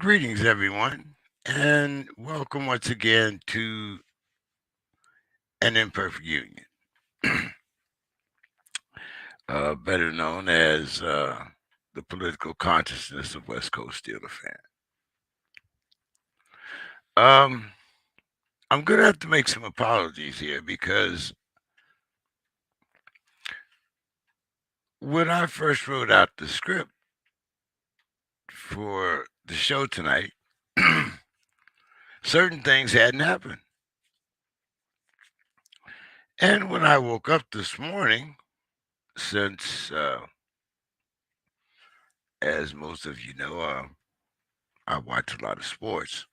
Greetings, everyone, and welcome once again to An Imperfect Union, better known as the political consciousness of West Coast Steeler fan. Um, I'm going to have to make some apologies here because when I first wrote out the script for the show tonight, certain things hadn't happened. And when I woke up this morning, since, as most of you know, I watch a lot of sports.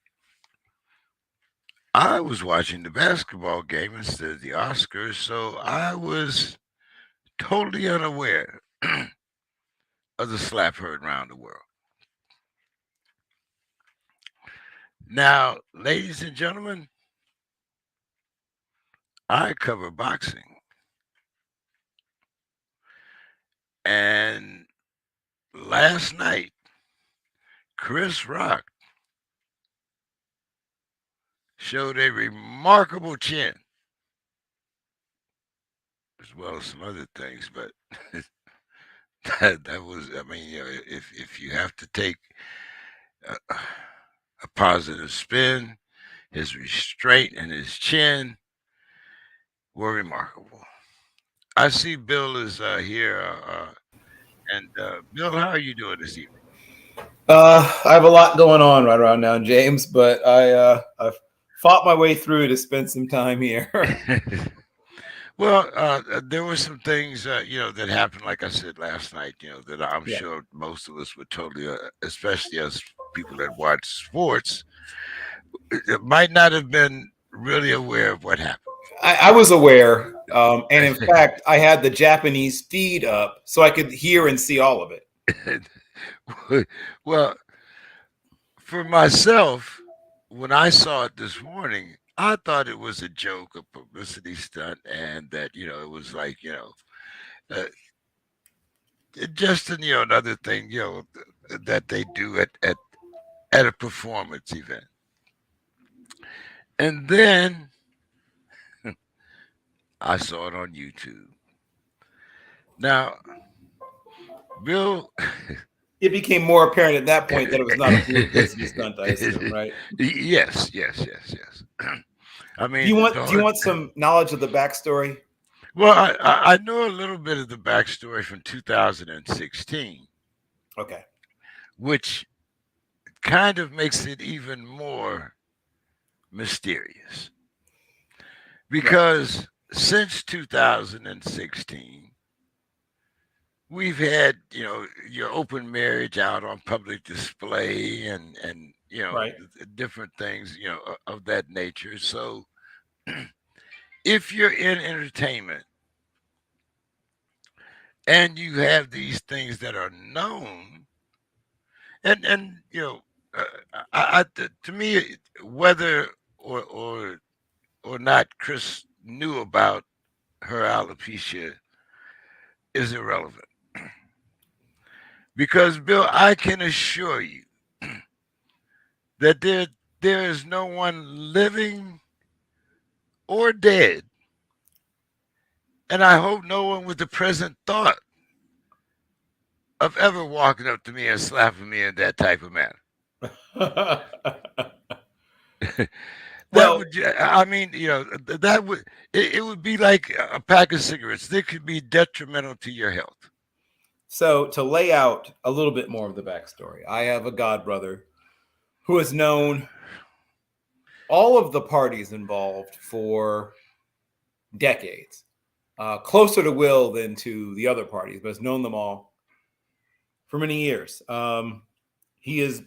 I was watching the basketball game instead of the Oscars, so I was totally unaware of the slap heard around the world. Now, ladies and gentlemen, I cover boxing, and last night, Chris Rock showed a remarkable chin, as well as some other things, but that was, I mean, if you have to take a, a positive spin, his restraint and his chin were remarkable. I see Bill is here, and Bill, how are you doing this evening? I have a lot going on right around now, James, but I've fought my way through to spend some time here. Well, there were some things, that happened, like I said last night, that I'm Yeah. sure most of us would totally, especially as people that watch sports, might not have been really aware of what happened. I was aware, and in fact, I had the Japanese feed up so I could hear and see all of it. Well, for myself, when I saw it this morning, I thought it was a joke, a publicity stunt, and that it was like uh, just another thing that they do at a performance event. And then I saw it on YouTube. Now, Bill, It became more apparent at that point that it was not a publicity stunt, I assume, right? yes, yes, yes, yes. I Do you mean, want do you want some knowledge of the backstory? well, I know a little bit of the backstory from 2016, Okay. which kind of makes it even more mysterious Right. because since 2016, we've had your open marriage out on public display and Right. different things of that nature. So if you're in entertainment and you have these things that are known, and uh, to me, whether or not Chris knew about her alopecia is irrelevant, because Bill, I can assure you that there is no one living or dead, and I hope no one with the present thought of ever walking up to me and slapping me in that type of manner. That Well, would, I mean, that would, it would be like a pack of cigarettes. They could be detrimental to your health. so to lay out a little bit more of the backstory, I have a godbrother who has known all of the parties involved for decades, closer to Will than to the other parties, but has known them all for many years. He has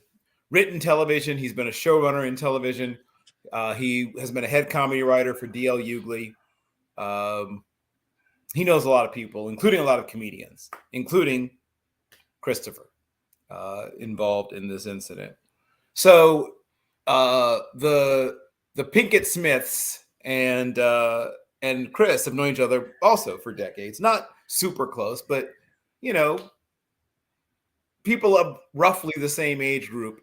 written television. He's been a showrunner in television. He has been a head comedy writer for D.L. Hughley. Um, he knows a lot of people, including a lot of comedians, including Christopher, involved in this incident. So the Pinkett Smiths and Chris have known each other also for decades. Not super close, but you know, people of roughly the same age group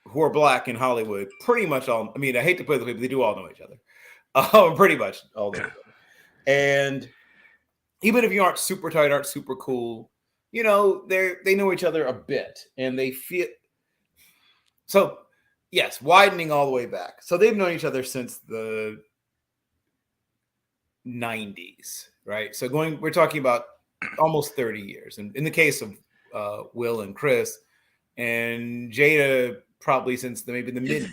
who are black in Hollywood pretty much all. I mean, I hate to put it this way, but they do all know each other. Pretty much all know each other. And even if you aren't super tight, aren't super cool, you know, they know each other a bit, and they feel so. Yes, widening all the way back. So they've known each other since the 90s, right? So we're talking about almost 30 years. And in the case of Will and Chris, and Jada probably since maybe the mid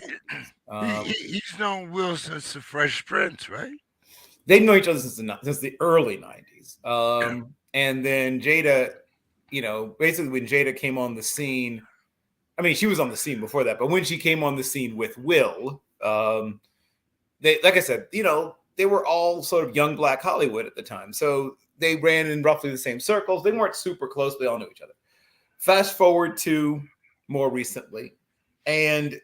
90s. He's known Will since the Fresh Prince, right? They've known each other since the early 90s. And then Jada, you know, basically when Jada came on the scene, I mean, she was on the scene before that, but when she came on the scene with Will, they, like I said, you know, they were all sort of young black Hollywood at the time. So they ran in roughly the same circles. They weren't super close. They all knew each other. Fast forward to more recently. And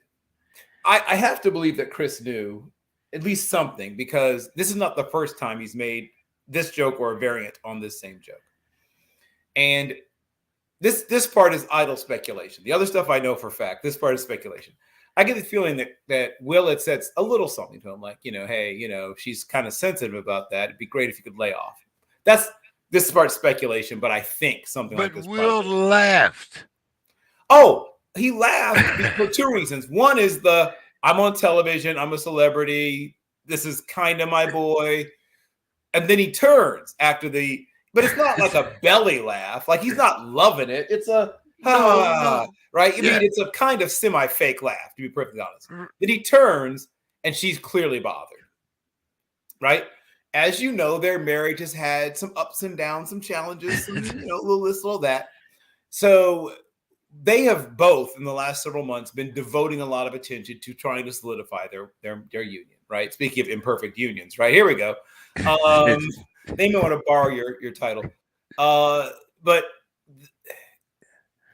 I have to believe that Chris knew at least something, because this is not the first time he's made this joke or a variant on this same joke. And this part is idle speculation. The other stuff I know for a fact. This part is speculation. I get the feeling that Will had said a little something to him, like, you know, hey, you know, she's kind of sensitive about that. It'd be great if you could lay off. This part speculation, but I think something like this. But Will laughed. Oh, he laughed for two reasons. One is I'm on television, I'm a celebrity, this is kind of my boy. And then he turns after but it's not like a belly laugh. Like, he's not loving it. It's a no. Right? I mean, it's a kind of semi-fake laugh, to be perfectly honest. Then he turns, and she's clearly bothered. Right? As you know, their marriage has had some ups and downs, some challenges, some, you know, little this, little that. So they have both, in the last several months, been devoting a lot of attention to trying to solidify their union, right? Speaking of imperfect unions, right? Here we go. They may want to borrow your title. But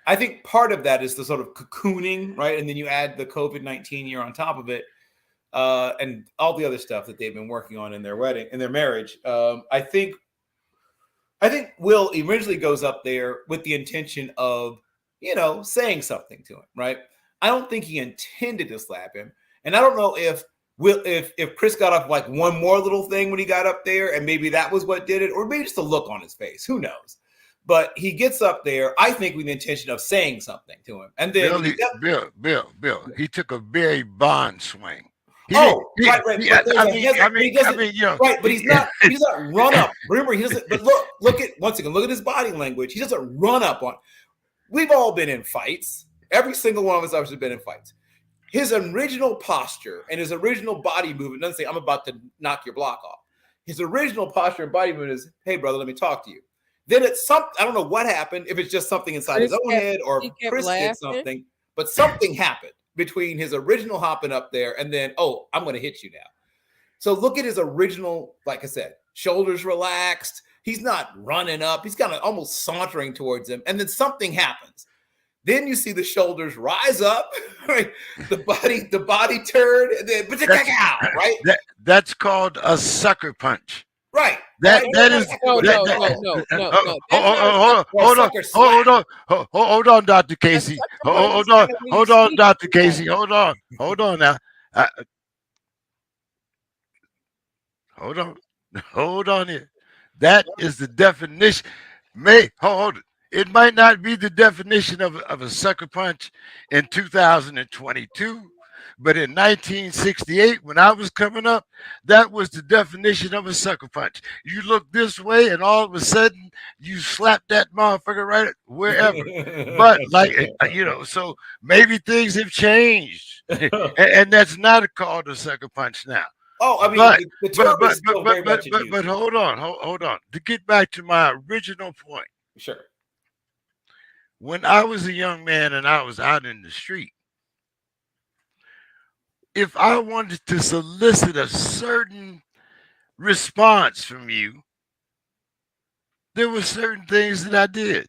I think part of that is the sort of cocooning, right? And then you add the COVID-19 year on top of it, and all the other stuff that they've been working on in their marriage. I think Will originally goes up there with the intention of, you know, saying something to him, right? I don't think he intended to slap him. And I don't know if Chris got off like one more little thing when he got up there, and maybe that was what did it, or maybe just a look on his face. Who knows? But he gets up there, I think, with the intention of saying something to him. And then Bill, he took a very Bond swing. Right. But he's not run up. Remember, he doesn't. But look at once again. Look at his body language. He doesn't run up on. We've all been in fights. Every single one of us has been in fights. His original posture and his original body movement doesn't say, "I'm about to knock your block off." His original posture and body movement is, "Hey, brother, let me talk to you." Then it's I don't know what happened. If it's just something inside his own head, or Chris did something, but something happened between his original hopping up there and then, oh, I'm going to hit you now. So look at his original, like I said, shoulders relaxed. He's not running up. He's kind of almost sauntering towards him. And then something happens. Then you see the shoulders rise up, right? The body turn, and then right? That's called a sucker punch. Right. That is no. Hold on, Dr. Casey. Hold on, Dr. Casey. Hold on now. Hold on here. That is the definition. Hold it. It might not be the definition of a sucker punch in 2022. But in 1968, when I was coming up, that was the definition of a sucker punch. You look this way, and all of a sudden, you slap that motherfucker right wherever. But, like, you know, so maybe things have changed. and that's not called a sucker punch now. Oh, I mean, the term is still very much in use. But hold on. To get back to my original point. Sure. When I was a young man and I was out in the street, if I wanted to solicit a certain response from you, there were certain things that I did.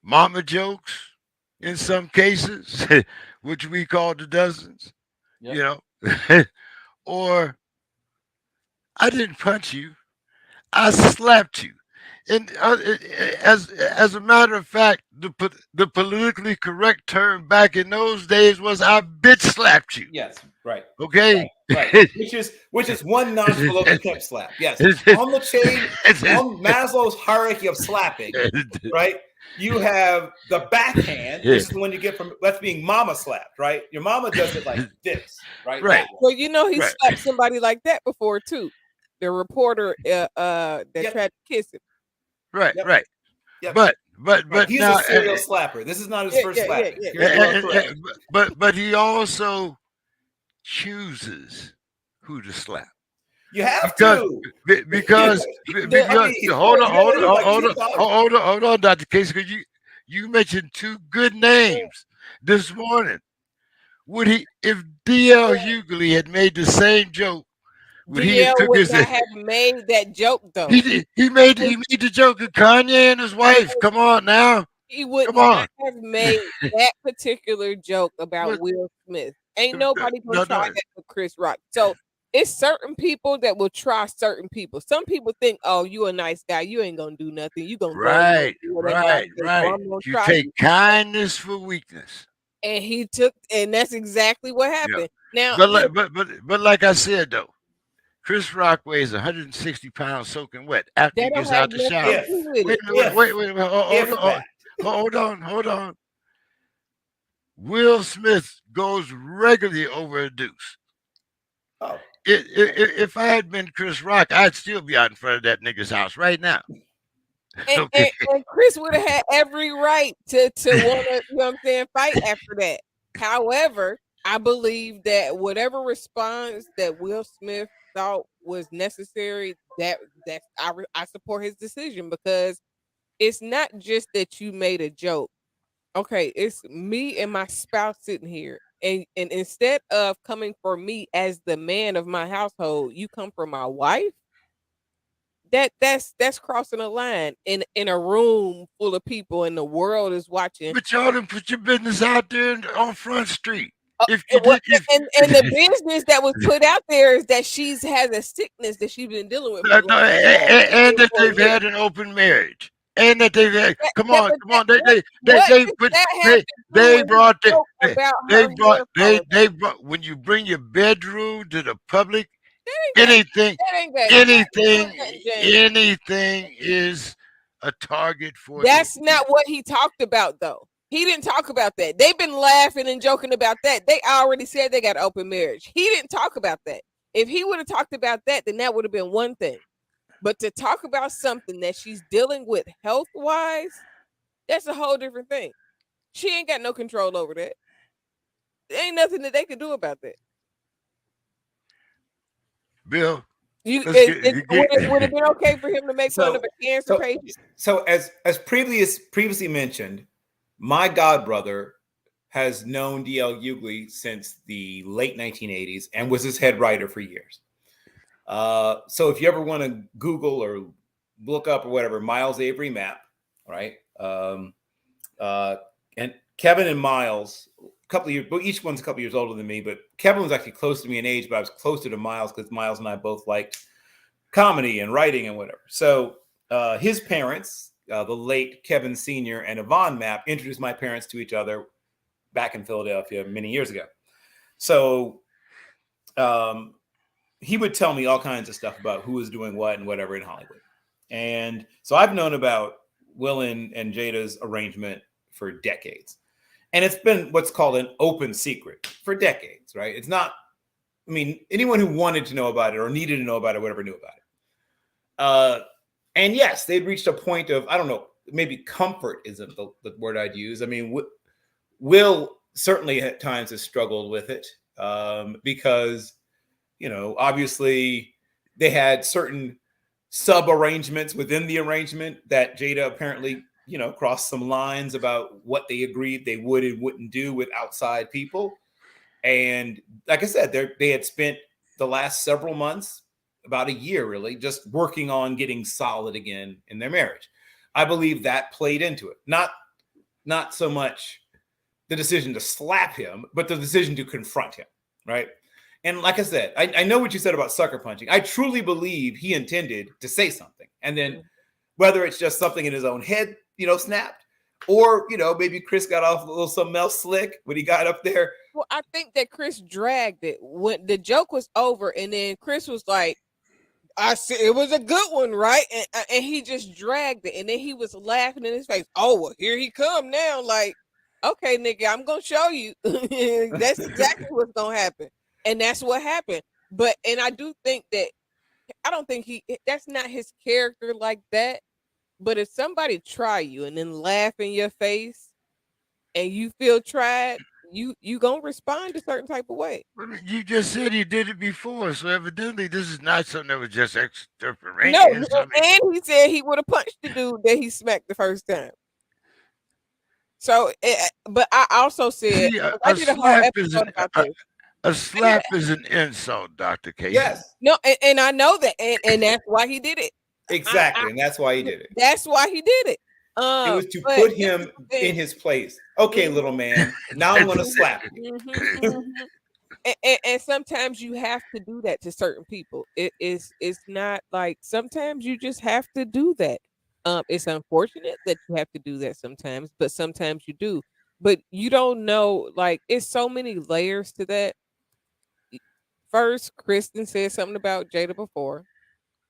Mama jokes, in some cases, which we called the dozens, you know, or I didn't punch you, I slapped you. and as a matter of fact, the politically correct term back in those days was "I bitch slapped you." Yes, right. Okay. Right. Which is one notch below the pimp slap. Yes. On the chain, on Maslow's hierarchy of slapping, right? You have the backhand, which is the one you get from that's being mama slapped, right? Your mama does it like this, right? Right. Well, you know, he Right. slapped somebody like that before too. The reporter that Yep. tried to kiss him. Right. Yep. Right. Yep. But Right. He's now, a serial slapper. This is not his first slapping. Yeah. You are correct. but he also chooses who to slap. You have Because to. because hold on, Dr. Case, because you mentioned two good names this morning. Would he, if D.L. Hughley had made the same joke, would he have DL took would his? not have made that joke though. He made the joke of Kanye and his wife. Come on now, He would come on. not have made that particular joke about What? Will Smith. Ain't nobody gonna No, try that with Chris Rock. So it's certain people that will try certain people. Some people think, "Oh, you a nice guy. You ain't gonna do nothing. You gonna Right. go You take kindness for weakness. And he took, and that's exactly what happened. Now, But like I said though, Chris Rock weighs 160 pounds soaking wet after he that don't gets out have the shower. nothing to do with Wait, it. hold on. Will Smith goes regularly over a deuce. Oh. If I had been Chris Rock, I'd still be out in front of that nigga's house right now. And Chris would have had every right to want to, you know what I'm saying, fight after that. However, I believe that whatever response that Will Smith thought was necessary, that I support his decision, because it's not just that you made a joke. Okay, it's me and my spouse sitting here. And instead of coming for me as the man of my household, you come for my wife. That's crossing a line in a room full of people and the world is watching. But y'all done put your business out there on Front Street. And the business that was put out there is that she's has a sickness that she's been dealing with. And that they've had an open marriage. And that they've had, come on. They brought when you bring your bedroom to the public, anything is a target for. That's not what he talked about though. He didn't talk about that. They've been laughing and joking about that. They already said they got open marriage. He didn't talk about that. If he would have talked about that, then that would have been one thing. But to talk about something that she's dealing with health-wise, that's a whole different thing. She ain't got no control over that. There ain't nothing that they could do about that. Bill, would it have been okay for him to make fun of a cancer patient? So as previously mentioned, my godbrother has known D.L. Hughley since the late 1980s and was his head writer for years. So if you ever want to Google or look up or whatever, Miles Avery map, right? And Kevin and Miles, a couple of years, but each one's a couple of years older than me, but Kevin was actually close to me in age, but I was closer to Miles because Miles and I both liked comedy and writing and whatever. So his parents, the late Kevin Sr. and Yvonne Mapp, introduced my parents to each other back in Philadelphia many years ago. So he would tell me all kinds of stuff about who was doing what and whatever in Hollywood. And so I've known about Will and Jada's arrangement for decades. And it's been what's called an open secret for decades, right? It's not, I mean, anyone who wanted to know about it or needed to know about it, whatever, knew about it. And yes, they'd reached a point of, I don't know, maybe comfort isn't the word I'd use. I mean, Will certainly at times has struggled with it because, you know, obviously they had certain sub arrangements within the arrangement that Jada apparently, you know, crossed some lines about what they agreed they would and wouldn't do with outside people. And like I said, they had spent the last several months, about a year really, just working on getting solid again in their marriage. I believe that played into it. Not so much the decision to slap him, but the decision to confront him, right? And like I said, I know what you said about sucker punching. I truly believe he intended to say something. And then whether it's just something in his own head, snapped, or, maybe Chris got off a little something else slick when he got up there. Well, I think that Chris dragged it when the joke was over, and then Chris was like, I said it was a good one, right? And he just dragged it, and then he was laughing in his face. Oh, well, here he come now. Like, okay, nigga, I'm gonna show you. That's exactly what's gonna happen, and that's what happened. And I do think that I don't think that's not his character like that. But if somebody try you and then laugh in your face, and you feel tried, you gonna respond a certain type of way. You just said he did it before, so evidently this is not something that was just No, extemporaneous. and he said he would have punched the dude that he smacked the first time. So, but I also said See, I did a whole episode about this. A slap is an insult, Dr. Casey. Yes. No, and I know that, and that's why he did it. Exactly, and that's why he did it. That's why he did it. It was to put him in his place. Okay, little man, now I'm going to slap you. And sometimes you have to do that to certain people. It's not like sometimes you just have to do that. It's unfortunate that you have to do that sometimes, but sometimes you do. But you don't know, like it's so many layers to that. First, Kristen said something about Jada before.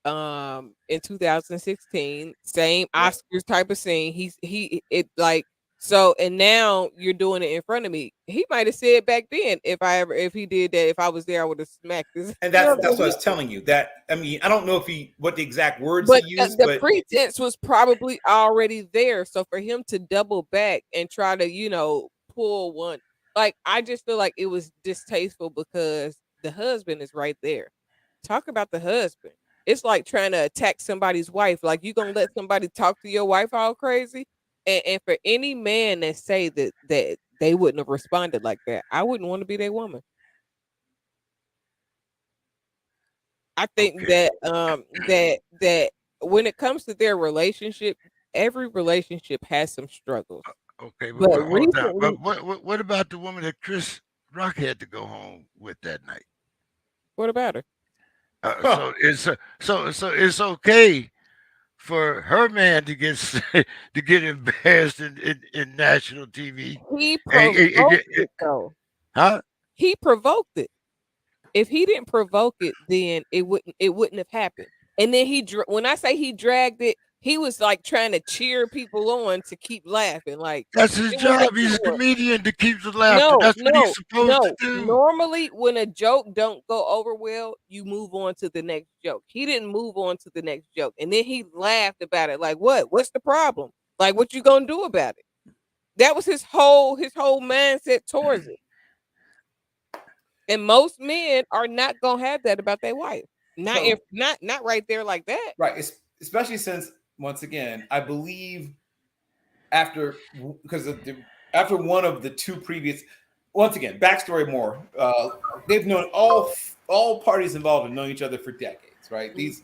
In 2016, same Oscars type of scene. And now you're doing it in front of me. He might have said back then, if he did that, if I was there, I would have smacked this. And that's what I was telling you. That I mean, I don't know if what the exact words but he used, the pretense was probably already there. So for him to double back and try to, pull one, like I just feel like it was distasteful because the husband is right there. Talk about the husband. It's like trying to attack somebody's wife. Like you gonna let somebody talk to your wife all crazy? And for any man that say that they wouldn't have responded like that, I wouldn't want to be their woman. I think that that when it comes to their relationship, every relationship has some struggles. Okay, but recently, what about the woman that Chris Rock had to go home with that night? What about her? So it's okay for her man to get to get embarrassed in national TV. He provoked it though. Huh? He provoked it. If he didn't provoke it, then it wouldn't have happened. And then when I say he dragged it, he was like trying to cheer people on to keep laughing. Like that's his job. He's a comedian to keep the laughter. That's what he's supposed to do. Normally, when a joke don't go over well, you move on to the next joke. He didn't move on to the next joke, and then he laughed about it. Like, what? What's the problem? Like, what you gonna do about it? That was his whole mindset towards it. And most men are not gonna have that about their wife. Not right there like that. Right, especially since once again, I believe after one of the two previous, once again, backstory more. They've known all parties involved have known each other for decades, right? These,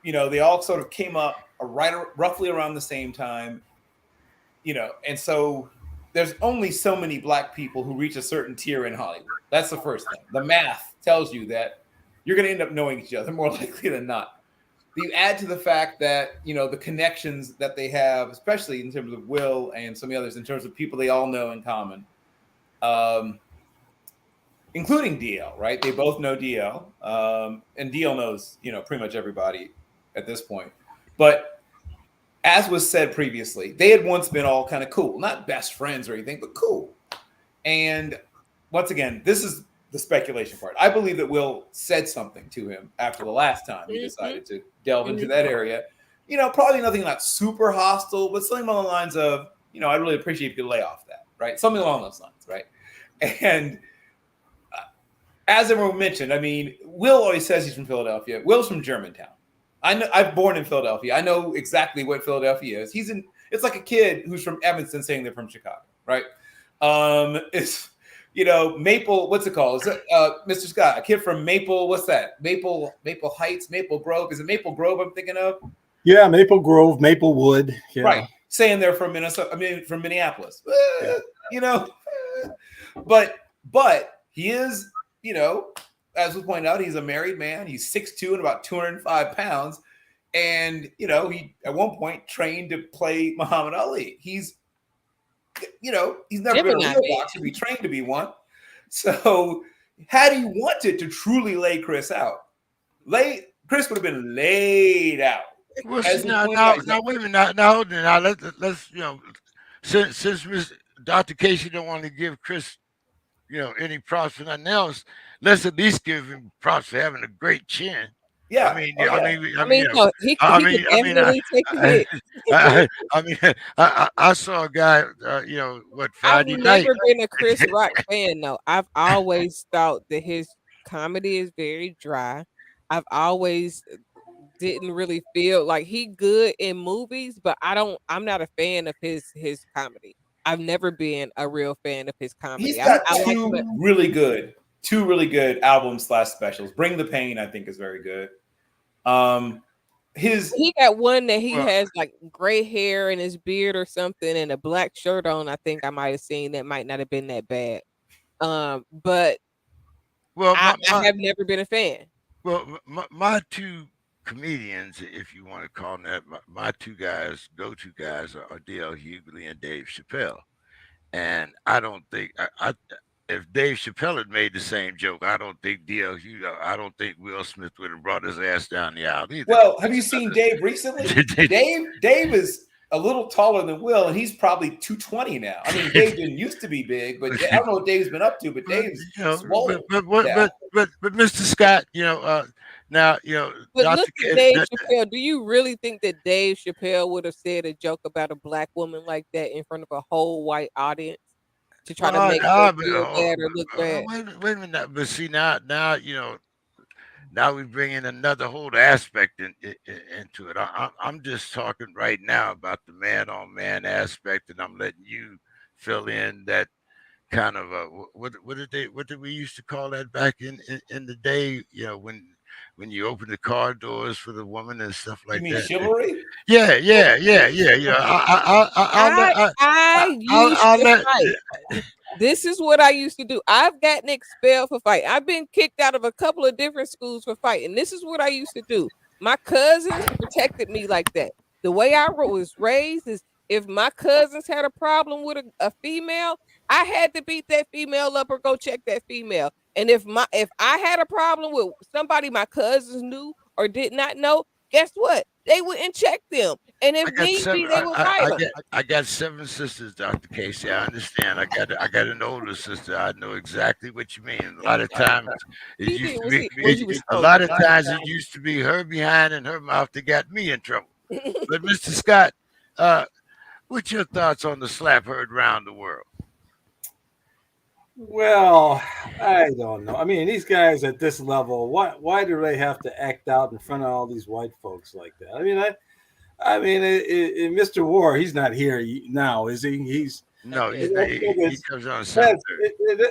they all sort of came up roughly around the same time, and so there's only so many black people who reach a certain tier in Hollywood. That's the first thing. The math tells you that you're going to end up knowing each other more likely than not. You add to the fact that, the connections that they have, especially in terms of Will and some of the others, in terms of people they all know in common, including DL, right? They both know DL, and DL knows, pretty much everybody at this point. But as was said previously, they had once been all kind of cool, not best friends or anything, but cool. And once again, this is the speculation part. I believe that Will said something to him after the last time he decided to delve into that area. Probably nothing not super hostile, but something along the lines of, I really appreciate if you could lay off that, right? Something along those lines, right? And as everyone mentioned, I mean, Will always says he's from Philadelphia. Will's from Germantown. I know. I'm born in Philadelphia. I know exactly what Philadelphia is. It's like a kid who's from Evanston saying they're from Chicago, right? It's Maple, what's it called? Is it, Mr. Scott, a kid from Maple, what's that? Maple Heights, Maple Grove. Is it Maple Grove I'm thinking of? Yeah, Maple Grove, Maplewood. Yeah. Right. Saying they're from from Minneapolis. Yeah. But he is, as was pointed out, he's a married man. He's 6'2" and about 205 pounds. And he at one point trained to play Muhammad Ali. He's never been a Gemini real man. boxer, but he trained to be one. So had he wanted to truly lay Chris out, Chris would have been laid out. Well, As see he now, pointed out, now wait a minute, now hold on, now let's since Miss Dr. Casey don't want to give Chris any props for nothing else, let's at least give him props for having a great chin. yeah, I mean, oh, I yeah. mean, I I mean, mean, no, he I could mean, I mean, definitely take a I, hit. I mean, I saw a guy, what I've Friday night. never been a Chris Rock fan though. I've always thought that his comedy is very dry. I've always didn't really feel like he good in movies, but I'm not a fan of his comedy. I've never been a real fan of his He's comedy. got I like him. two really good albums / specials. Bring the Pain, I think, is very good. He got one that he Well, has like gray hair in his beard or something and a black shirt on. I think I might have seen that might not have been that bad. But well, I have never been a fan. my two comedians, if you want to call them that, my two guys, go-to guys, are D.L. Hughley and Dave Chappelle. And I don't think if Dave Chappelle had made the same joke, I don't think I don't think Will Smith would have brought his ass down the aisle either. Well, have you seen Dave recently? Dave is a little taller than Will, and he's probably 220 now. I mean, Dave didn't used to be big, but I don't know what Dave's been up to. But Dave's swollen. But Mr. Scott, now But Dr. look at Dave Chappelle. Do you really think that Dave Chappelle would have said a joke about a black woman like that in front of a whole white audience to try to make her feel bad or look bad? Wait a minute. But see now now we bring in another whole aspect into it. I'm just talking right now about the man on man aspect, and I'm letting you fill in that kind of what did we used to call that back in the day? When you open the car doors for the woman and stuff like You mean that. chivalry? Yeah. I'll let. Fight. This is what I used to do. I've gotten expelled for fight. I've been kicked out of a couple of different schools for fighting. This is what I used to do. My cousins protected me like that. The way I was raised is if my cousins had a problem with a female, I had to beat that female up or go check that female. And if I had a problem with somebody my cousins knew or did not know, guess what? They wouldn't check them. And if need be, they would fight them. I got 7 sisters, Dr. Casey. I understand. I got an older sister. I know exactly what you mean. A lot of times it used to be her behind and her mouth that got me in trouble. But Mr. Scott, what's your thoughts on the slap heard around the world? Well, I don't know. I mean, these guys at this level, why do they have to act out in front of all these white folks like that? I mean, Mr. War, he's not here now, is he? He's no, he comes on Saturday.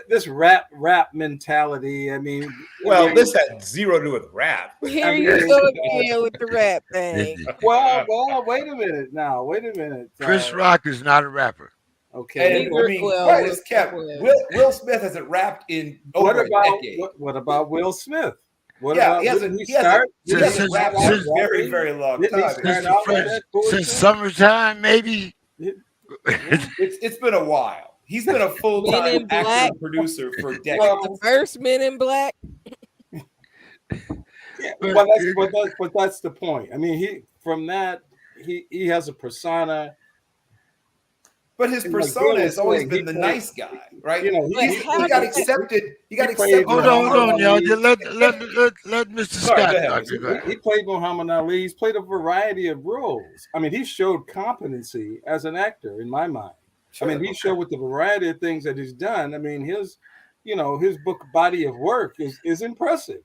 This rap mentality. I mean, this had zero to do with rap. Here you go again with the rap thing. Well, wait a minute. Chris Rock is not a rapper. Okay. And, Will Smith hasn't rapped in over a decade. What about Will Smith? He hasn't rapped for a very, very long time. Since summertime, maybe. It's been a while. He's been a full-time actor and producer for decades. The first Men in Black. Yeah, but that's the point. I mean, he has a persona. But his persona has always been the nice guy, right? He got accepted. Hold on, y'all. Let Mr. Scott. He played Muhammad Ali. He's played a variety of roles. I mean, he showed competency as an actor, in my mind. Sure. I mean, he showed with the variety of things that he's done. I mean, his book body of work is impressive.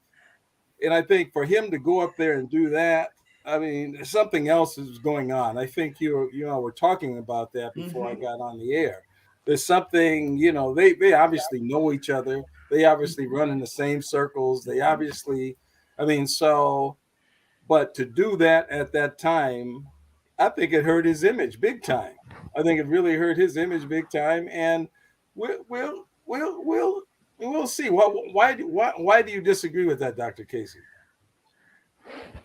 And I think for him to go up there and do that, I mean, something else is going on. I think you were talking about that before I got on the air. There's something, they obviously know each other. They obviously run in the same circles. They obviously, but to do that at that time, I think it hurt his image big time. I think it really hurt his image big time. And we'll see. Why do you disagree with that, Dr. Casey?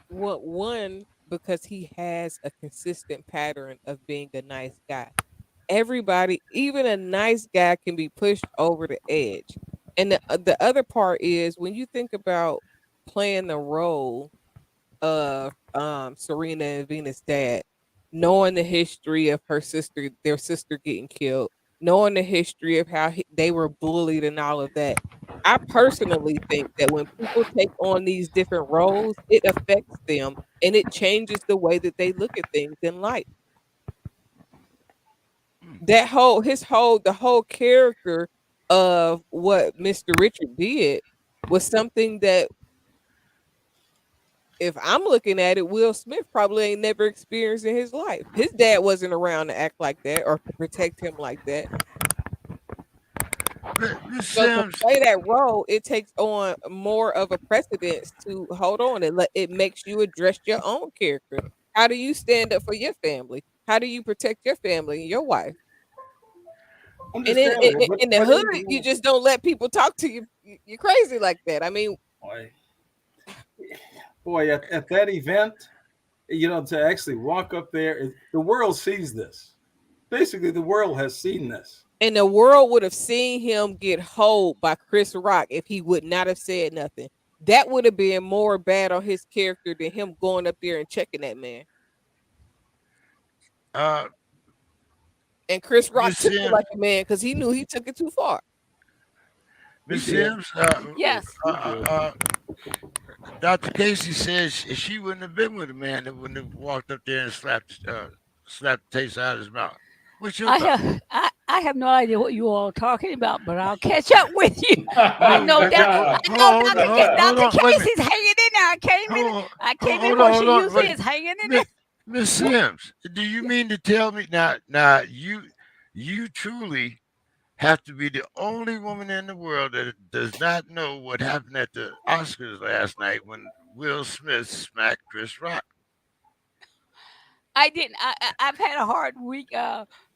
Well, one, because he has a consistent pattern of being a nice guy. Everybody, even a nice guy, can be pushed over the edge. And the other part is when you think about playing the role of Serena and Venus' dad, knowing the history of their sister getting killed, knowing the history of how they were bullied and all of that. I personally think that when people take on these different roles, it affects them and it changes the way that they look at things in life. The whole character of what Mr. Richard did was something that, if I'm looking at it, Will Smith probably ain't never experienced in his life. His dad wasn't around to act like that or to protect him like that. Miss So to Sims, play that role, it takes on more of a precedence to hold on and it makes you address your own character. How do you stand up for your family? How do you protect your family and your wife? And Understandable, in the but hood, you just don't let people talk to you. You're crazy like that. I mean, boy, at that event, to actually walk up there, the world sees this. Basically, the world has seen this. and the world would have seen him get holed by Chris Rock if he would not have said nothing. That would have been more bad on his character than him going up there and checking that man. uh, And Chris Rock Miss took it Sims, like a man because he knew he took it too far. Miss He did. Sims, Yes. Dr. Casey says she wouldn't have been with a man that wouldn't have walked up there and slapped the taste out of his mouth. What's your I thought? have I have no idea what you all are talking about, but I'll catch up with you. I Well, know that hold I know on, hold on, Dr. wait a minute. Casey's hanging in there. Hold on, I came in hold what on, she hold on. usually Wait. is hanging in there. Miss Sims, do you mean to tell me now you truly have to be the only woman in the world that does not know what happened at the Oscars last night when Will Smith smacked Chris Rock? I didn't. I've had a hard week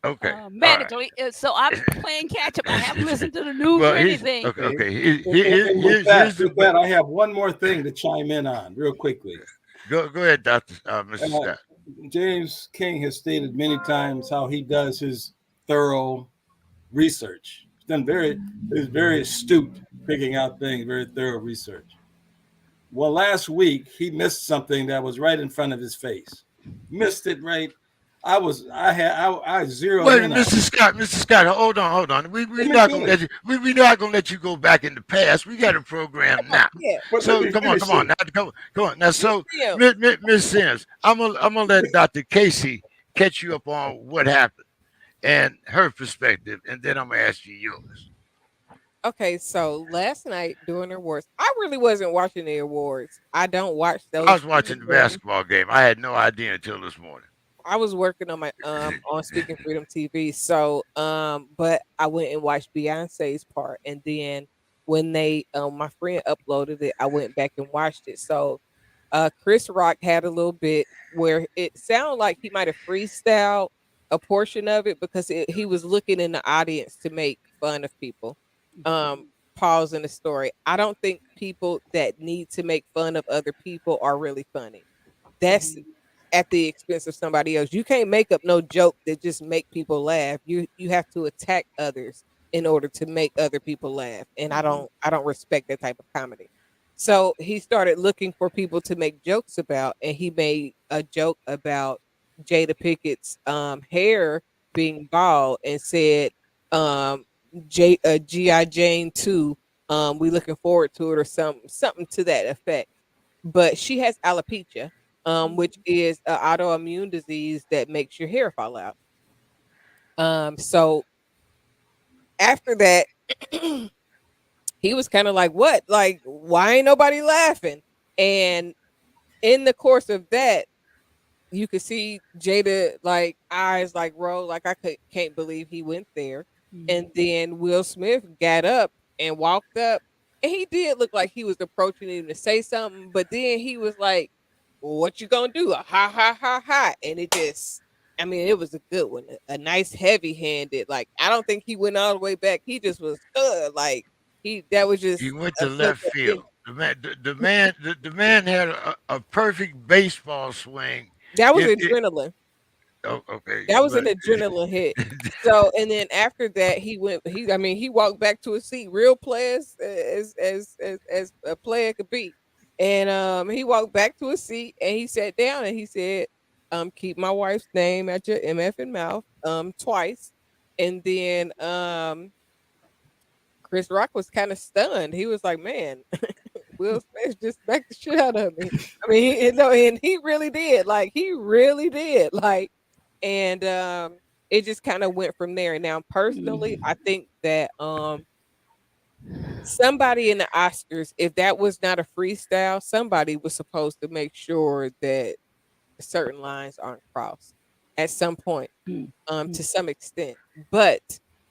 Okay, all right. medically, so I'm playing catch up. I haven't listened to the news Well, or anything. okay. Okay, And with here's the with that, I have one more thing to chime in on real quickly. go ahead, Doctor Mr. Uh, Scott. James King has stated many times how he does his thorough research. He's very astute picking out things, very thorough research. Well, last week he missed something that was right in front of his face. Missed it right. I zeroed Wait, in on it. Mr. Scott, hold on. We're Let me not gonna let finish. we're not gonna let you go back in the past. We got a program now. Yeah. But let So me come on, finish now, it. come on. Now, so Yeah. Miss Sims, I'm gonna let Dr. Casey catch you up on what happened and her perspective, and then I'm gonna ask you yours. Okay, so last night during the awards, I really wasn't watching the awards. I don't watch I those was watching the things. basketball game. I had no idea until this morning. I was working on my on Speaking Freedom TV. So but I went and watched Beyonce's part, and then when they my friend uploaded it, I went back and watched it. So Chris Rock had a little bit where it sounded like he might have freestyled a portion of it because he was looking in the audience to make fun of people. Pause in the story. I don't think people that need to make fun of other people are really funny. That's at the expense of somebody else. You can't make up no joke that just make people laugh. You have to attack others in order to make other people laugh. And I don't respect that type of comedy. So he started looking for people to make jokes about, and he made a joke about Jada Pickett's hair being bald and said GI Jane 2, we looking forward to it, or something to that effect. But she has alopecia, which is an autoimmune disease that makes your hair fall out. So after that, he was kind of like, "What? Like, why ain't nobody laughing?" And in the course of that, you could see Jada like eyes like roll, like can't believe he went there. And then Will Smith got up and walked up, and he did look like he was approaching him to say something, but then he was like, "What you gonna do? A ha ha ha ha!" And it just, I mean, it was a good one, a nice heavy handed. Like I don't think he went all the way back. He just was like he that was He just went a, to such left a big field. the man had a perfect baseball swing. That was If it, adrenaline. oh, okay, That was but an adrenaline hit. So, and then after that, I mean, he walked back to his seat, real player as a player could be. And he walked back to his seat and he sat down and he said, keep my wife's name at your MF and mouth, twice. And then Chris Rock was kind of stunned. He was like, man, Will Smith just smacked the shit out of me. I mean, and he really did. Like, he really did. Like, and it just kind of went from there. Now, personally, I think that somebody in the Oscars, if that was not a freestyle, somebody was supposed to make sure that certain lines aren't crossed at some point, to some extent. But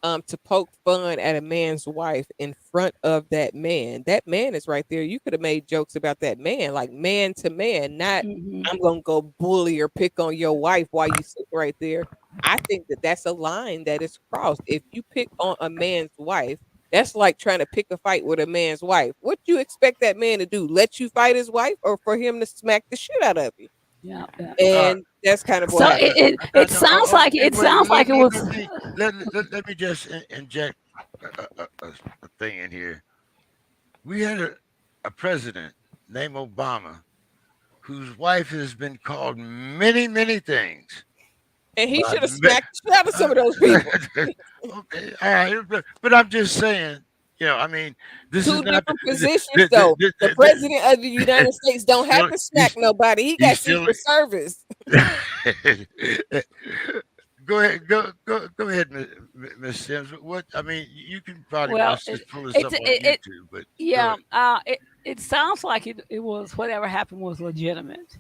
to poke fun at a man's wife in front of that man is right there. You could have made jokes about that man, like man to man, not I'm gonna go bully or pick on your wife while you sit right there. I think that that's a line that is crossed. If you pick on a man's wife, that's like trying to pick a fight with a man's wife. What do you expect that man to do? Let you fight his wife, or for him to smack the shit out of you? Yeah. And that's kind of So what happened. it sounds like it sounds like it was. let me just inject a thing in here. We had a president named Obama whose wife has been called many things. And he by should have ma- smacked the shit out of some of those people. Okay, all right, but I'm just saying, I mean, this is Two not different positions, though. The president of the United States don't have to smack nobody. He got still Secret Service. go ahead, Miss Sims. What I mean, you can probably Well, watch this pull this up on YouTube, but yeah. It sounds like it was whatever happened was legitimate.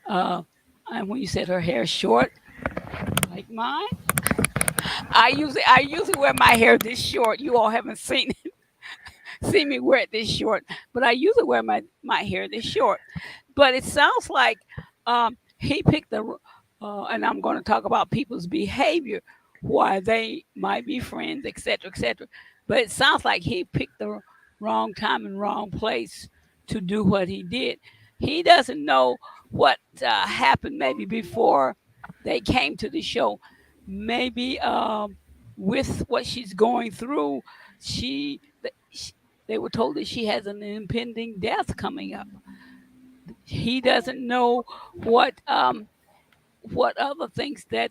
And when you said her hair short, like mine, I usually wear my hair this short. You all haven't seen me wear it this short, but I usually wear my hair this short. But it sounds like he picked and I'm going to talk about people's behavior, why they might be friends, etc., etc. But it sounds like he picked the wrong time and wrong place to do what he did. He doesn't know what happened maybe before they came to the show. Maybe with what she's going through, she they were told that she has an impending death coming up. He doesn't know what other things that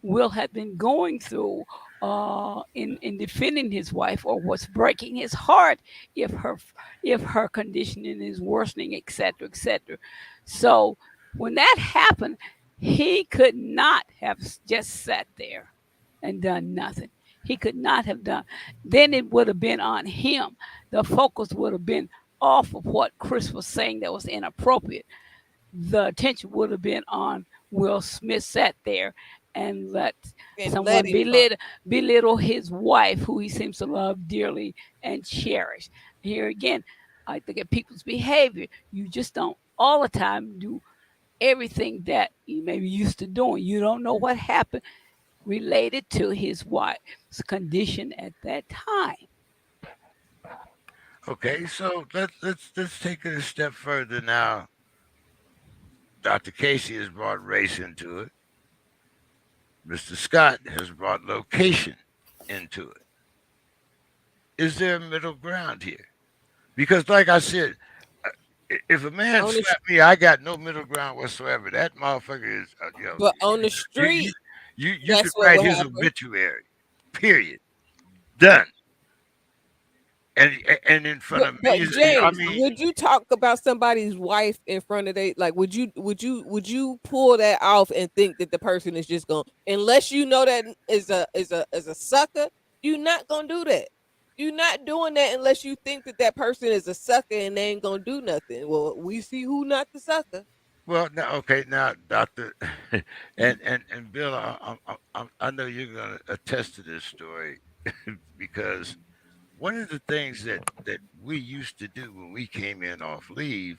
Will had been going through in defending his wife, or what's breaking his heart if her conditioning is worsening, etc., etc. So when that happened, he could not have just sat there and done nothing. He could not have done. Then it would have been on him. The focus would have been off of what Chris was saying that was inappropriate. The attention would have been on Will Smith sat there and let someone belittle his wife, who he seems to love dearly and cherish. Here again, I think at people's behavior, you just don't all the time do everything that you may be used to doing. You don't know what happened related to his wife's condition at that time. okay, so let's take it a step further now. Dr. Casey has brought race into it. Mr. Scott has brought location into it. Is there a middle ground here? Because, like I said, if a man slapped me, I got no middle ground whatsoever. That motherfucker is, But on the street, you could write his obituary. Period. Done. And in front of me, James, would you talk about somebody's wife in front of would you pull that off and think that the person is just going, unless you know that is a sucker, you're not gonna do that. You're not doing that unless you think that person is a sucker and they ain't gonna do nothing. Well, we see who not the sucker. Well, now, Doctor, and Bill, I know you're gonna attest to this story because one of the things that we used to do when we came in off leave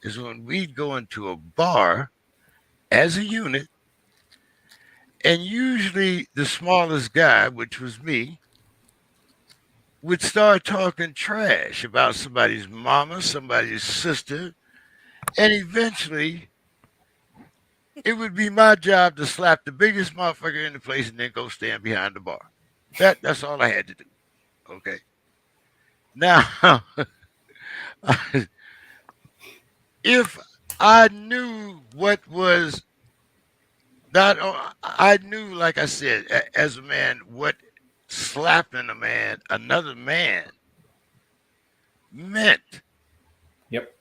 is when we'd go into a bar as a unit, and usually the smallest guy, which was me, would start talking trash about somebody's mama, somebody's sister, and eventually it would be my job to slap the biggest motherfucker in the place and then go stand behind the bar. That's all I had to do. Okay. Now, if I knew what was not, I knew, like I said, as a man, what slapping another man, meant. Yep.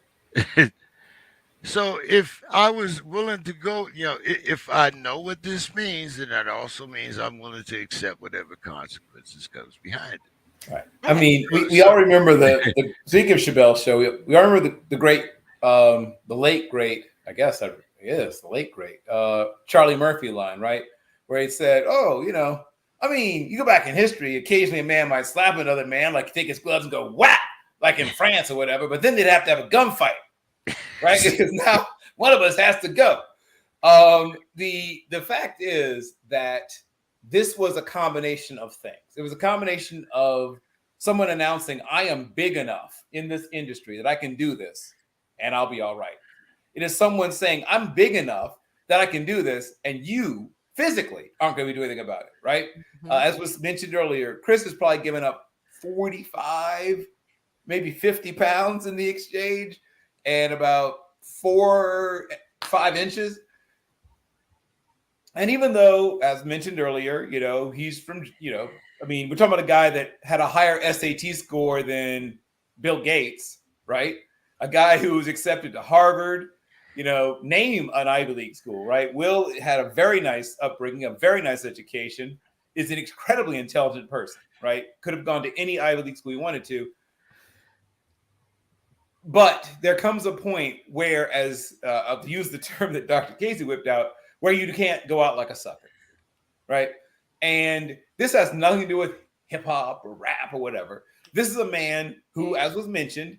So if I was willing to go, if I know what this means, then that also means I'm willing to accept whatever consequences comes behind it. Right. I mean, we all remember the speaking of Chappelle's show, we all remember the great, the late great, I guess that is the late great, Charlie Murphy line, right? Where he said, "Oh, I mean, you go back in history, occasionally a man might slap another man, like take his gloves and go whack, like in France or whatever, but then they'd have to have a gunfight, right? Because now one of us has to go." The fact is that this was a combination of things. It was a combination of someone announcing, "I am big enough in this industry that I can do this and I'll be all right." It is someone saying, "I'm big enough that I can do this and you physically aren't going to do anything about it," right? Mm-hmm. As was mentioned earlier, Chris has probably given up 45, maybe 50 pounds in the exchange and about 4-5 inches. And even though, as mentioned earlier, he's from, I mean, we're talking about a guy that had a higher SAT score than Bill Gates, right? A guy who was accepted to Harvard, name an Ivy League school, right? Will had a very nice upbringing, a very nice education, is an incredibly intelligent person, right? Could have gone to any Ivy League school he wanted to. But there comes a point where, as I'll use the term that Dr. Casey whipped out, where you can't go out like a sucker, right? And this has nothing to do with hip hop or rap or whatever. This is a man who, as was mentioned,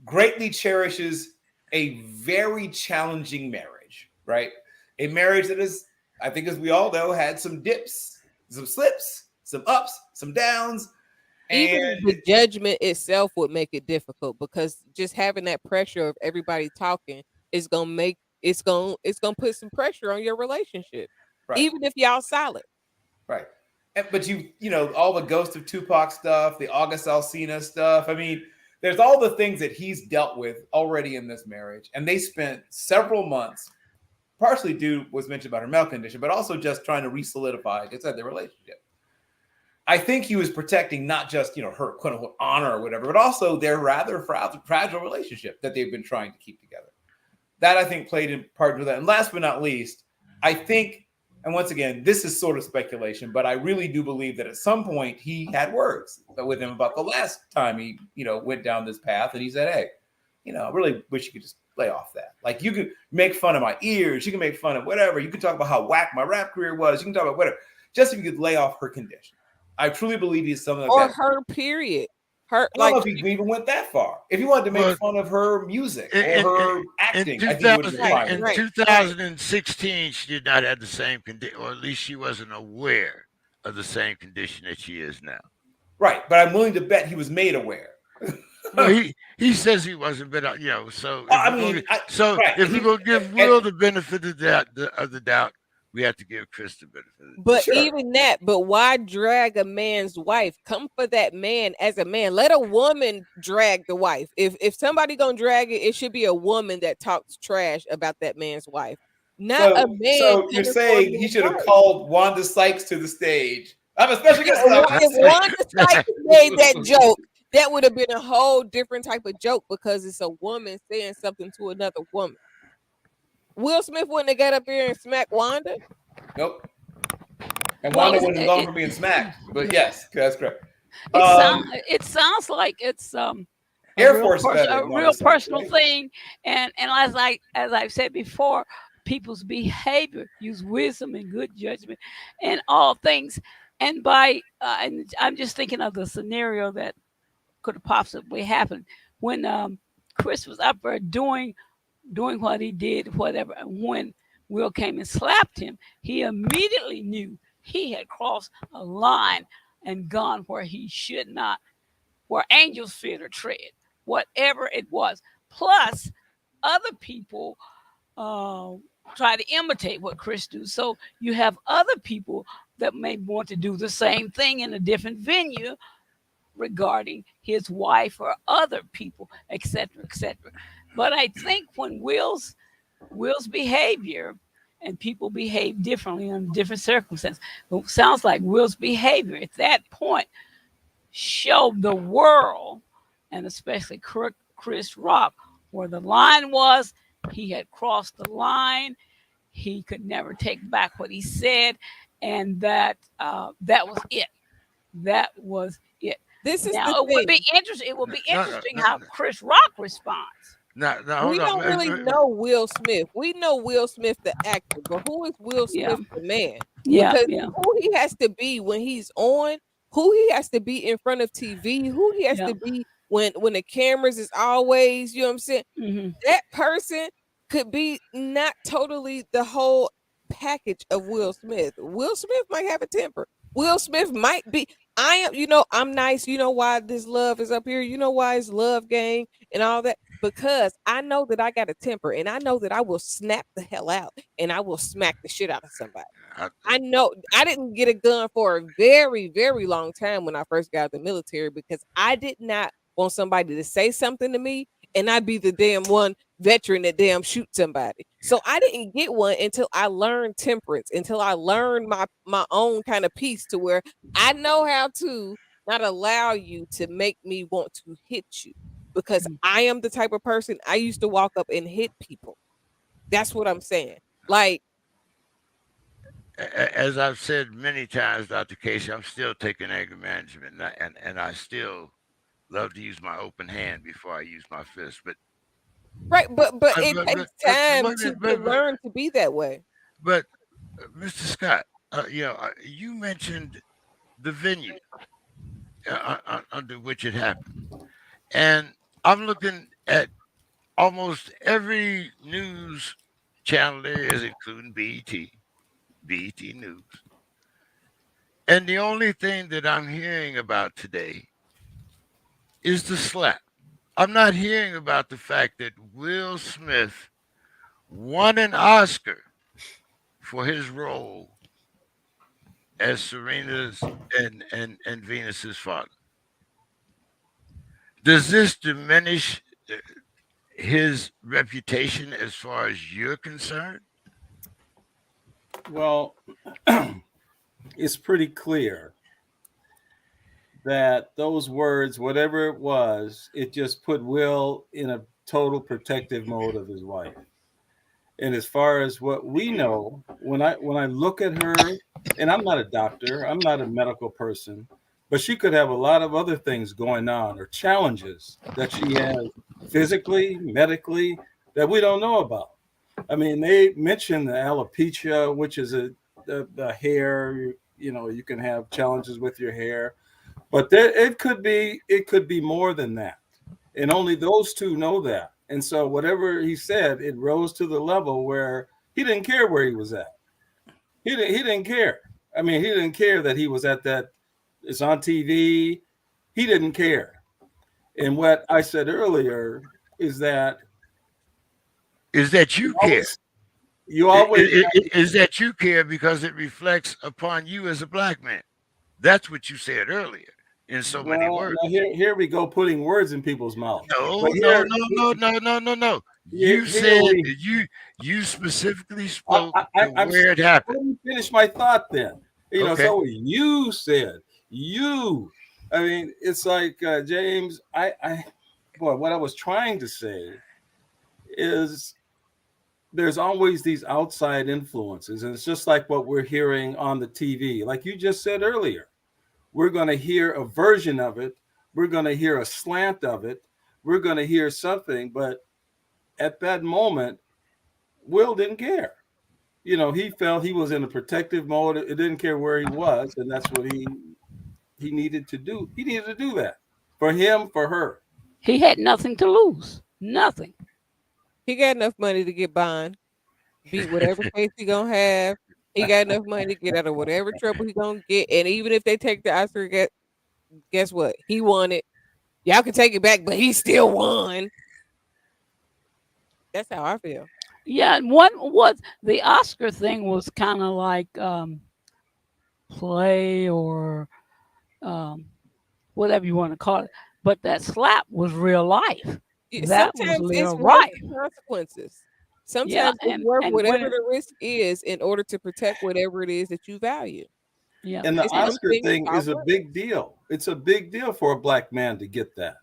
greatly cherishes a very challenging marriage, right? A marriage that is, I think, as we all know, had some dips, some slips, some ups, some downs. Even the judgment itself would make it difficult, because just having that pressure of everybody talking is gonna put some pressure on your relationship, right, even if y'all solid. Right. But all the Ghost of Tupac stuff, the August Alsina stuff. I mean, there's all the things that he's dealt with already in this marriage. And they spent several months, partially due was mentioned about her medical condition, but also just trying to re-solidify, like I said, their relationship. I think he was protecting not just, her quote unquote honor or whatever, but also their rather fragile relationship that they've been trying to keep together. That, I think, played in part with that. And last but not least, I think, and once again, this is sort of speculation, but I really do believe that at some point he had words with him about the last time he, went down this path. And he said, "Hey, I really wish you could just lay off that. Like, you could make fun of my ears. You can make fun of whatever. You can talk about how whack my rap career was. You can talk about whatever. Just if you could lay off her condition." I truly believe he's something like that. Or her period. I don't know if he even went that far. If he wanted to make fun of her music or her acting, I think he would have been fine. In 2016, she did not have the same condition, or at least she wasn't aware of the same condition that she is now. Right, but I'm willing to bet he was made aware. Well, he says he wasn't, but so if we're gonna give Will the benefit of the doubt, we have to give Chris the benefit. But even that, but why drag a man's wife? Come for that man as a man. Let a woman drag the wife. If somebody gonna drag it, it should be a woman that talks trash about that man's wife, not a man. So you're saying he should have called Wanda Sykes to the stage? I'm a special guest. If Wanda Sykes made that joke, that would have been a whole different type of joke, because it's a woman saying something to another woman. Will Smith wouldn't have got up there and smacked Wanda. Nope. And Wanda wouldn't have gone for being smacked. But yes, that's correct. It sounds like it's Air Force a real personal thing. And as I've said before, people's behavior, use wisdom and good judgment and all things. And and I'm just thinking of the scenario that could have possibly happened when Chris was up there doing what he did, whatever. And when Will came and slapped him, he immediately knew he had crossed a line. and gone where he should not, where angels fear to tread, whatever it was. Plus, other people try to imitate what Chris do. So you have other people that may want to do the same thing in a different venue regarding his wife or other people, etc., etc. But I think when Will's behavior, and people behave differently in different circumstances. It sounds like Will's behavior at that point showed the world, and especially Chris Rock, where the line was. He had crossed the line. He could never take back what he said, and that was it. That was it. This is Now the it would thing. be interesting. It would be No, no, interesting no, how no. Chris Rock responds. Now, We hold on. don't really know Will Smith. We know Will Smith, the actor, but who is Will Yeah, Smith, the man? yeah, Because yeah, who he has to be when he's on, who he has to be in front of TV, who he has yeah. to be when the cameras is always, you know what I'm saying? Hmm. That person could be not totally the whole package of Will Smith. Will Smith might have a temper. Will Smith might be. I am, I'm nice. You know why this love is up here? You know why it's love game and all that? Because I know that I got a temper and I know that I will snap the hell out and I will smack the shit out of somebody. I, I know I didn't get a gun for a very, very long time when I first got out of the military because I did not want somebody to say something to me and I'd be the damn one veteran that damn shoot somebody. So I didn't get one until I learned temperance, until I learned my own kind of peace to where I know how to not allow you to make me want to hit you because I am the type of person I used to walk up and hit people. That's what I'm saying. Like, as I've said many times, Dr. Casey, I'm still taking anger management, and I still love to use my open hand before I use my fist. right, but it takes But time wait a to minute, but learn to be that way. but Mr. Scott, you mentioned the venue under which it happened, and I'm looking at almost every news channel there is, including BET News. And the only thing that I'm hearing about today is the slap. I'm not hearing about the fact that Will Smith won an Oscar for his role as Serena's and Venus's father. Does this diminish his reputation as far as you're concerned? Well, it's pretty clear that those words, whatever it was, it just put Will in a total protective mode of his wife. And as far as what we know, when I look at her, and I'm not a doctor, I'm not a medical person, but she could have a lot of other things going on or challenges that she has physically, medically, that we don't know about. I mean, they mentioned the alopecia, which is the hair. You can have challenges with your hair, but it could be more than that, and only those two know that. And so whatever he said, it rose to the level where he didn't care where he was at. He didn't care. I mean, he didn't care that he was at that. It's on TV. He didn't care. And what I said earlier is that Is that you care? you always Is that you care because it reflects upon you as a black man? That's what you said earlier in so many well, words. now here we go putting words in people's mouth. No, But no, here, no. here, You here said we, you specifically I, spoke I, to I'm where it let happened. me finish my thought then. Okay. So you said you. I mean, it's like James. Boy, what I was trying to say is there's always these outside influences, and it's just like what we're hearing on the TV. Like you just said earlier, we're going to hear a version of it. We're going to hear a slant of it. We're going to hear something, but at that moment, Will didn't care. He felt he was in a protective mode. It didn't care where he was, and that's what he needed to do. He needed to do that for him, for her. He had nothing to lose. Nothing. He got enough money to get bond, beat whatever case he gonna have. He got enough money to get out of whatever trouble he gonna get, and even if they take the Oscar, guess what? He won it. Y'all can take it back, but he still won. That's how I feel. Yeah, and one was the Oscar thing was kind of like play or um, whatever you want to call it. But that slap was real life. That was Sometimes it's real worth life. the consequences. Yeah, Sometimes it's worth and when whatever it, the risk is in order to protect whatever it is that you value. yeah, And the It's and some Oscar things thing are is a worth it. big deal. It's a big deal for a black man to get that.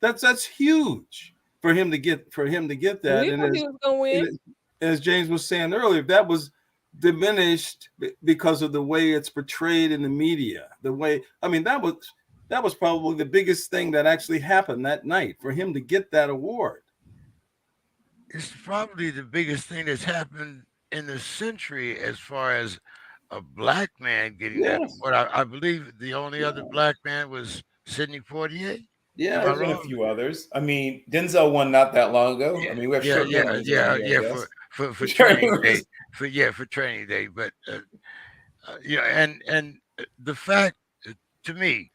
That's huge for him to get We that. didn't know he was gonna win. And as James was saying earlier, if that was diminished because of the way it's portrayed in the media, the way I mean that was probably the biggest thing that actually happened that night for him to get that award. It's probably the biggest thing that's happened in the century as far as a black man getting that Yes. award. I believe the only other black man was Sidney Poitier. Am I There's Yes. been a wrong? few others. I mean, Denzel won not that long ago. I Yeah, mean, we have yeah, short yeah, memories around yeah, here, I yeah. guess. For Short training day, memories. for training day. But yeah, and the fact to me,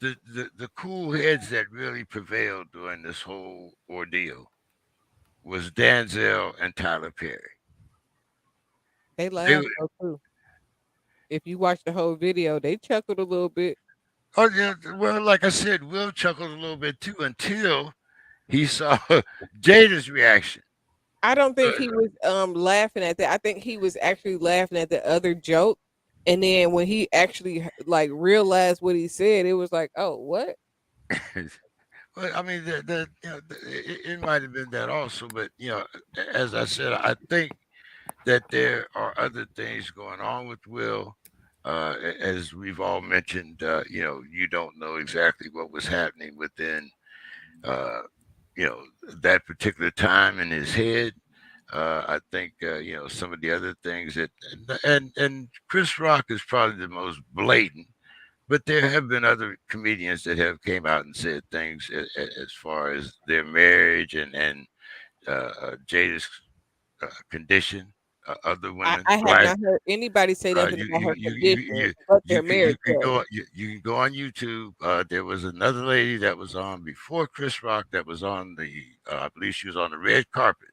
the cool heads that really prevailed during this whole ordeal was Danzel and Tyler Perry. They They laughed though too. If you watch the whole video, they chuckled a little bit. Oh yeah, well, like I said, Will chuckled a little bit too until he saw Jada's reaction. I don't Uh, think he was laughing at that. I think he was actually laughing at the other joke. And then when he actually like realized what he said, it was like, oh, what? well, I mean, it might have been that also, but as I said, I think that there are other things going on with Will. As we've all mentioned, you don't know exactly what was happening within, uh, that particular time in his head. I think some of the other things that and Chris Rock is probably the most blatant, but there have been other comedians that have came out and said things as far as their marriage and Jada's condition. Other women, I have black. not heard anybody say nothing You about you her you you condition, you but you their can you marriage can was. go you can go on YouTube. There was another lady that was on before Chris Rock that was on the I believe she was on the red carpet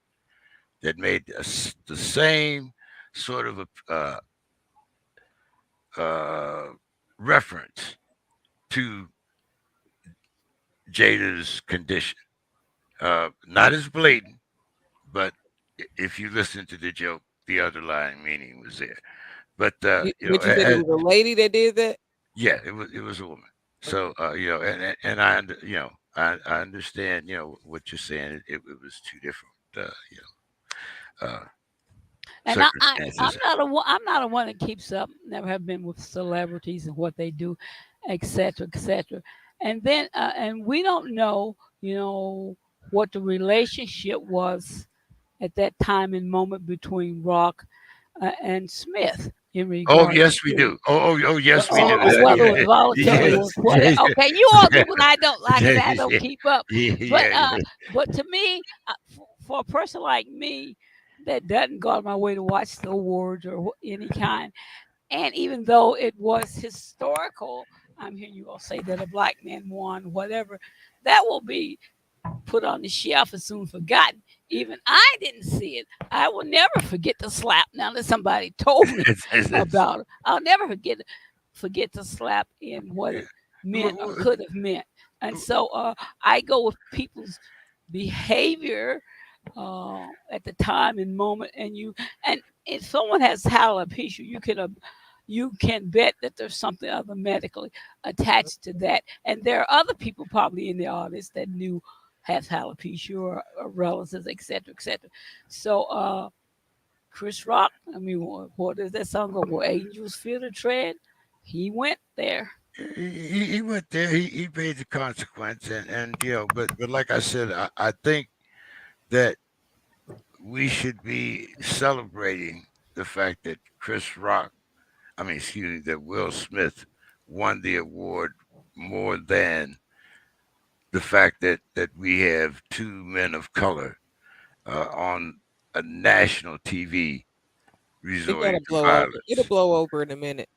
that made the same sort of uh, reference to Jada's condition. Not as blatant, but if you listen to the joke, the underlying meaning was there. But But you said it was a lady that did that? yeah, it was a woman. So and I understand what you're saying. It was two different and I'm circumstances. not I'm not a one that keeps up. Never have been with celebrities and what they do, etc., etc. And then and we don't know, what the relationship was at that time and moment between Rock and Smith in Oh regards yes, we to, do. Oh yes, we Some do. of it, whether it was yeah. voluntary, Yeah, was what. Okay, you all do what I don't like, and I don't yeah, keep up. But yeah, but to me, for a person like me that doesn't go out of my way to watch the awards or any kind, and even though it was historical, I'm hearing you all say that a black man won, whatever, that will be put on the shelf and soon forgotten. Even I didn't see it. I will never forget the slap. Now that somebody told me it's- about it, I'll never forget the slap and what yeah. it meant or Well, could have meant. And so I go with people's behavior at the time and moment. And if someone has alopecia, you can bet that there's something other medically attached to that. And there are other people probably in the audience that knew has alopecia or relatives, etc., etc. So Chris Rock, I mean, what is that song called? Where Angels Fear to Tread? He went there. he went there. He paid the consequence, and but like I said, I think that we should be celebrating the fact that Chris Rock, I mean, excuse me, that Will Smith won the award more than the fact that we have two men of color on a national TV It gotta resorting to blow over. It'll violence. blow over in a minute.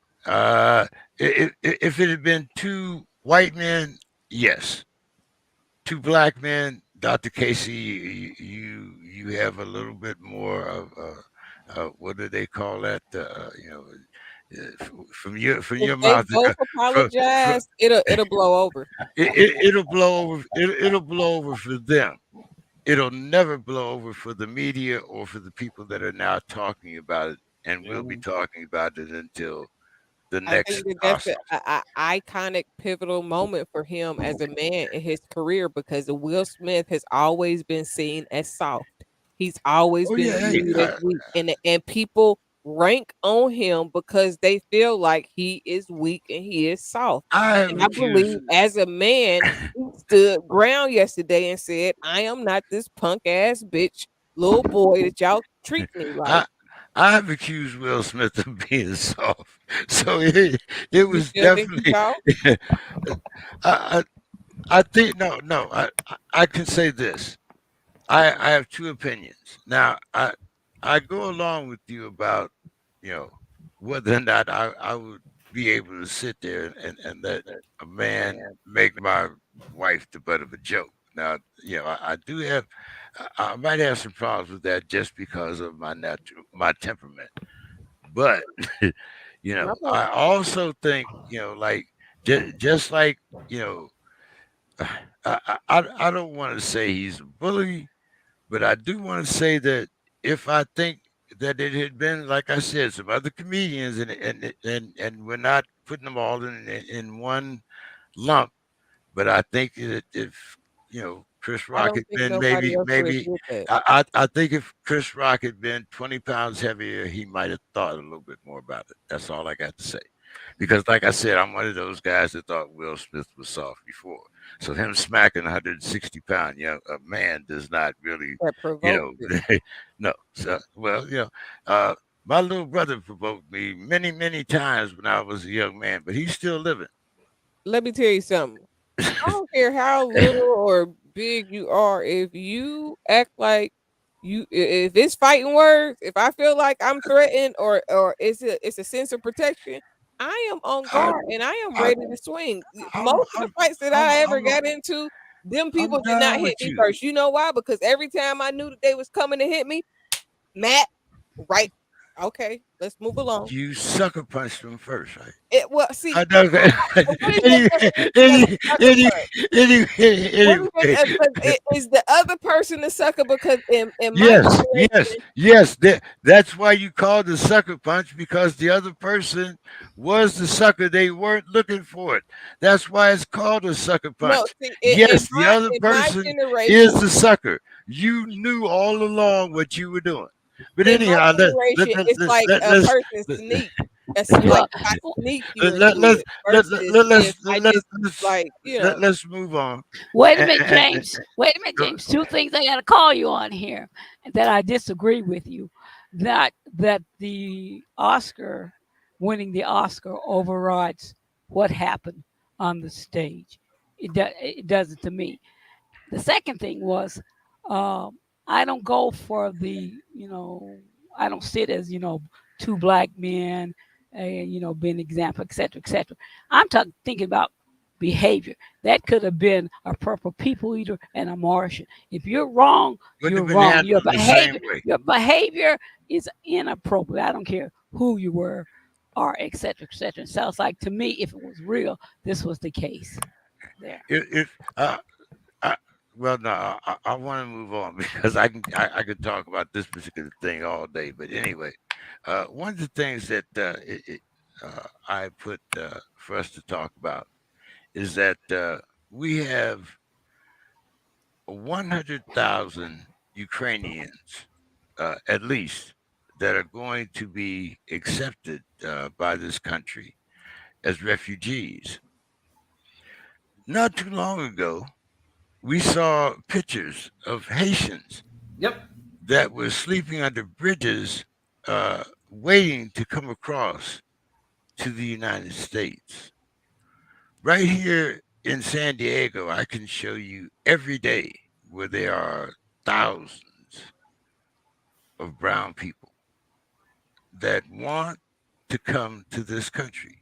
If it had been two white men, yes. Two black men, Dr. Casey, you have a little bit more of what do they call that? From If your they mouth, both from, apologize, it'll blow over. it'll blow over. It'll blow over for them. It'll never blow over for the media or for the people that are now talking about it and will be Mhm. talking about it until the I next think that that's Oscars. a iconic, pivotal moment for him as a man in his career because Will Smith has always been seen as soft. He's always Oh been yeah, hey, viewed as weak, and people rank on him because they feel like he is weak and he is soft. I have And I believe, accused. as a man, he stood ground yesterday and said, "I am not this punk ass bitch little boy that y'all treat me like." I I've accused Will Smith of being soft, so it You was still think he's definitely. soft? I I think no. I can say this. I have two opinions. Now I go along with you about you know whether or not I would be able to sit there and let a man make my wife the butt of a joke. Now I do have I might have some problems with that just because of my temperament. But Okay. I also think like just like you know I don't want to say he's a bully, but I do want to say that if I think that it had been, like I said, some other comedians, and we're not putting them all in one lump, but I think that if Chris I Rock don't had think been nobody else would have did that. I think if Chris Rock had been 20 pounds heavier, he might have thought a little bit more about it. That's all I got to say. Because, like I said, I'm one of those guys that thought Will Smith was soft before. So him smacking 160-pound man does not really, That you provoked it. know, no. So, well, uh, my little brother provoked me many, many times when I was a young man, but he's still living. Let me tell you something. I don't care how little or big you are, if you act like if it's fighting words, if I feel like I'm threatened or it's a sense of protection, I am on I, guard and I am I, ready to swing. I'm, Most of the I'm, fights that I'm, I ever I'm, got into, them I'm people did not down hit with me you. first. You know why? Because every time I knew that they was coming to hit me, Matt, right? Okay, let's move along. You sucker punched him first, right? Well, see, I know that. what is the Anyway, definition of a sucker punch? What is anyway. it? Is the other person the sucker? Because in my Yes, yes, generation, yes. That's why you called the sucker punch because the other person was the sucker. They weren't looking for it. That's why it's called a sucker no, punch. see, Yes, the other in my person is generation, the sucker. You knew all along what you were doing. But in my anyhow, generation, it's like a person let, sneak. It's like Well, if I sneak you let, into let, let's it versus if I just let's like let's move on. wait a And, minute, and, James. Wait a minute, and, James. Two things I got to call you on here that I disagree with you. That the Oscar, winning the Oscar, overrides what happened on the stage. It does it to me. The second thing was, I don't go for I don't sit as two black men, being an example, etc., etc. I'm thinking about behavior. That could have been a purple people eater and a Martian. If you're wrong, wouldn't you're have been wrong. handled the same way. Your behavior is inappropriate. I don't care who you were, or etc., etc. It sounds like to me, if it was real, this was the case. There. If I, well, no, I want to move on because I could talk about this particular thing all day. But anyway, one of the things that I put for us to talk about is that we have 100,000 Ukrainians, at least, that are going to be accepted by this country as refugees. Not too long ago, we saw pictures of Haitians Yep. that were sleeping under bridges, waiting to come across to the United States. Right here in San Diego, I can show you every day where there are thousands of brown people that want to come to this country.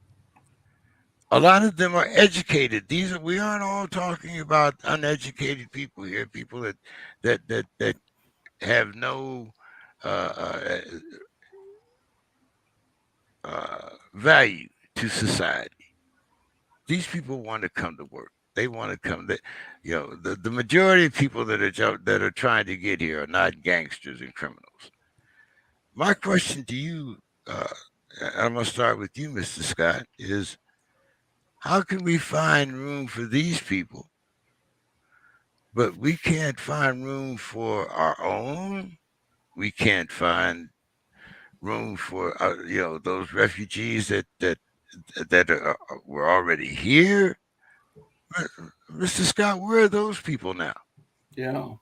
A lot of them are educated. We aren't all talking about uneducated people here, people that have no uh, uh, value to society. These people want to come to work. They want to come. The majority of people that are trying to get here are not gangsters and criminals. My question to you, I'm gonna start with you, Mr. Scott, is how can we find room for these people, but we can't find room for our own? We can't find room for those refugees that were already here. Mr. Scott, where are those people now? Yeah.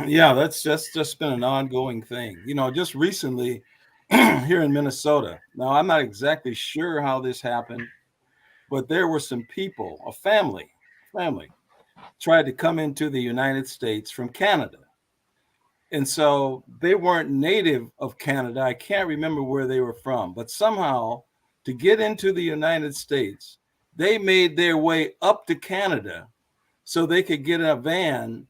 Yeah, that's just been an ongoing thing. Just recently here in Minnesota. Now, I'm not exactly sure how this happened, but there were some people, a family tried to come into the United States from Canada. And so they weren't native of Canada. I can't remember where they were from, but somehow to get into the United States, they made their way up to Canada so they could get a van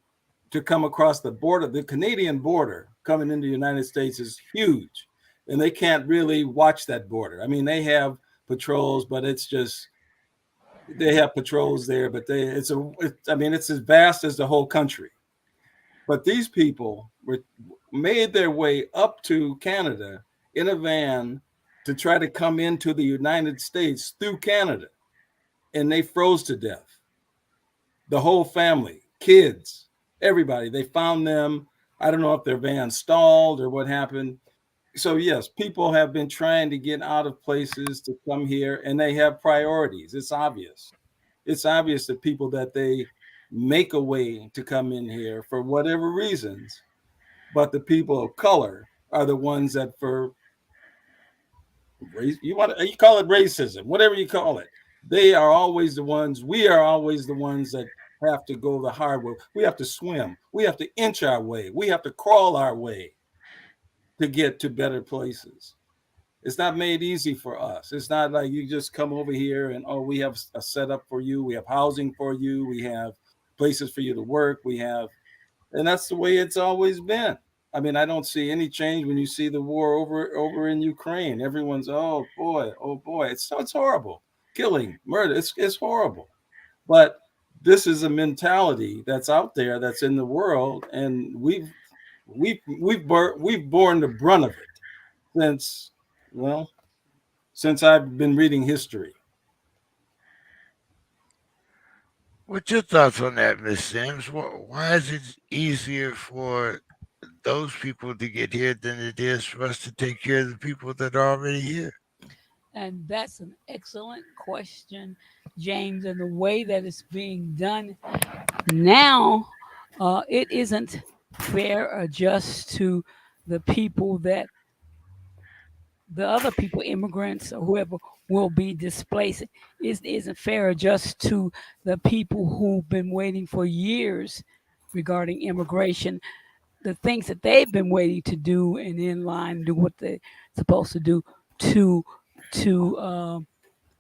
to come across the border. The Canadian border coming into the United States is huge, and they can't really watch that border. I mean, they have patrols, but it's just they have patrols there, but it's as vast as the whole country. But these people made their way up to Canada in a van to try to come into the United States through Canada, and they froze to death. The whole family, kids, everybody. They found them. I don't know if their van stalled or what happened. So yes, people have been trying to get out of places to come here, and they have priorities. It's obvious. It's obvious that people that they make a way to come in here for whatever reasons, but the people of color are the ones that for race you call it racism, whatever you call it. They are always the ones. We are always the ones that have to go the hard way. We have to swim. We have to inch our way. We have to crawl our way to get to better places. It's not made easy for us. It's not like you just come over here and we have a setup for you. We have housing for you. We have places for you to work. And that's the way it's always been. I mean, I don't see any change when you see the war over in Ukraine. Everyone's oh boy, it's horrible, killing, murder. It's horrible. But this is a mentality that's out there, that's in the world, and we've borne the brunt of it since well since I've been reading history. What's your thoughts on that, Miss Sims? Why is it easier for those people to get here than it is for us to take care of the people that are already here? And that's an excellent question, James. And the way that it's being done now, it isn't fair or just to the people that the other people, immigrants or whoever will be displaced. It isn't fair or just to the people who've been waiting for years regarding immigration, the things that they've been waiting to do and in line do what they're supposed to do to to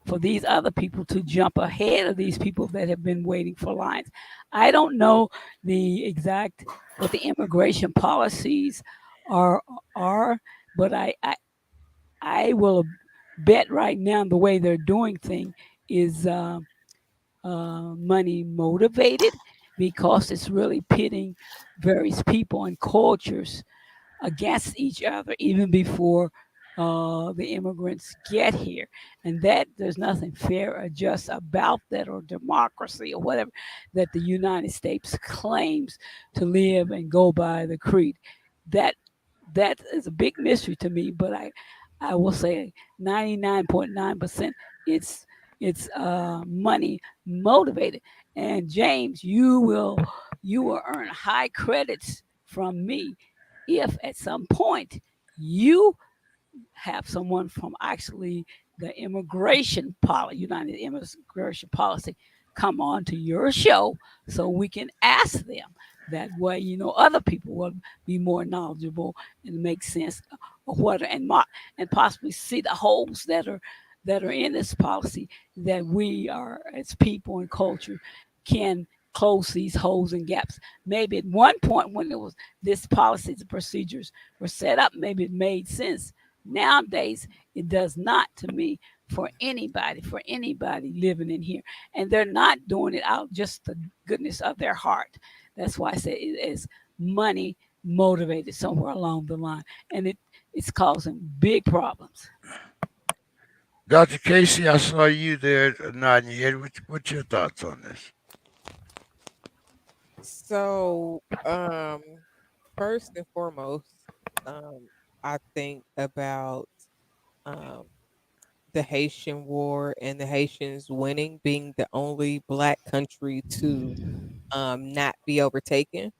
for these other people to jump ahead of these people that have been waiting for lines. I don't know the exact what the immigration policies are are, but I will bet right now the way they're doing things is money motivated because it's really pitting various people and cultures against each other even before the immigrants get here. And that there's nothing fair or just about that or democracy or whatever that the United States claims to live and go by the creed. That that is a big mystery to me, but I will say 99.9% it's money motivated. And James, you will earn high credits from me if at some point you have someone from actually the immigration policy, United Immigration Policy, come on to your show so we can ask them. That way, other people will be more knowledgeable and make sense of what and possibly see the holes that are in this policy, that we are as people and culture can close these holes and gaps. Maybe at one point when it was this policies and procedures were set up, maybe it made sense. Nowadays, it does not to me for anybody living in here. And they're not doing it out just the goodness of their heart. That's why I say it is money motivated somewhere along the line. And it's causing big problems. Dr. Casey, I saw you there nodding your head. What's your thoughts on this? So, first and foremost, I think about um, the Haitian War and the Haitians winning, being the only black country to not be overtaken,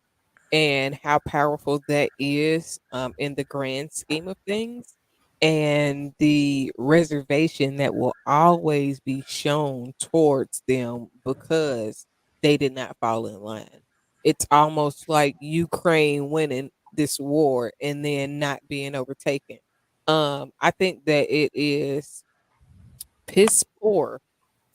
and how powerful that is in the grand scheme of things, and the reservation that will always be shown towards them because they did not fall in line. It's almost like Ukraine winning this war and then not being overtaken. I think that it is piss poor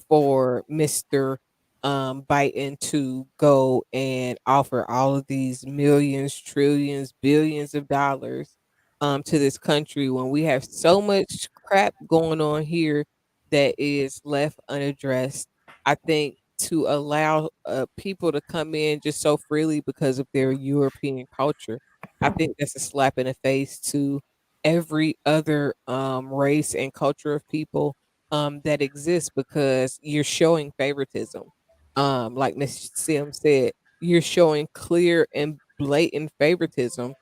for Mr. Biden to go and offer all of these millions, trillions, billions of dollars to this country when we have so much crap going on here that is left unaddressed. I think to allow people to come in just so freely because of their European culture, I think that's a slap in the face to every other race and culture of people that exists, because you're showing favoritism. Like Miss Sim said, you're showing clear and blatant favoritism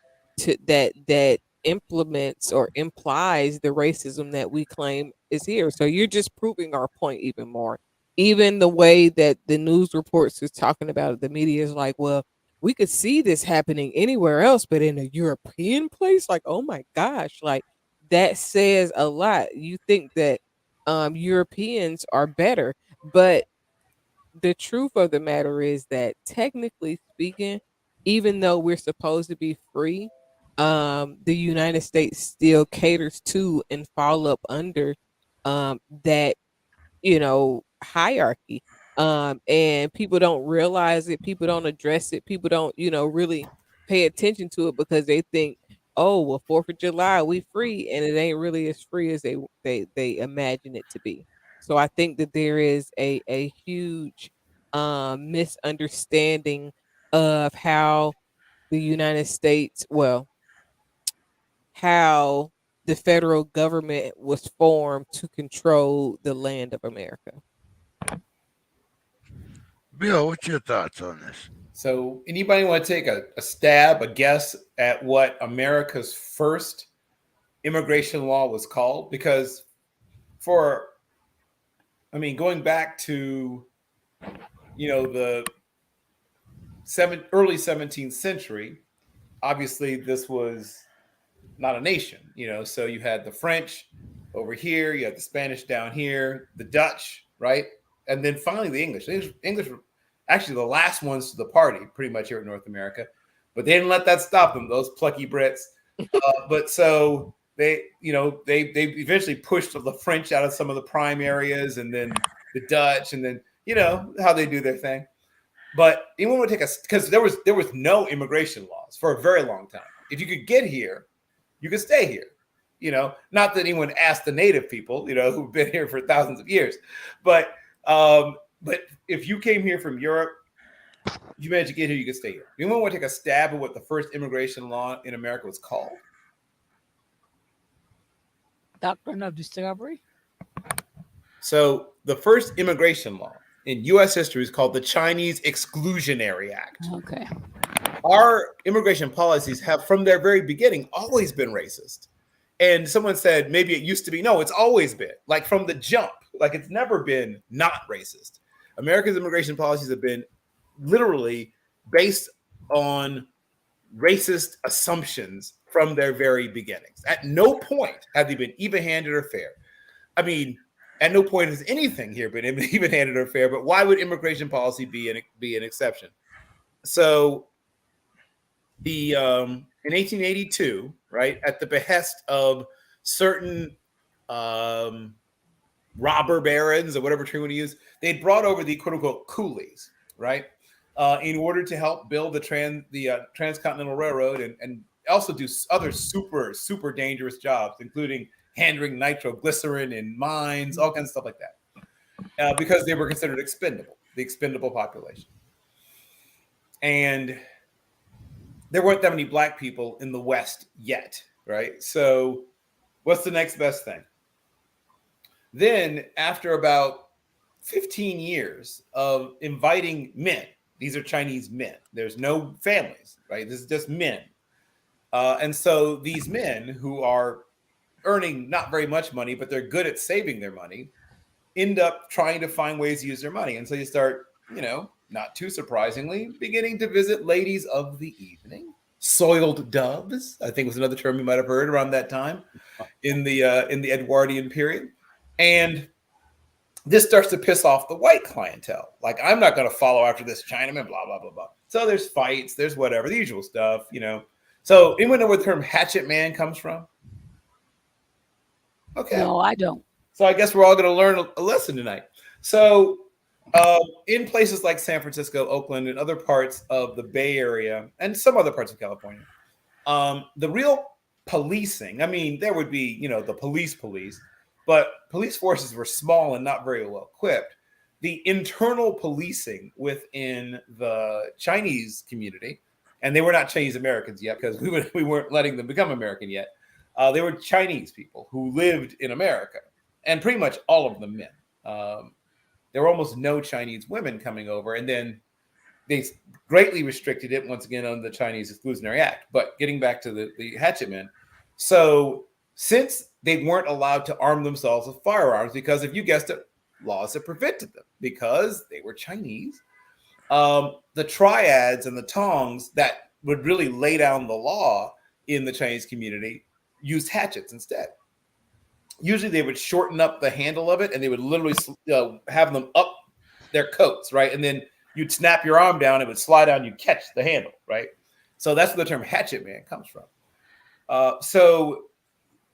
that implements or implies the racism that we claim is here. So you're just proving our point even more. Even the way that the news reports is talking about it, the media is like, well, we could see this happening anywhere else, but in a European place, like, oh my gosh, like that says a lot. You think that Europeans are better. But the truth of the matter is that technically speaking, even though we're supposed to be free, the United States still caters to and fall up under that hierarchy. And people don't realize it, people don't address it, people don't really pay attention to it because they think, oh well, 4th of July we free, and it ain't really as free as they imagine it to be. So I think that there is a huge misunderstanding of how the United States, well, how the federal government was formed to control the land of America. Bill, what's your thoughts on this? So, anybody want to take a stab, a guess at what America's first immigration law was called? Because going back to, the early 17th century, obviously this was not a nation, so you had the French over here, you had the Spanish down here, the Dutch, right? And then finally the English. English were actually the last ones to the party pretty much here in North America, but they didn't let that stop them, those plucky Brits. But so they eventually pushed the French out of some of the prime areas, and then the Dutch, and then how they do their thing. But anyone would take because there was no immigration laws for a very long time. If you could get here, you could stay here. Not that anyone asked the native people, who've been here for thousands of years, but if you came here from Europe, you managed to get here, you could stay here. Anyone want to take a stab at what the first immigration law in America was called? Doctrine of discovery. So the first immigration law in U.S. history is called the Chinese Exclusionary Act. Okay. Our immigration policies have, from their very beginning, always been racist. And someone said, maybe it used to be. No, it's always been. Like from the jump. Like it's never been not racist. America's immigration policies have been literally based on racist assumptions from their very beginnings. At no point have they been even-handed or fair. I mean, At no point has anything here been even handed or fair. But why would immigration policy be an exception? So the in 1882, right, at the behest of certain robber barons or whatever term you want to use, they brought over the quote unquote coolies, right, in order to help build the transcontinental railroad and also do other super dangerous jobs, including handling nitroglycerin in mines, all kinds of stuff like that, because they were considered expendable, the expendable population. And there weren't that many black people in the West yet, right? So what's the next best thing? Then after about 15 years of inviting men, these are Chinese men, there's no families, right? This is just men. And so these men who are earning not very much money, but they're good at saving their money, end up trying to find ways to use their money. And so you start, not too surprisingly, beginning to visit ladies of the evening. Soiled doves, I think was another term you might have heard around that time in the Edwardian period. And this starts to piss off the white clientele. Like, I'm not going to follow after this Chinaman, blah, blah, blah, blah. So there's fights, there's whatever, the usual stuff, So anyone know where the term hatchet man comes from? Okay. No, I don't. So I guess we're all going to learn a lesson tonight. So in places like San Francisco, Oakland, and other parts of the Bay Area, and some other parts of California, the real policing, there would be, the police, but police forces were small and not very well equipped. The internal policing within the Chinese community, and they were not Chinese Americans yet because we weren't letting them become American yet. They were Chinese people who lived in America, and pretty much all of them men. There were almost no Chinese women coming over, and then they greatly restricted it once again on the Chinese Exclusionary Act. But getting back to the hatchet men, so since they weren't allowed to arm themselves with firearms, because if you guessed it, laws that prevented them because they were Chinese, the triads and the tongs that would really lay down the law in the Chinese community used hatchets instead. Usually they would shorten up the handle of it and they would literally have them up their coats, right? And then you'd snap your arm down, it would slide down, you'd catch the handle, right? So that's where the term hatchet man comes from. So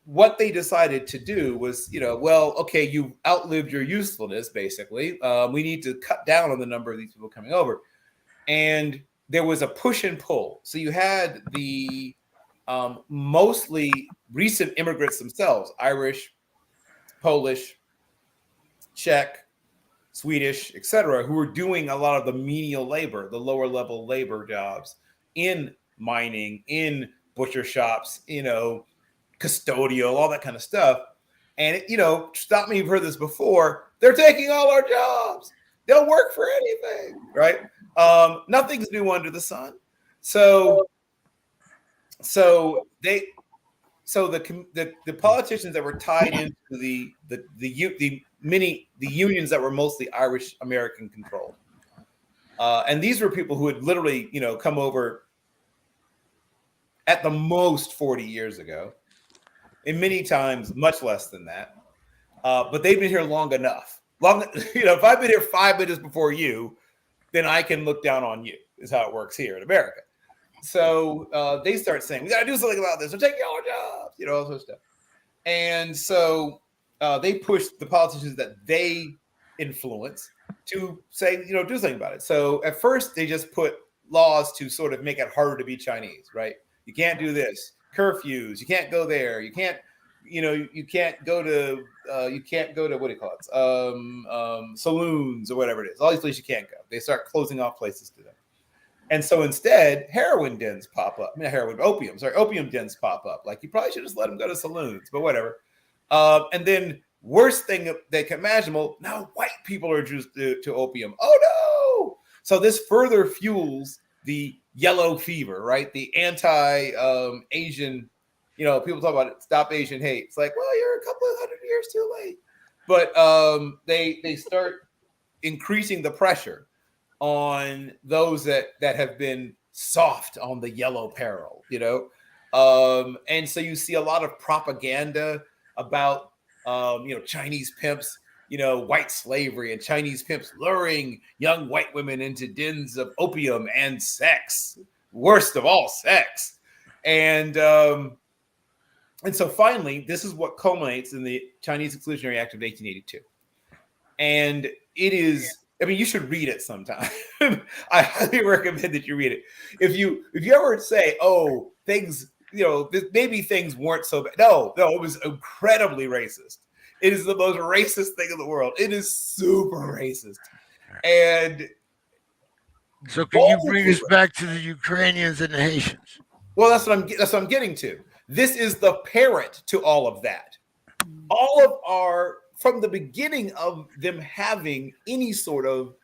what they decided to do was, okay, you've outlived your usefulness, basically. We need to cut down on the number of these people coming over. And there was a push and pull. So you had the mostly recent immigrants themselves, Irish, Polish, Czech, Swedish, etc., who were doing a lot of the menial labor, the lower level labor jobs in mining, in butcher shops, custodial, all that kind of stuff. And, stop me, you've heard this before. They're taking all our jobs. They'll work for anything, right? Nothing's new under the sun. So the politicians that were tied into the unions that were mostly Irish American controlled, and these were people who had literally come over at the most 40 years ago, and many times much less than that. But they've been here long enough. If I've been here 5 minutes before you, then I can look down on you. Is how it works here in America. So they start saying, we got to do something about this. They're taking all our jobs, all sorts of stuff. And so they push the politicians that they influence to say, do something about it. So at first they just put laws to sort of make it harder to be Chinese, right? You can't do this. Curfews. You can't go there. You can't, you can't go to, what do you call it? Saloons or whatever it is. All these places you can't go. They start closing off places to them. And so instead, heroin dens pop up. Opium dens pop up. Like, you probably should just let them go to saloons, but whatever. And then worst thing they can imaginable, now white people are introduced to opium. Oh, no! So this further fuels the yellow fever, right? The anti-Asian, people talk about it, stop Asian hate. It's like, well, you're a couple of 100 years too late. But they start increasing the pressure on those that have been soft on the yellow peril, and so you see a lot of propaganda about Chinese pimps white slavery and Chinese pimps luring young white women into dens of opium and sex, worst of all, sex. And so finally, this is what culminates in the Chinese Exclusionary Act of 1882. And it is, I mean, you should read it sometime. I highly recommend that you read it. If you ever say, oh, things, maybe things weren't so bad. No, it was incredibly racist. It is the most racist thing in the world. It is super racist. And so can you bring us back to the Ukrainians and the Haitians? Well, that's what I'm getting to. This is the parent to all of that. All of our, from the beginning of them having any sort of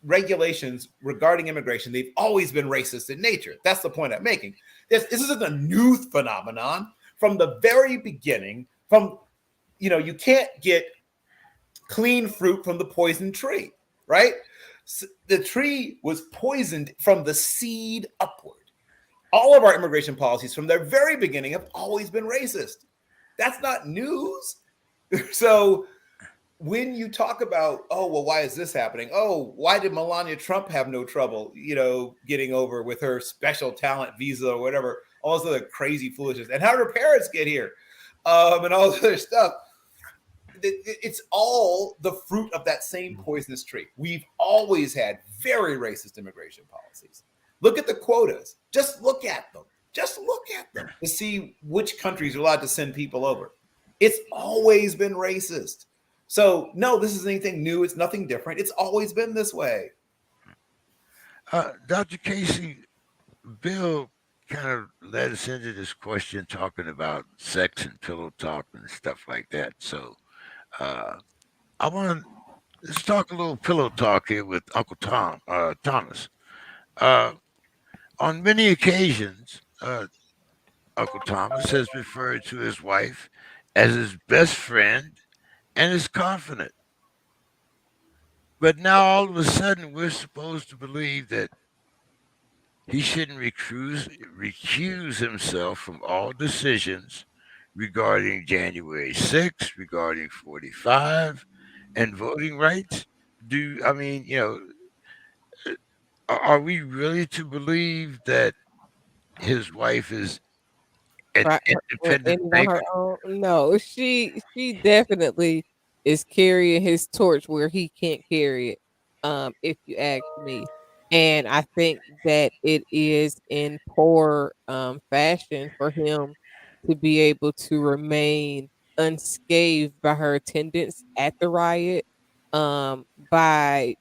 regulations regarding immigration, they've always been racist in nature. That's the point I'm making. This isn't a new phenomenon. From the very beginning, you can't get clean fruit from the poisoned tree, right? So the tree was poisoned from the seed upward. All of our immigration policies from their very beginning have always been racist. That's not news. So when you talk about, oh, well, why is this happening? Oh, why did Melania Trump have no trouble, getting over with her special talent visa or whatever, all this other crazy foolishness? And how did her parents get here? And all this other stuff. It's all the fruit of that same poisonous tree. We've always had very racist immigration policies. Look at the quotas. Just look at them. To see which countries are allowed to send people over. It's always been racist. So, no, this isn't anything new. It's nothing different. It's always been this way. Dr. Casey, Bill kind of led us into this question talking about sex and pillow talk and stuff like that. So, let's talk a little pillow talk here with Uncle Thomas. On many occasions, Uncle Thomas has referred to his wife as his best friend and his confidant. But now all of a sudden we're supposed to believe that he shouldn't recuse himself from all decisions regarding January 6th, regarding 45, and voting rights. Are we really to believe that his wife is an Right, independent on thinker? her own. No, she definitely is carrying his torch where he can't carry it. If you ask me, and I think that it is in poor fashion for him to be able to remain unscathed by her attendance at the riot, by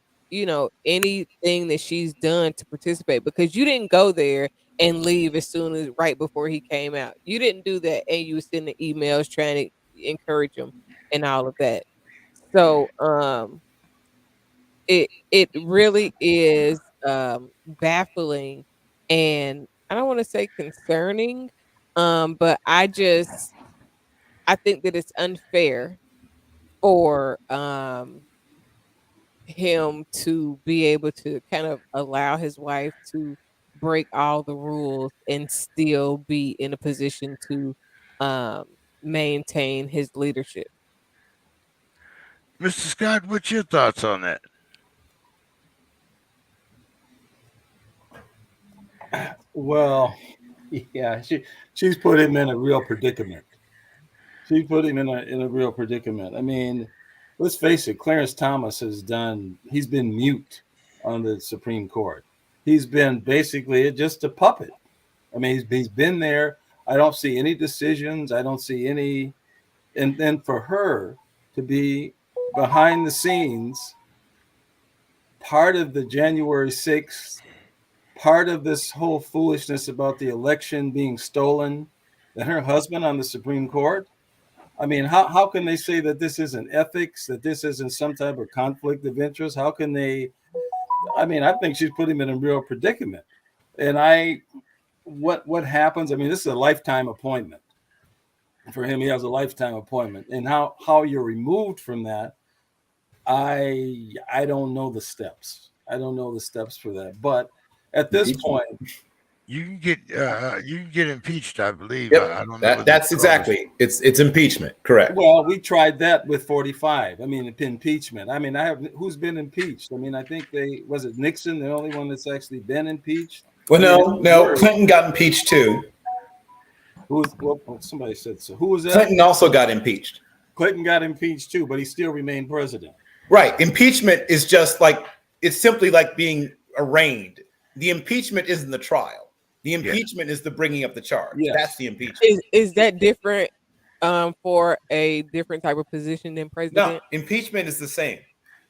anything that she's done to participate, because you didn't go there and leave as soon as right before he came out. You didn't do that, and you were sending emails trying to encourage him and all of that. So it really is baffling, and I don't want to say concerning, but I think that it's unfair for him to be able to kind of allow his wife to break all the rules and still be in a position to um, maintain his leadership. Mr. Scott, what's your thoughts on that? Well, yeah, she's put him in a real predicament. She put him in a real predicament. I mean, let's face it, Clarence Thomas he's been mute on the Supreme Court. He's been basically just a puppet. I mean, he's been there. I don't see any decisions. I don't see any. And then for her to be behind the scenes, part of the January 6th, part of this whole foolishness about the election being stolen, and her husband on the Supreme Court. I mean, how can they say that this isn't ethics, that this isn't some type of conflict of interest? How can they? I mean, I think she's put him in a real predicament. And what happens? I mean, this is a lifetime appointment for him. He has a lifetime appointment, and how you're removed from that, I don't know the steps. I don't know the steps for that. But at this point, you can get impeached, I believe. Yep. I don't know what That's the charge. exactly. It's impeachment. Correct. Well, we tried that with 45. I mean, impeachment. I mean, who's been impeached? I mean, I think was it Nixon, the only one that's actually been impeached? Well, I mean, no. Clinton got impeached too. Somebody said so. Who was that? Clinton also got impeached. Clinton got impeached too, but he still remained president. Right. Impeachment is just like, it's simply like being arraigned. The impeachment isn't the trial. The impeachment is the bringing up the charge. Yes. That's the impeachment. Is that different for a different type of position than president? No, impeachment is the same.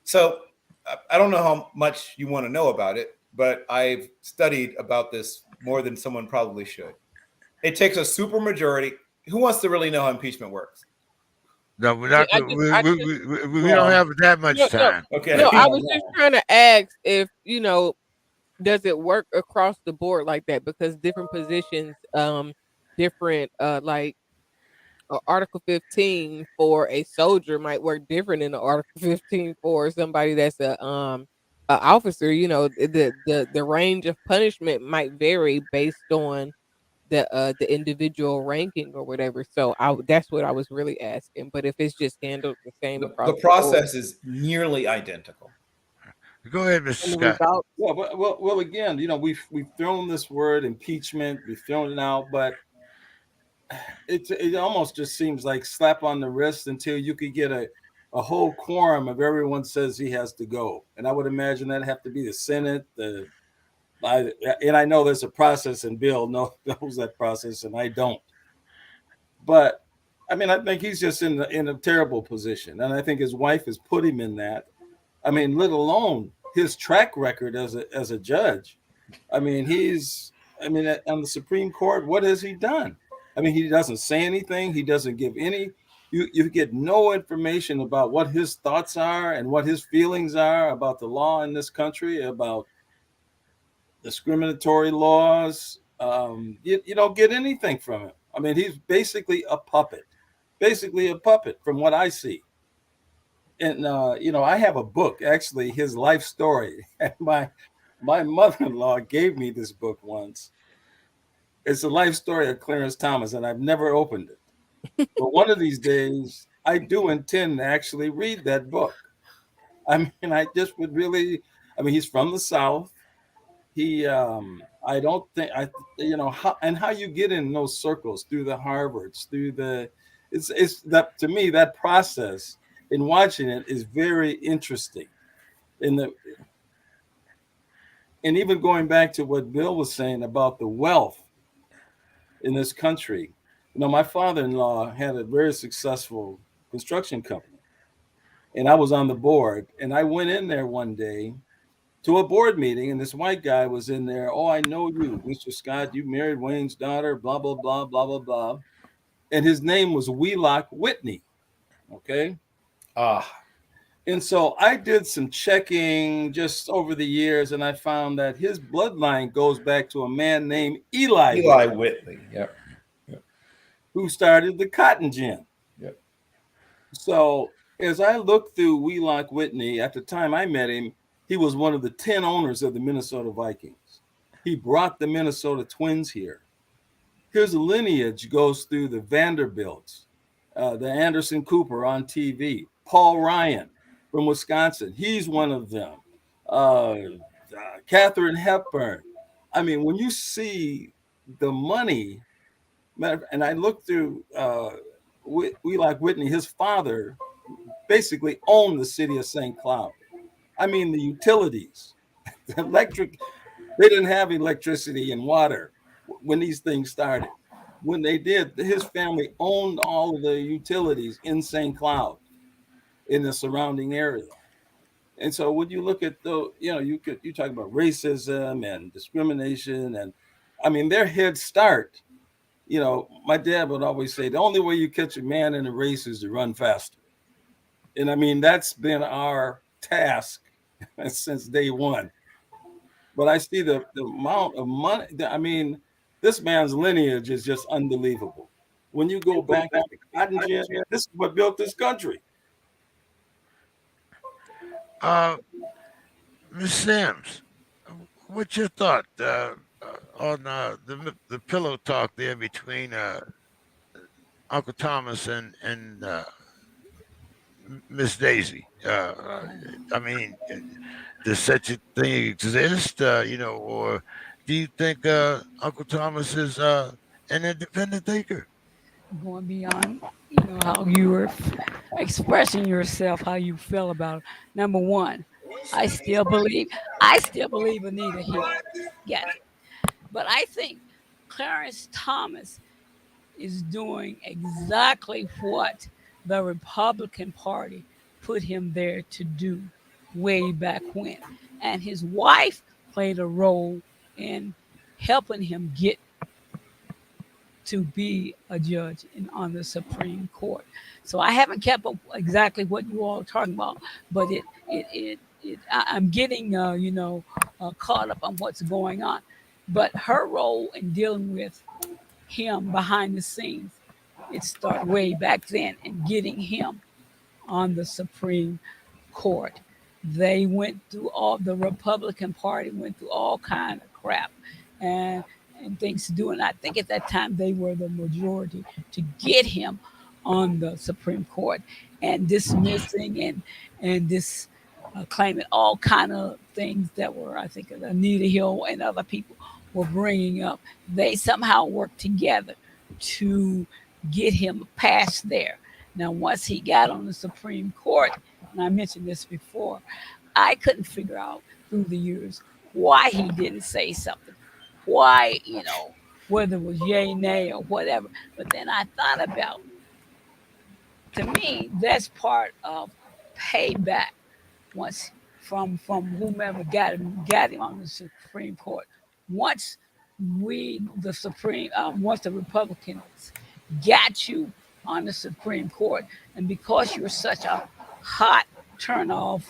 So I don't know how much you want to know about it, but I've studied about this more than someone probably should. It takes a supermajority. Who wants to really know how impeachment works? No, we're not. We don't have that much time. Okay. No, I was just trying to ask if does it work across the board like that? Because different positions, different like Article 15 for a soldier might work different than the Article 15 for somebody that's a officer. The range of punishment might vary based on the individual ranking or whatever. So that's what I was really asking. But if it's just handled the same across the process is nearly identical. Go ahead, Mr. Scott. Well, again, we've thrown this word impeachment, we've thrown it out, but it almost just seems like slap on the wrist until you could get a whole quorum of everyone says he has to go. And I would imagine that'd have to be the Senate, and I know there's a process, and Bill knows that process, and I don't. But I mean, I think he's just in a terrible position, and I think his wife has put him in that. I mean, let alone his track record as a judge. I mean, on the Supreme Court, what has he done? I mean, he doesn't say anything. He doesn't give any. You get no information about what his thoughts are and what his feelings are about the law in this country, about discriminatory laws. You don't get anything from him. I mean, he's basically a puppet from what I see. And I have a book, actually, his life story. And my mother-in-law gave me this book once. It's the life story of Clarence Thomas, and I've never opened it. But one of these days, I do intend to actually read that book. I mean, I just would really. I mean, he's from the South. He, I don't think how you get in those circles through the Harvards, it's that, to me, that process in watching it is very interesting. And even going back to what Bill was saying about the wealth in this country, my father-in-law had a very successful construction company, and I was on the board, and I went in there one day to a board meeting, and this white guy was in there. Oh, I know you, Mr. Scott. You married Wayne's daughter, blah, blah, blah, blah, blah, blah. And his name was Wheelock Whitney. Okay. And so I did some checking just over the years, and I found that his bloodline goes back to a man named Eli Whitney. Yep. Who started the cotton gin. Yep. So as I looked through Wheelock Whitney, at the time I met him, he was one of the 10 owners of the Minnesota Vikings. He brought the Minnesota Twins here. His lineage goes through the Vanderbilts, the Anderson Cooper on TV, Paul Ryan from Wisconsin. He's one of them. Katharine Hepburn. I mean, when you see the money, and I looked through Wheelock Whitney, his father basically owned the city of St. Cloud. I mean, the utilities, the electric, they didn't have electricity and water when these things started. When they did, his family owned all of the utilities in St. Cloud, in the surrounding area. And so when you look at you talk about racism and discrimination, and I mean, their head start, my dad would always say, the only way you catch a man in a race is to run faster. And I mean, that's been our task since day one. But I see the amount of money. I mean, this man's lineage is just unbelievable. When you go back to the cotton gin, this is what built this country. Ms. Sims, what's your thought? on the pillow talk there between Uncle Thomas and Miss Daisy. I mean, does such a thing exist? Or do you think Uncle Thomas is an independent thinker? Going beyond, how you were expressing yourself, how you feel about it. Number one, I still believe, Anita Hill gets it. But I think Clarence Thomas is doing exactly what the Republican Party put him there to do way back when. And his wife played a role in helping him get to be a judge on the Supreme Court. So I haven't kept up exactly what you all are talking about, but I'm getting caught up on what's going on. But her role in dealing with him behind the scenes, it started way back then and getting him on the Supreme Court. They went through all the Republican Party went through all kind of crap and and things to do. And I think at that time they were the majority to get him on the Supreme Court and dismissing and this claiming all kind of things that were, I think, Anita Hill and other people were bringing up. They somehow worked together to get him past there. Now, once he got on the Supreme Court, and I mentioned this before, I couldn't figure out through the years why he didn't say something, why, whether it was yay, nay, or whatever. But then I thought about, to me, that's part of payback once from whomever got him on the Supreme Court. Once once the Republicans got you on the Supreme Court, and because you're such a hot turnoff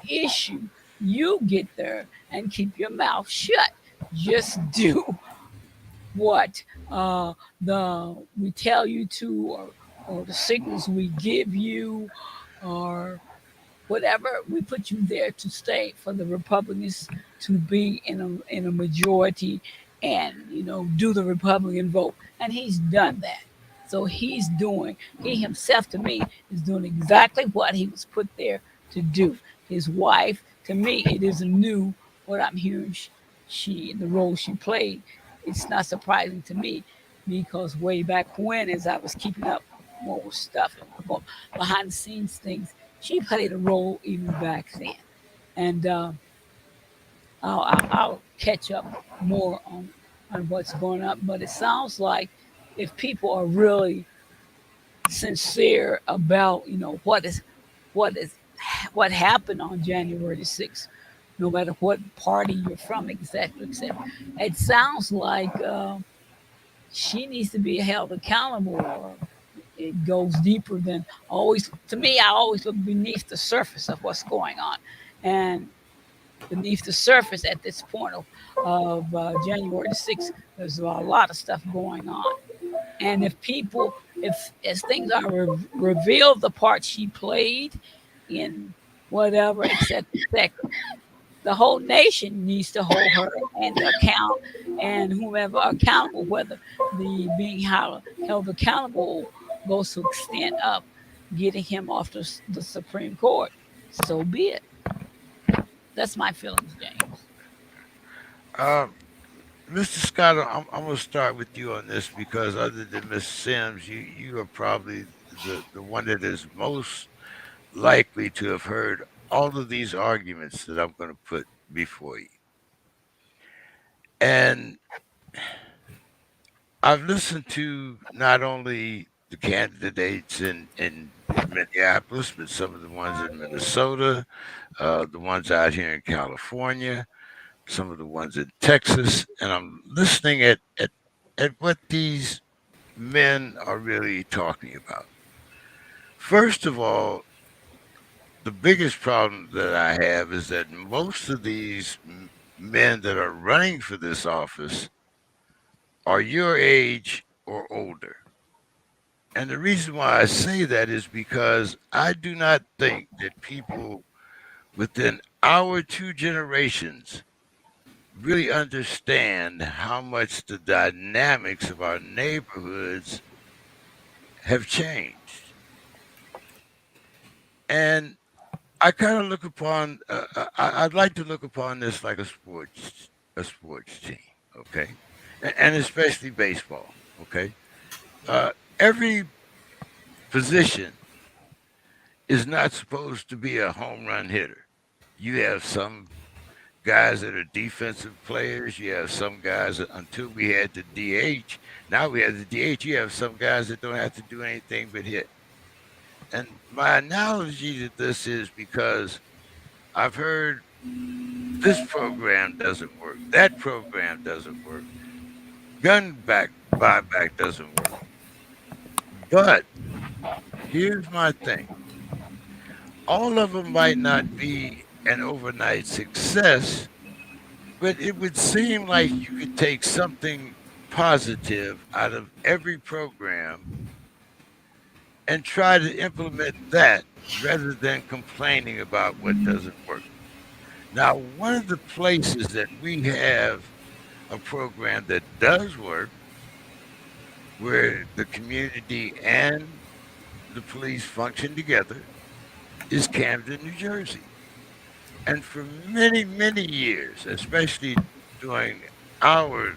issue, you get there and keep your mouth shut. Just do what the we tell you to, or the signals we give you, or whatever. We put you there to stay for the Republicans to be in a majority and do the Republican vote, and he's done that. So he himself, to me, is doing exactly what he was put there to do. His wife, to me, it isn't new what I'm hearing. She the role she played. It's not surprising to me because way back when, as I was keeping up more with stuff behind the scenes things, she played a role even back then. And I'll catch up more on what's going on. But it sounds like if people are really sincere about what is what happened on January the 6th, no matter what party you're from, etc., etc., it sounds like she needs to be held accountable, or it goes deeper than always. To me, I always look beneath the surface of what's going on, and beneath the surface at this point of January the 6th, there's a lot of stuff going on. And if as things are revealed, the part she played in whatever, etc., etc., the whole nation needs to hold her and account, and whomever accountable, whether the being held accountable goes to extent of getting him off the Supreme Court. So be it. That's my feelings, James. Um, Mr. Scott, I'm going to start with you on this because other than Miss Sims, you are probably the one that is most likely to have heard all of these arguments that I'm going to put before you. And I've listened to not only the candidates in Minneapolis, but some of the ones in Minnesota, the ones out here in California, some of the ones in Texas, and I'm listening at what these men are really talking about. First of all, the biggest problem that I have is that most of these men that are running for this office are your age or older. And the reason why I say that is because I do not think that people within our two generations really understand how much the dynamics of our neighborhoods have changed. And I kind of look upon, I'd like to look upon this like a sports team, okay, and especially baseball, okay. Every position is not supposed to be a home run hitter. You have some guys that are defensive players. You have some guys that, until we had the DH. Now we have the DH. You have some guys that don't have to do anything but hit. And my analogy to this is because I've heard this program doesn't work, that program doesn't work, gun back buyback doesn't work. But here's my thing: all of them might not be an overnight success, but it would seem like you could take something positive out of every program and try to implement that rather than complaining about what doesn't work. Now, one of the places that we have a program that does work, where the community and the police function together, is Camden, New Jersey. And for many, many years, especially during our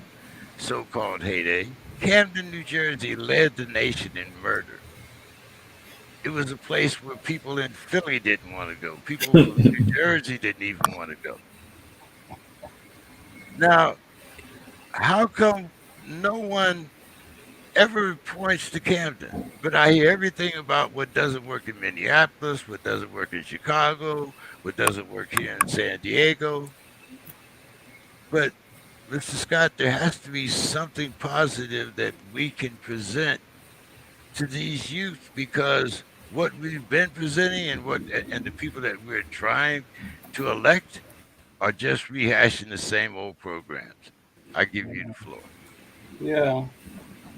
so called heyday, Camden, New Jersey led the nation in murder. It was a place where people in Philly didn't want to go. People from New Jersey didn't even want to go. Now, how come no one ever points to Camden? But I hear everything about what doesn't work in Minneapolis, what doesn't work in Chicago, what doesn't work here in San Diego. But Mr. Scott, there has to be something positive that we can present to these youth, because what we've been presenting and the people that we're trying to elect are just rehashing the same old programs. I give you the floor. Yeah.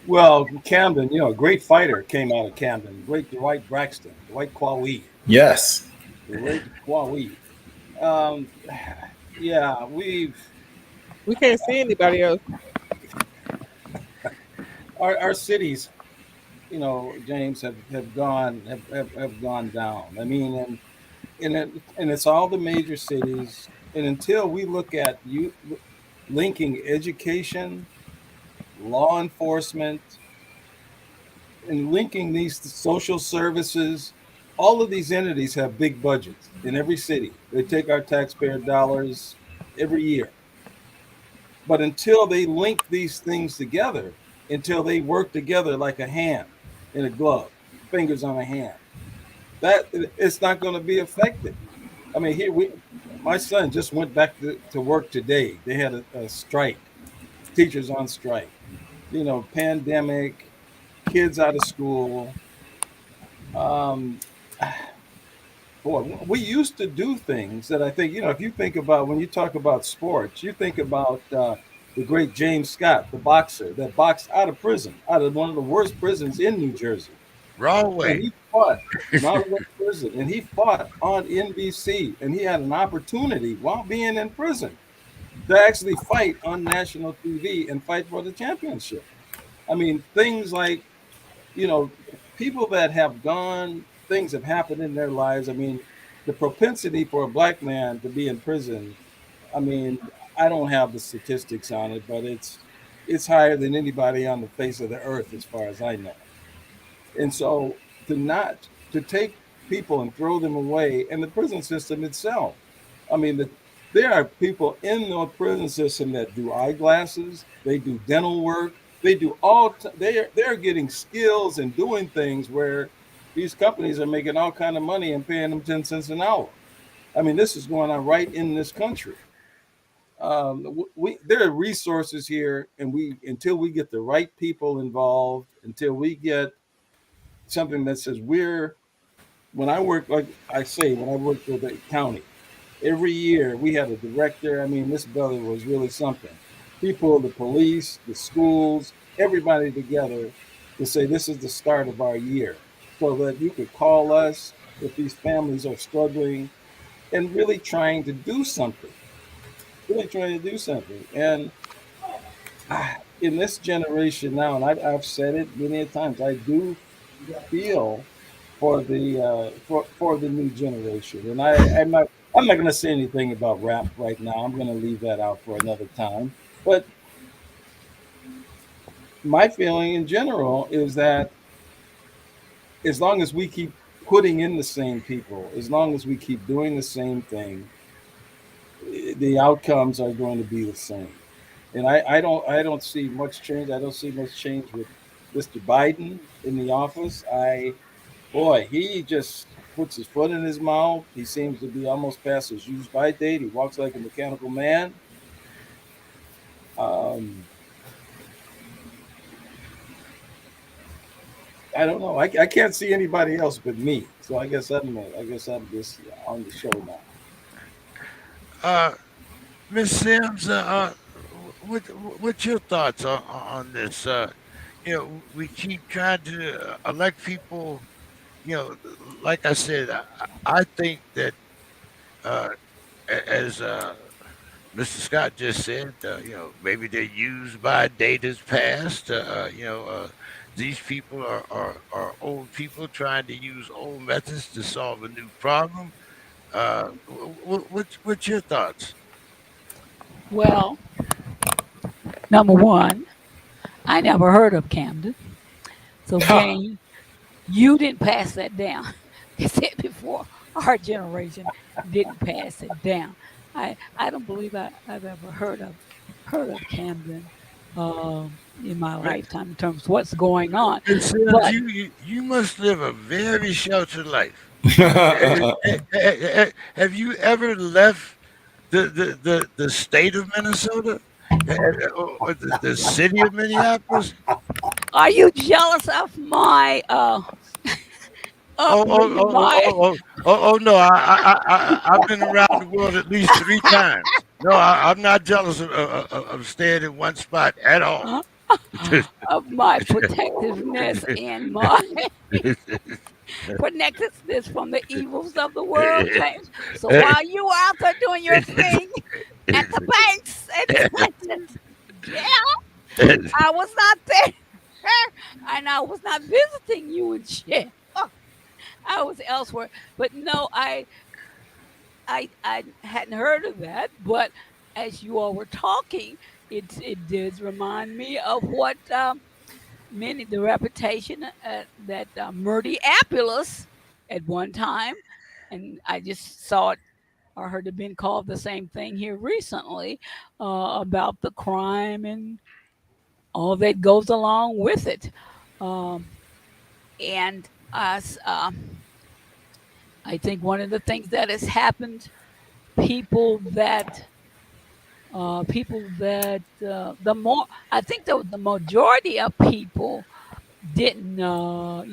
Well, Camden, a great fighter came out of Camden. Great Dwight Braxton, Dwight Kwawi, Yes. Dwight Kwawi. Um, yeah, We can't see anybody else. our cities, James, have gone down. I mean, and it's all the major cities. And until we look at you linking education, law enforcement, and linking these social services, all of these entities have big budgets in every city. They take our taxpayer dollars every year. But until they link these things together, until they work together like a hand in a glove, fingers on a hand, that it's not going to be effective. I mean, my son just went back to work today. They had a strike, teachers on strike. Pandemic, kids out of school. Um, Boy, we used to do things that I think, if you think about when you talk about sports, you think about the great James Scott, the boxer that boxed out of prison, out of one of the worst prisons in New Jersey. Wrong And way. he fought not in prison, and he fought on NBC, and he had an opportunity while being in prison to actually fight on national TV and fight for the championship. I mean, things like, you know, people that have gone, things have happened in their lives. I mean, the propensity for a black man to be in prison, I mean, I don't have the statistics on it, but it's higher than anybody on the face of the earth, as far as I know. And so to take people and throw them away, and the prison system itself. I mean, there are people in the prison system that do eyeglasses, they do dental work, they do they're getting skills and doing things where these companies are making all kind of money and paying them 10 cents an hour. I mean, this is going on right in this country. There are resources here, and we until we get the right people involved, until we get something that says when I work, like I say, when I worked for the county, every year we had a director. I mean, this brother was really something. People, the police, the schools, everybody together to say this is the start of our year, so that you could call us if these families are struggling and really trying to do something. really trying to do something. And in this generation now, and I've said it many times, I do feel for the new generation. And I'm not going to say anything about rap right now. I'm going to leave that out for another time. But my feeling in general is that as long as we keep putting in the same people, as long as we keep doing the same thing, the outcomes are going to be the same. And I don't see much change. I don't see much change with Mr. Biden in the office. Boy, he just puts his foot in his mouth. He seems to be almost past his use by date. He walks like a mechanical man. Um, I don't know. I can't see anybody else but me. So I guess I'm just on the show now. Uh, Miss Sims, what's your thoughts on this? We keep trying to elect people. Like I said, I think that uh, as Mr. Scott just said, maybe their use by date is past. These people are old people trying to use old methods to solve a new problem. What's your thoughts? Well, number one, I never heard of Camden. So, Jane, you didn't pass that down. They said before our generation didn't pass it down. I don't believe I've ever heard of Camden in my lifetime in terms of what's going on. Miss Sims, But you must live a very sheltered life. Have you ever left the state of Minnesota? Or the city of Minneapolis? are you jealous of my Oh, oh, upbringing? oh, oh, My oh, oh, oh, no! I've been around the world at least 3 times. No, I'm not jealous of staying in one spot at all. uh, of my protectiveness and my protectiveness from the evils of the world, James. So while you were out there doing your thing at the banks at Clinton, yeah, I was not there. And I was not visiting you and shit. I was elsewhere. But no, I hadn't heard of that. But as you all were talking, it did remind me of what many the reputation that Minneapolis at one time, and I just saw it or heard it been called the same thing here recently about the crime and all that goes along with it. Um, and us, I think one of the things that has happened, people that the more I think the majority of people didn't are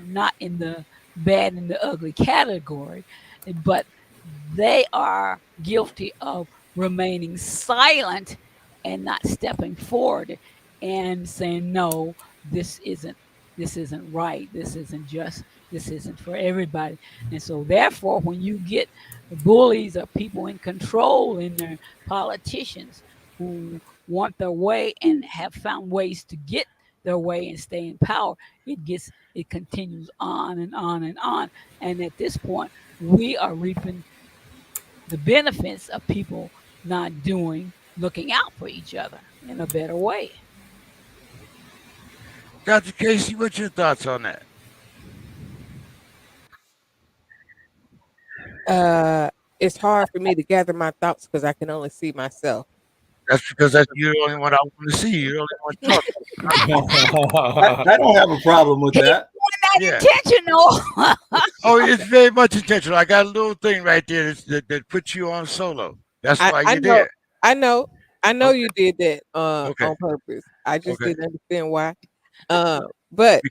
not in the bad and the ugly category, but they are guilty of remaining silent and not stepping forward and saying no, this isn't this isn't right, this isn't just, this isn't for everybody. And so therefore when you get bullies or people in control and their politicians who want their way and have found ways to get their way and stay in power, it continues on and on and on. And at this point, we are reaping the benefits of people not looking out for each other in a better way. Dr. Casey, what's your thoughts on that? Uh, it's hard for me to gather my thoughts because I can only see myself. That's because you're the only one I want to see. You're the only one talking. I don't have a problem with He was that. Yeah. not intentional. Oh, it's very much intentional. I got a little thing right there that puts you on solo. That's I, why I you're know, there. I know, I know Okay. you did that Okay. on purpose. I just Okay. didn't understand why. But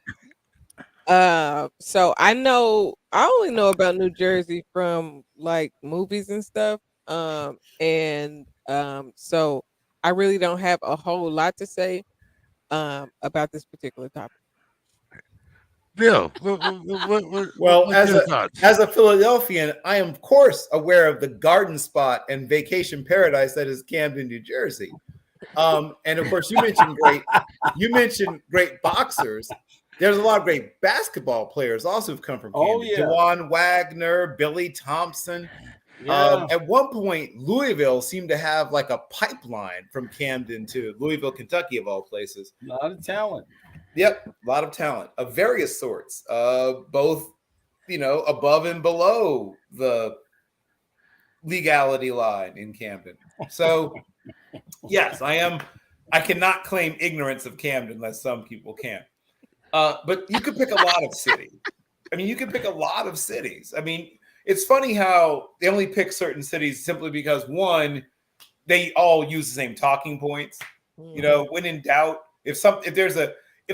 so I only know about New Jersey from like movies and stuff. And so I really don't have a whole lot to say about this particular topic. Bill, Well, what's your thoughts? as a Philadelphian, I am of course aware of the garden spot and vacation paradise that is Camden, New Jersey. And of course, you mentioned great boxers. There's a lot of great basketball players also who've come from Camden. Oh, yeah. DeJuan Wagner, Billy Thompson. Yeah. At one point, Louisville seemed to have like a pipeline from Camden to Louisville, Kentucky, of all places. A lot of talent. Yep, a lot of talent of various sorts, both, above and below the legality line in Camden. So, yes, I cannot claim ignorance of Camden, unless some people can. But you could pick a lot of cities. I mean, it's funny how they only pick certain cities simply because, one, they all use the same talking points. When in doubt, if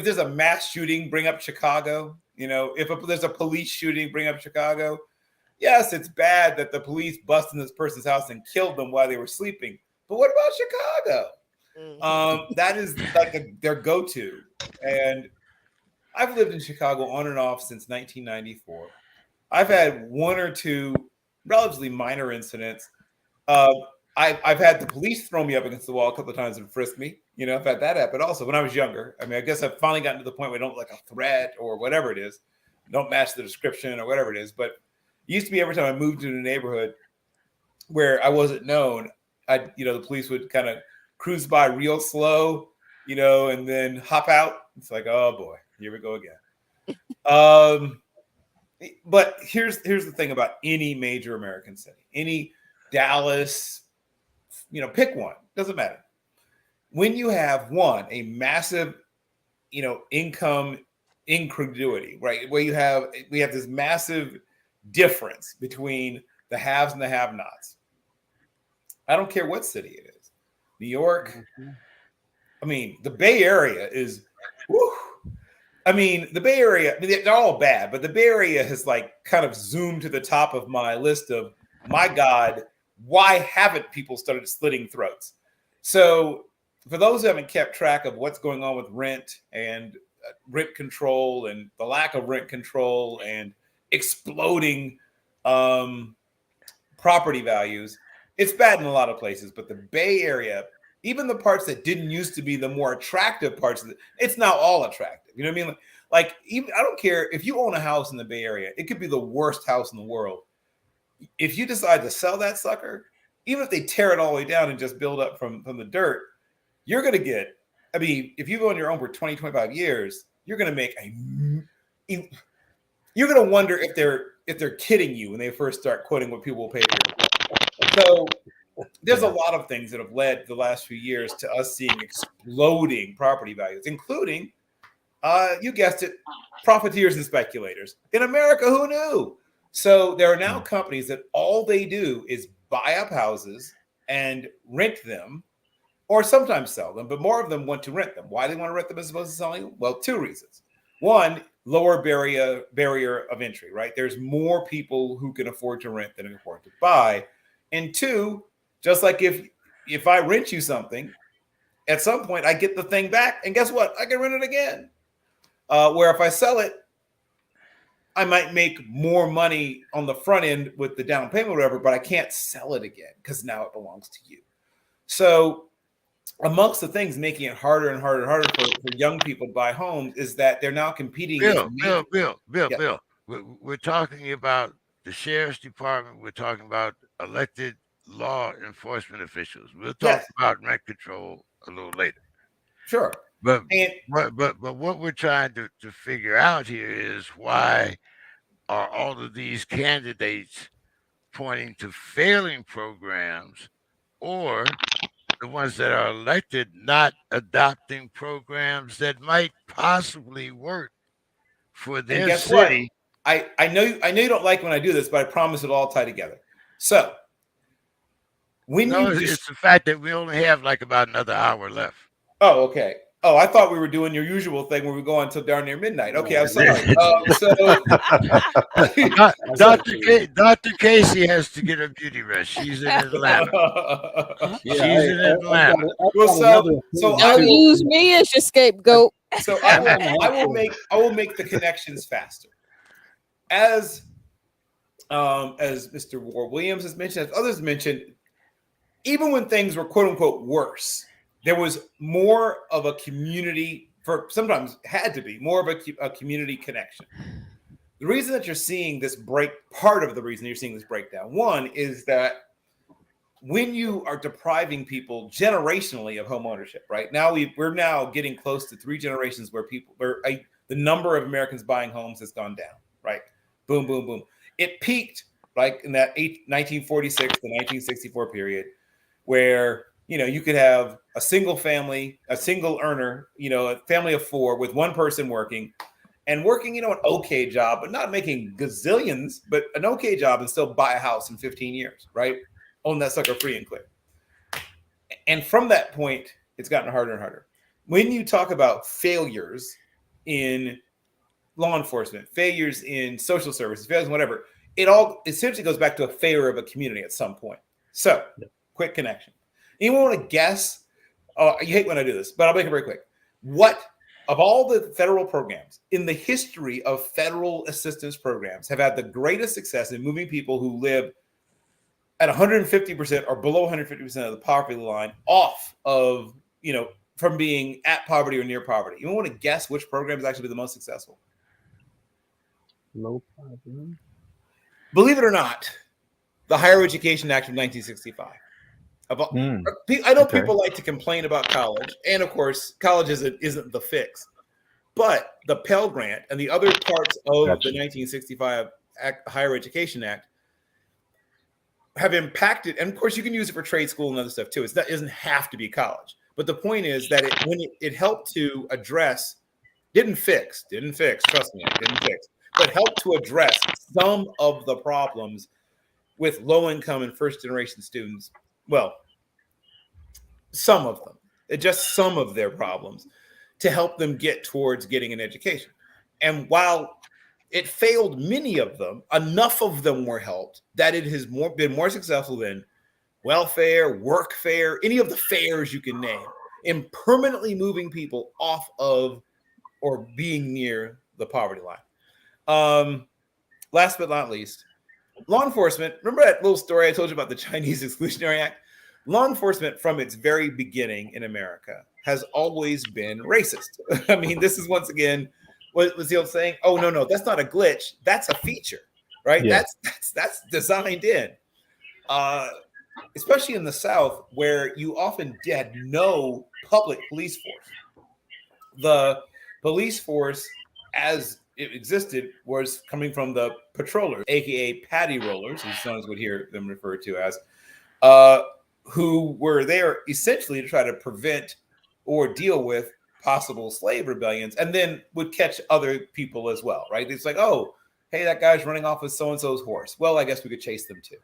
there's a mass shooting, bring up Chicago. If there's a police shooting, bring up Chicago. Yes, it's bad that the police busted in this person's house and killed them while they were sleeping. But what about Chicago? That is like their go-to. And I've lived in Chicago on and off since 1994. I've had one or two relatively minor incidents. I've had the police throw me up against the wall a couple of times and frisk me. I've had that happen also when I was younger. I mean, I guess I've finally gotten to the point where I don't like a threat or whatever it is, don't match the description or whatever it is. But it used to be every time I moved to a neighborhood where I wasn't known, the police would kind of cruise by real slow, and then hop out. It's like, oh boy, here we go again. But here's the thing about any major American city, any Dallas, pick one, doesn't matter. When you have a massive, income incongruity, right? Where we have this massive difference between the haves and the have-nots. I don't care what city it is. New York. I mean, the Bay Area is, whew. I mean, the Bay Area, they're all bad, but the Bay Area has kind of zoomed to the top of my list of, my God, why haven't people started slitting throats? So for those who haven't kept track of what's going on with rent and rent control and the lack of rent control and exploding property values, it's bad in a lot of places, but the Bay Area, even the parts that didn't used to be the more attractive parts of it, it's now all attractive. You know what I mean? Even I don't care if you own a house in the Bay Area, it could be the worst house in the world. If you decide to sell that sucker, even if they tear it all the way down and just build up from the dirt, you're going to get, if you go on your own for 20, 25 years, you're going to make you're going to wonder if they're kidding you when they first start quoting what people will pay for. So there's a lot of things that have led the last few years to us seeing exploding property values, including, you guessed it, profiteers and speculators. In America, who knew? So there are now companies that all they do is buy up houses and rent them, or sometimes sell them, but more of them want to rent them. Why do they want to rent them as opposed to selling them? Well, two reasons. One, lower barrier of entry, right? There's more people who can afford to rent than can afford to buy. And two, just like if I rent you something, at some point I get the thing back, and guess what? I can rent it again. Where if I sell it, I might make more money on the front end with the down payment or whatever, but I can't sell it again because now it belongs to you. So amongst the things making it harder and harder and harder for young people to buy homes is that they're now competing. Bill. We're talking about the sheriff's department. We're talking about elected law enforcement officials. We'll talk about rent control a little later. Sure. But what we're trying to figure out here is why are all of these candidates pointing to failing programs, or the ones that are elected not adopting programs that might possibly work for their city. What? I know you don't like when I do this, but I promise it'll all tie together. So it's the fact that we only have about another hour left. Oh, okay. Oh, I thought we were doing your usual thing where we go until darn near midnight. Okay, I'm sorry. Dr. Casey has to get a beauty rest. She's in Atlanta. Don't use me as your scapegoat. So I will make the connections faster. As Mr. Ward Williams has mentioned, as others mentioned, even when things were quote unquote worse, there was more of a community, for sometimes had to be more of a community connection. The reason that you're seeing this part of the reason you're seeing this breakdown, one is that when you are depriving people generationally of home ownership, right now we're now getting close to 3 generations where the number of Americans buying homes has gone down, right? Boom, boom, boom. It peaked like in that 1946 to 1964 period, where you could have a single family, a single earner, a family of 4 with one person working, an okay job, but not making gazillions, but an okay job, and still buy a house in 15 years, right? Own that sucker free and clear. And from that point, it's gotten harder and harder. When you talk about failures in law enforcement, failures in social services, failures in whatever, it all essentially goes back to a failure of a community at some point. So, quick connection. Anyone want to guess? You hate when I do this, but I'll make it very quick. What, of all the federal programs in the history of federal assistance programs, have had the greatest success in moving people who live at 150% or below 150% of the poverty line off of, from being at poverty or near poverty? You want to guess which program is actually the most successful? Low poverty. Believe it or not, the Higher Education Act of 1965. I know people like to complain about college, and of course, college isn't the fix. But the Pell Grant and the other parts of the 1965 Higher Education Act have impacted, and of course you can use it for trade school and other stuff too. It doesn't have to be college, but the point is that it helped to address, didn't fix, trust me, it didn't fix, but helped to address some of the problems with low income and first generation students. Well, some of them, just some of their problems, to help them get towards getting an education. And while it failed many of them, enough of them were helped that it has been more successful than welfare, workfare, any of the fairs you can name, in permanently moving people off of or being near the poverty line. Last but not least, law enforcement. Remember that little story I told you about the Chinese Exclusionary Act? Law enforcement from its very beginning in America has always been racist. I mean, this is once again, what was the old saying? Oh, no, that's not a glitch. That's a feature, right? Yeah. That's designed in, especially in the South, where you often had no public police force. The police force, as it existed, was coming from the patrollers, aka patty rollers, as sons would hear them referred to as, who were there essentially to try to prevent or deal with possible slave rebellions, and then would catch other people as well, right? It's like, oh, hey, that guy's running off with so-and-so's horse. Well, I guess we could chase them too.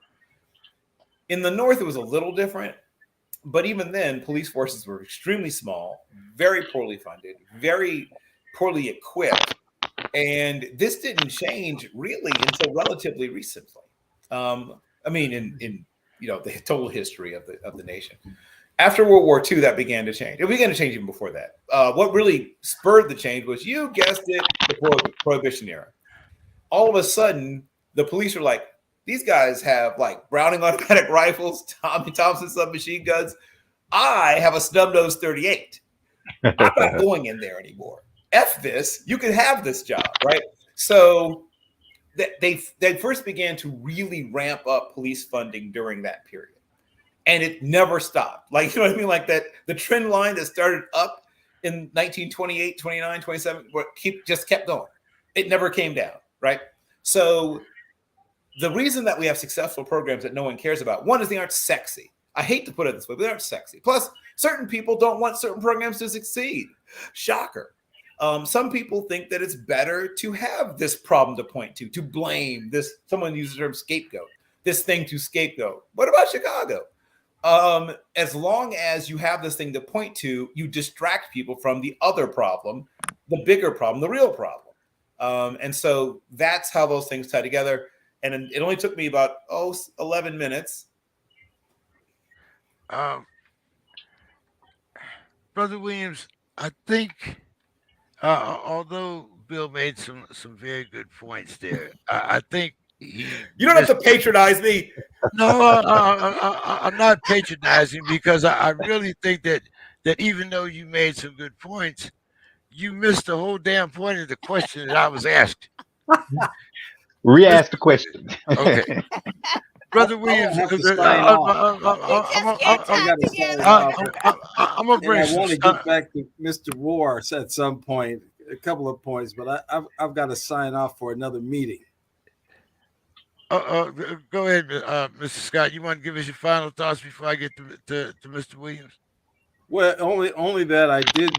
In the North, it was a little different, but even then, police forces were extremely small, very poorly funded, very poorly equipped, and this didn't change really until relatively recently. I mean, in the total history of the nation. After World War II, that began to change. It began to change even before that. What really spurred the change was, you guessed it, the Prohibition era. All of a sudden, the police were like, these guys have like Browning automatic rifles, Tommy Thompson submachine guns. I have a snub-nosed 38. I'm not going in there anymore. F this. You can have this job, right? So they first began to really ramp up police funding during that period. And it never stopped. Like, you know what I mean? Like that, the trend line that started up in 1928, 29, 27, just kept going. It never came down, right? So the reason that we have successful programs that no one cares about, one is they aren't sexy. I hate to put it this way, but they aren't sexy. Plus, certain people don't want certain programs to succeed. Shocker. Some people think that it's better to have this problem to point to blame this. Someone uses the term scapegoat, this thing to scapegoat. What about Chicago? As long as you have this thing to point to, you distract people from the other problem, the bigger problem, the real problem. And so that's how those things tie together. And it only took me about 11 minutes. Brother Williams, I think Although Bill made some very good points there, I think he You don't have to missed. patronize me. No, I'm not patronizing because I really think that even though you made some good points, you missed the whole damn point of the question that I was asked, Re-ask the Mr. Williams. question. Okay, Brother I'm Williams, gonna have to sign off. He just can't I tie got to sign together. off, I'm gonna and bring I some. want to get back to Mr. Wars at some point, a couple of points, but I've got to sign off for another meeting. Go ahead, Mr. Scott. You want to give us your final thoughts before I get to Mr. Williams? Well, only that I did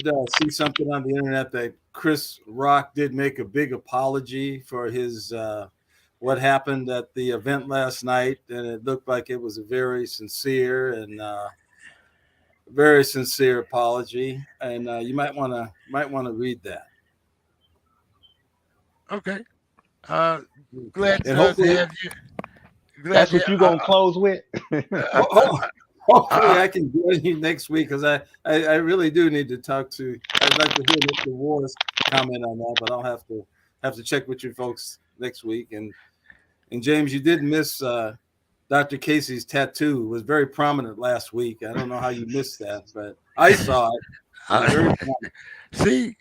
see something on the internet that Chris Rock did make a big apology for his what happened at the event last night, and it looked like it was a very sincere apology, and you might want to read that, Okay. Uh, glad and to hopefully, have you. Glad That's to. what you gonna close with? ho- ho- hopefully Uh, I can join you next week because I really do need to talk to. I'd like to hear Mr. Wars comment on that, but I'll have to check with you folks next week. And James, you did miss Dr. Casey's tattoo. It was very prominent last week. I don't know how you missed that, but I saw it. It was very prominent. See,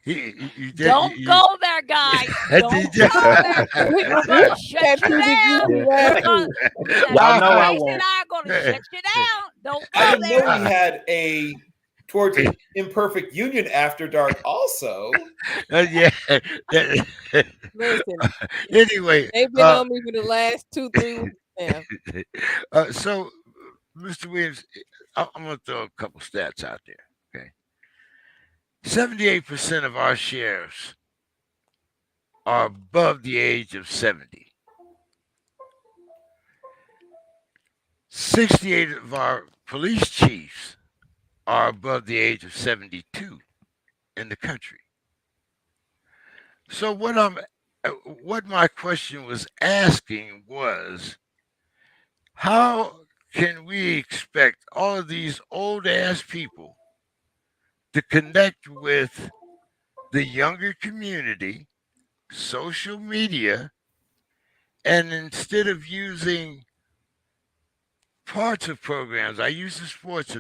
Don't go there, guys. Don't you- go there. We're gonna shut you down. Yeah. We're gonna, Y'all know I Grace won't. and I are gonna shut you down. Don't I go didn't know there. we had a towards Imperfect Union after dark. Also, yeah. Listen, Anyway, they've been on me for the last 2-3 weeks now. so Mr. Williams, I'm going to throw a couple stats out there. Okay, 78% of our sheriffs are above the age of 70. 68 of our police chiefs are above the age of 72 in the country. So what my question was asking was, how can we expect all of these old ass people to connect with the younger community, social media, and instead of using parts of programs, I use the sports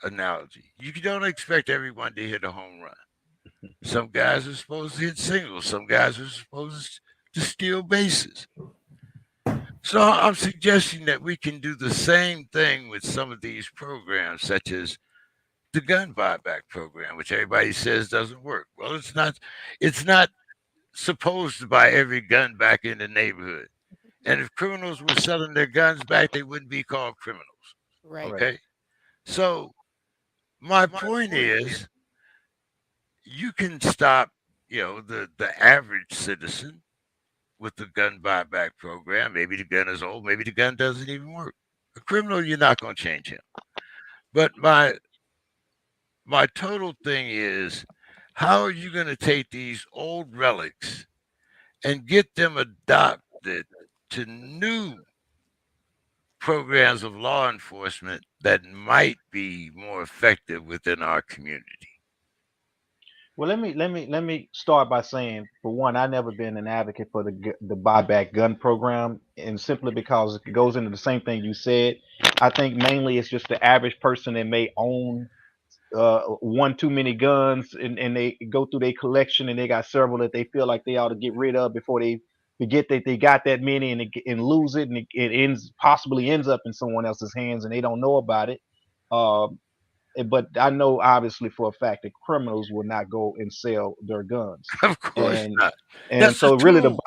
analogy. You don't expect everyone to hit a home run. Some guys are supposed to hit singles. Some guys are supposed to steal bases. So I'm suggesting that we can do the same thing with some of these programs, such as the gun buyback program, which everybody says doesn't work. Well, it's not. It's not supposed to buy every gun back in the neighborhood. And if criminals were selling their guns back, they wouldn't be called criminals. Right. Okay. So my point is, you can stop, the average citizen with the gun buyback program. Maybe the gun is old. Maybe the gun doesn't even work. A criminal, you're not going to change him. But my total thing is, how are you going to take these old relics and get them adopted to new programs of law enforcement that might be more effective within our community? Well, let me start by saying, for one, I never been an advocate for the buyback gun program, and simply because it goes into the same thing you said. I think mainly it's just the average person that may own one too many guns, and they go through their collection and they got several that they feel like they ought to get rid of before they forget that they got that many, and lose it, and it possibly ends up in someone else's hands and they don't know about it. Um, but I know obviously for a fact that criminals will not go and sell their guns, Of course and not. and That's a so really tool.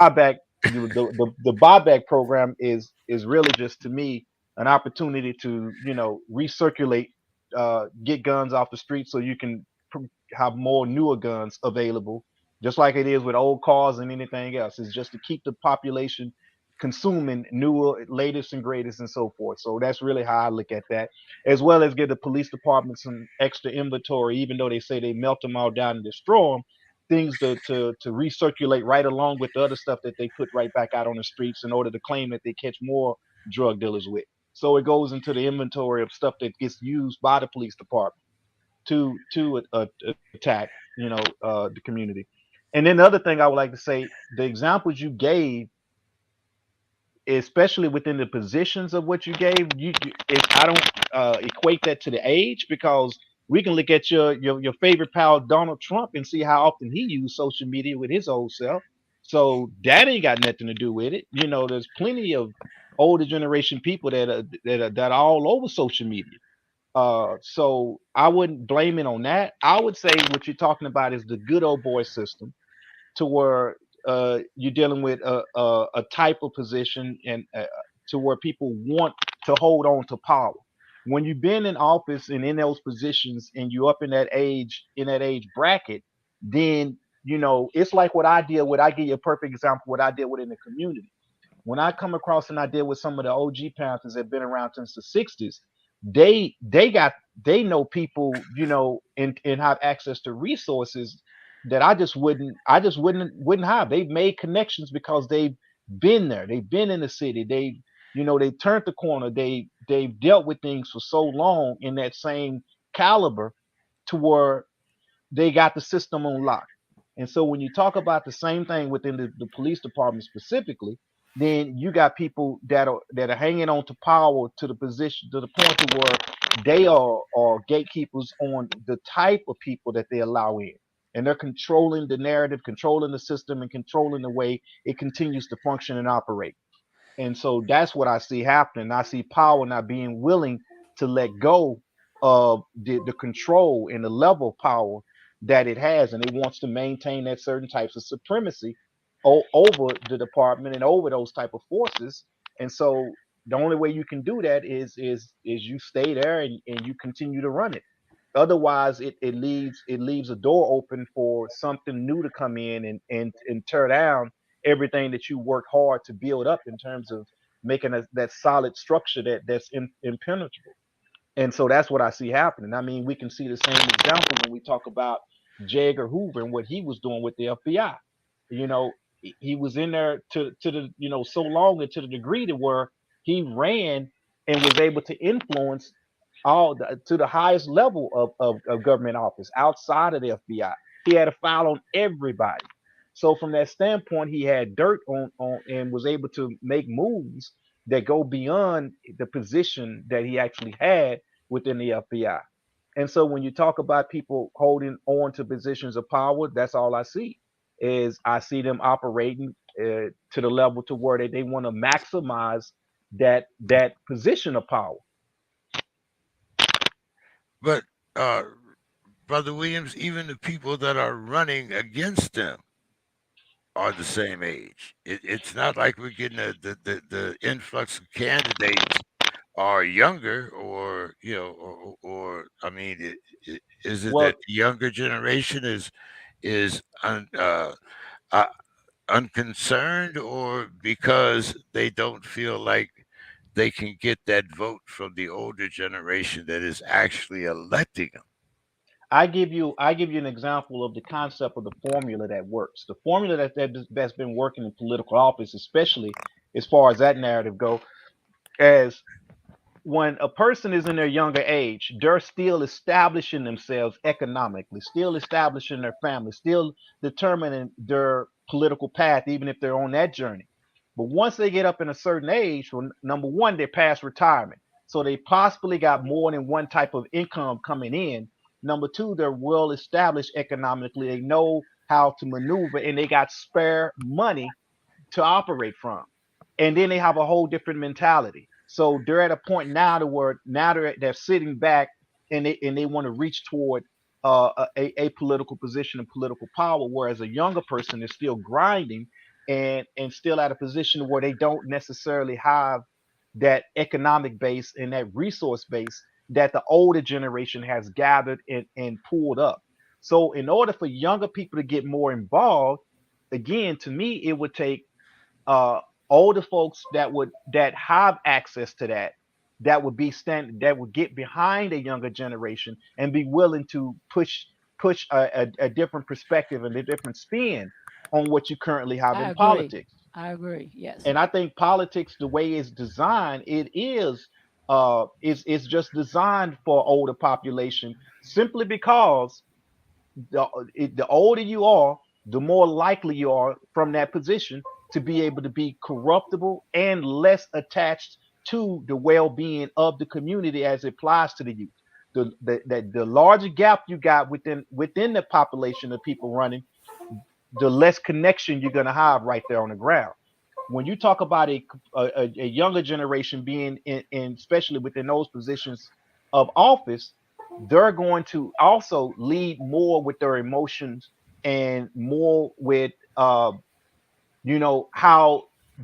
the buyback program is really just, to me, an opportunity to recirculate, get guns off the street so you can have more newer guns available, just like it is with old cars and anything else. It's just to keep the population consuming newer, latest and greatest and so forth. So that's really how I look at that, as well as give the police department some extra inventory, even though they say they melt them all down and destroy them. Things to recirculate right along with the other stuff that they put right back out on the streets in order to claim that they catch more drug dealers with. So it goes into the inventory of stuff that gets used by the police department to attack the community. And then the other thing I would like to say, the examples you gave, especially within the positions of what you gave, I don't equate that to the age, because we can look at your favorite pal Donald Trump and see how often he used social media with his old self. So that ain't got nothing to do with it. You know, there's plenty of older generation people that are all over social media. So I wouldn't blame it on that. I would say what you're talking about is the good old boy system, to where you're dealing with a type of position, and to where people want to hold on to power. When you've been in office and in those positions, and you're up in that age bracket, then it's like what I deal with. I give you a perfect example what I deal with in the community. When I come across and I deal with some of the OG Panthers that have been around since the '60s, they know people, and have access to resources that I just wouldn't have. They've made connections because they've been there. They've been in the city. They turned the corner. They've dealt with things for so long in that same caliber, to where they got the system on lock. And so when you talk about the same thing within the police department specifically, then you got people that are hanging on to power, to the position, to the point to where they are gatekeepers on the type of people that they allow in. And they're controlling the narrative, controlling the system, and controlling the way it continues to function and operate. And so that's what I see happening. I see power not being willing to let go of the control and the level of power that it has, and it wants to maintain that certain types of supremacy over the department and over those type of forces. And so the only way you can do that is you stay there, and you continue to run it. Otherwise, it leaves a door open for something new to come in, and tear down everything that you work hard to build up in terms of making that solid structure that's impenetrable. And so that's what I see happening. I mean, we can see the same example when we talk about J. Edgar Hoover and what he was doing with the FBI. He was in there to the so long, and to the degree to where he ran and was able to influence to the highest level of government office outside of the FBI. He had a file on everybody. So from that standpoint, he had dirt on and was able to make moves that go beyond the position that he actually had within the FBI. And so when you talk about people holding on to positions of power, that's all I see. Is I see them operating to the level to where they want to maximize that position of power. But uh, Brother Williams, even the people that are running against them are the same age. It's not like we're getting the influx of candidates are younger, or I mean, is it that Well, the younger generation is uh, unconcerned, or because they don't feel like they can get that vote from the older generation that is actually electing them? I give you an example of the concept of the formula that works. The formula that's been working in political office, especially as far as that narrative go, as when a person is in their younger age, they're still establishing themselves economically, still establishing their family, still determining their political path, even if they're on that journey. But once they get up in a certain age, well, number one, they're past retirement. So they possibly got more than one type of income coming in. Number two, they're well established economically. They know how to maneuver, and they got spare money to operate from. And then they have a whole different mentality. So they're at a point now to where now they're sitting back, and they want to reach toward a political position and political power, whereas a younger person is still grinding and still at a position where they don't necessarily have that economic base and that resource base that the older generation has gathered and pulled up. So in order for younger people to get more involved, again, to me, it would take uh, older folks that have access to that would get behind a younger generation and be willing to push a different perspective and a different spin on what you currently have I in agree. politics. I agree. Yes. And I think politics, the way it's designed, it's just designed for older population, simply because the older you are, the more likely you are from that position to be able to be corruptible and less attached to the well-being of the community as it applies to the youth. The larger gap you got within the population of people running, the less connection you're going to have right there on the ground. When you talk about a younger generation being in, especially within those positions of office, they're going to also lead more with their emotions and more with how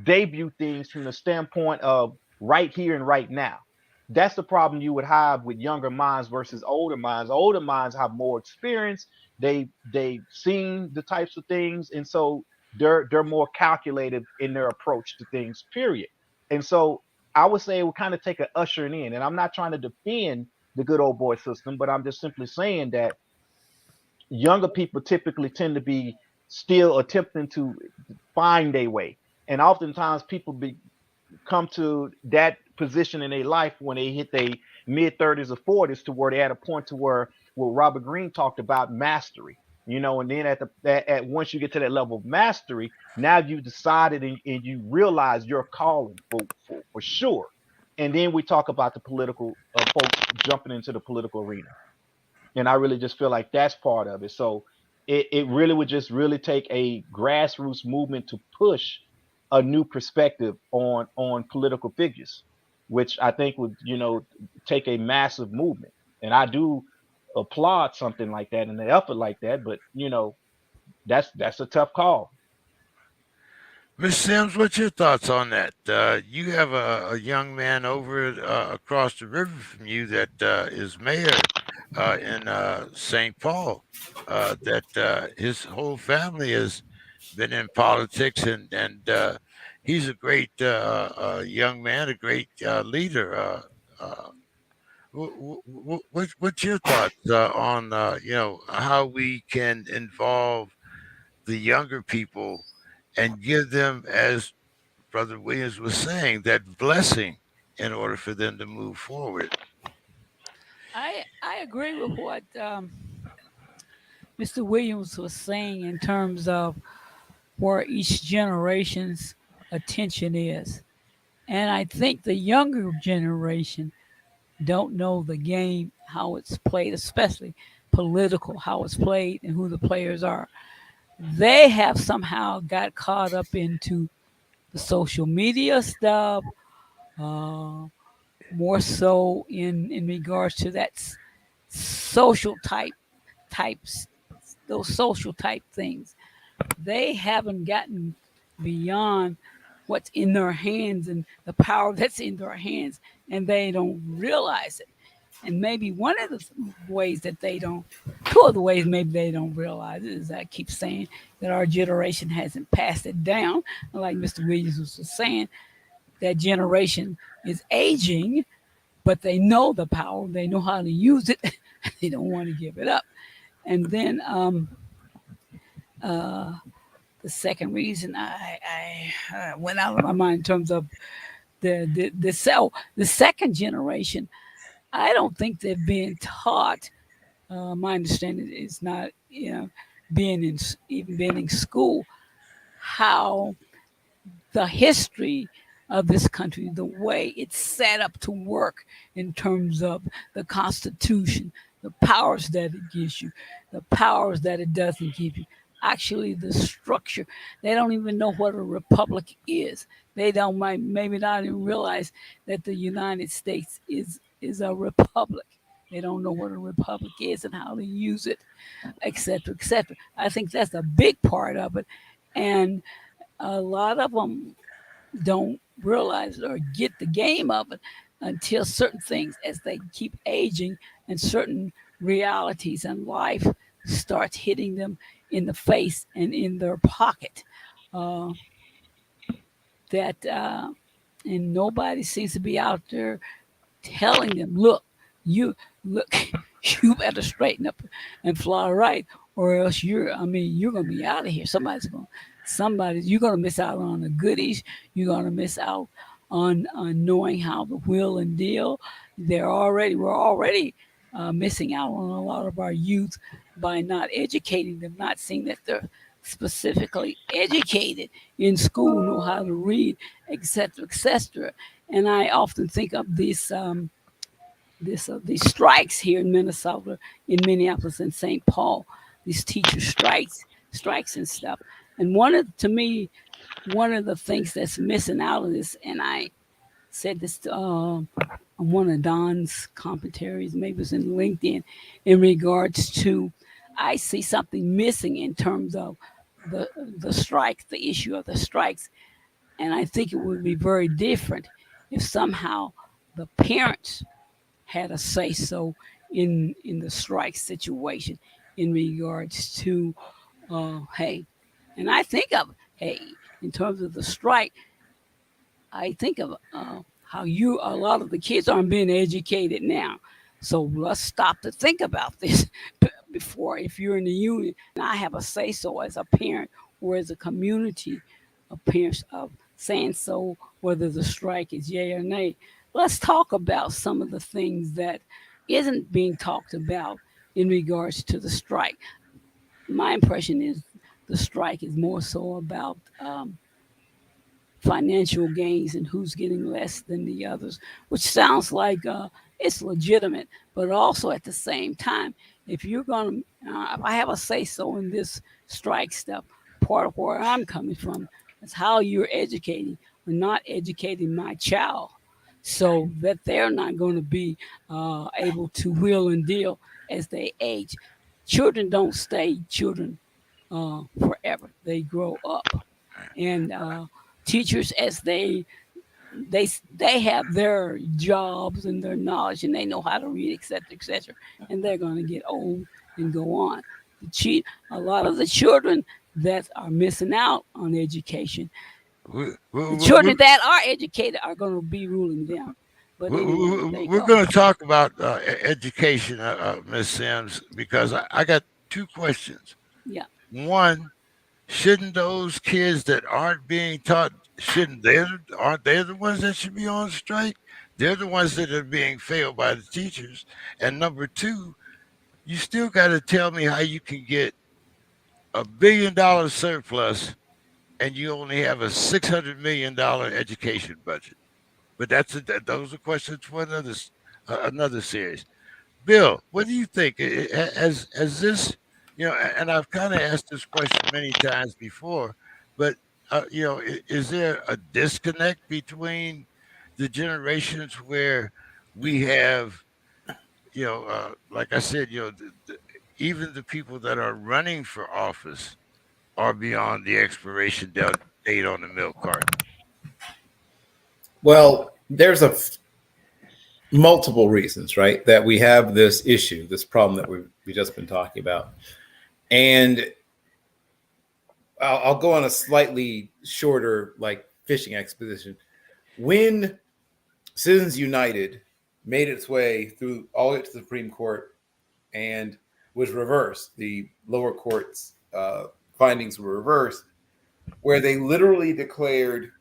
they view things from the standpoint of right here and right now. That's the problem you would have with younger minds versus older minds. Older minds have more experience. They've seen the types of things, and so they're more calculated in their approach to things. Period. And so I would say it would kind of take an ushering in. And I'm not trying to defend the good old boy system, but I'm just simply saying that younger people typically tend to be still attempting to find a way. And oftentimes people come to that position in their life when they hit their mid 30s or 40s to where they're at a point to where what Robert Greene talked about mastery. And then at once you get to that level of mastery, now you decided and you realize your calling for sure. And then we talk about the political folks jumping into the political arena. And I really just feel like that's part of it. So it really would just really take a grassroots movement to push a new perspective on political figures, which I think would take a massive movement. And I do applaud something like that and an effort like that, but that's a tough call. Miss Sims, what's your thoughts on that? You have a young man over across the river from you that is mayor in St. Paul. That his whole family has been in politics, and he's a great young man, a great leader. What's your thoughts on how we can involve the younger people and give them, as Brother Williams was saying, that blessing in order for them to move forward? I agree with what Mr. Williams was saying in terms of where each generation's attention is. And I think the younger generation don't know the game, how it's played, especially political, how it's played and who the players are. They have somehow got caught up into the social media stuff, uh, more so in regards to that social types, those social type things. They haven't gotten beyond what's in their hands and the power that's in their hands, and they don't realize it. And maybe one of the ways that they don't, two of the ways maybe they don't realize it is I keep saying that our generation hasn't passed it down. Like Mr. Williams was saying, that generation is aging, but they know the power, they know how to use it, they don't want to give it up. And then uh, the second reason I went out of my mind in terms of the second generation, I don't think they're being taught. My understanding is not, being in even being in school, how the history of this country, the way it's set up to work in terms of the Constitution, the powers that it gives you, the powers that it doesn't give you. Actually, the structure. They don't even know what a republic is. They don't might maybe not even realize that the United States is a republic. They don't know what a republic is and how to use it, et cetera, et cetera. I think that's a big part of it. And a lot of them don't realize or get the game of it until certain things, as they keep aging and certain realities in life starts hitting them in the face and in their pocket. Uh, that and nobody seems to be out there telling them, you look, you better straighten up and fly right, or else you're gonna be out of here. You're gonna miss out on the goodies. You're gonna miss out on knowing how to wheel and deal. We're already missing out on a lot of our youth by not educating them, not seeing that specifically educated in school, know how to read, etc., etc. And I often think of these strikes here in Minnesota, in Minneapolis and St. Paul, these teacher strikes and stuff. And to me, one of the things that's missing out of this, and I said this to on one of Don's commentaries, maybe it was in LinkedIn, in regards to, I see something missing in terms of the strike, the issue of the strikes, and I think it would be very different if somehow the parents had a say so in the strike situation in regards to hey, and I think of hey in terms of the strike, I think of how a lot of the kids aren't being educated now. So let's stop to think about this before, if you're in the union, and I have a say so as a parent or as a community of parents of saying so, whether the strike is yay or nay. Let's talk about some of the things that isn't being talked about in regards to the strike. My impression is the strike is more so about financial gains and who's getting less than the others, which sounds like it's legitimate, but also at the same time, if you're going to, if I have a say so in this strike stuff, part of where I'm coming from is how you're educating or not educating my child so that they're not going to be able to wheel and deal as they age. Children don't stay children forever, they grow up. And teachers, as they have their jobs and their knowledge and they know how to read, etc., and they're going to get old and go on. A lot of the children that are missing out on education, the children that are educated are going to be ruling them. But anyway, we're going to talk about education, Miss Sims, because I got two questions. Yeah. One, shouldn't those kids that aren't being taught, aren't they the ones that should be on strike? They're the ones that are being failed by the teachers. And number two, you still got to tell me how you can get $1 billion surplus and you only have a $600 million education budget. But those are questions for another series. Bill, what do you think? Has this, and I've kind of asked this question many times before, but is there a disconnect between the generations where we have, like I said, even the people that are running for office are beyond the expiration date on the milk carton? Well, there's multiple reasons, right, that we have this issue, this problem that we've just been talking about. And I'll go on a slightly shorter, like, fishing expedition. When Citizens United made its way through all the way to the Supreme Court and was reversed, the lower court's findings were reversed, where they literally declared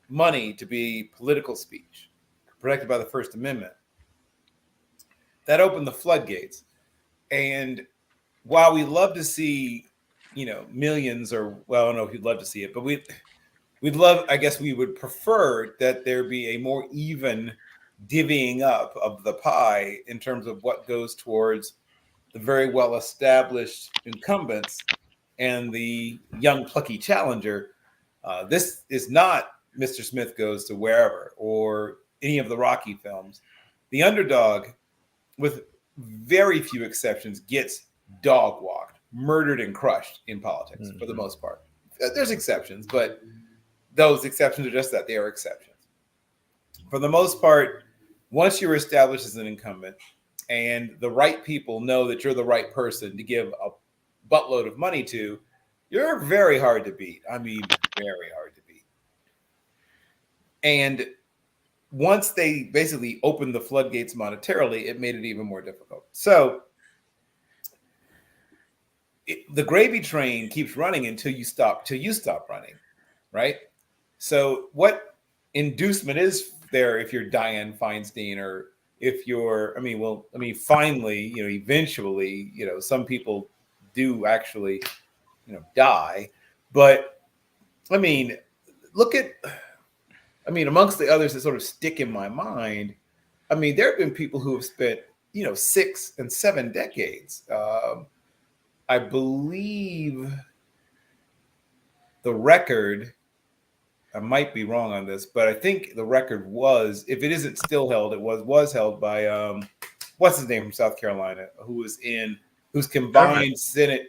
money to be political speech, protected by the First Amendment. That opened the floodgates. And while we love to see, millions, or, well, I don't know if you'd love to see it, but we'd love, I guess we would prefer that there be a more even divvying up of the pie in terms of what goes towards the very well-established incumbents and the young plucky challenger. This is not Mr. Smith Goes to Wherever or any of the Rocky films. The underdog, with very few exceptions, gets dog walked, murdered, and crushed in politics for the most part. There's exceptions, but those exceptions are just that, they are exceptions. For the most part, once you're established as an incumbent and the right people know that you're the right person to give a buttload of money to, you're very hard to beat. I mean, very hard to beat. And once they basically opened the floodgates monetarily, it made it even more difficult. So the gravy train keeps running until you stop running, right? So what inducement is there if you're Dianne Feinstein, or if you're, finally, eventually, some people do actually, die. But I mean, look at, amongst the others that sort of stick in my mind, there have been people who have spent 6 and 7 decades. I believe the record, I might be wrong on this, but I think the record was, if it isn't still held, it was held by what's his name from South Carolina, who's combined Senate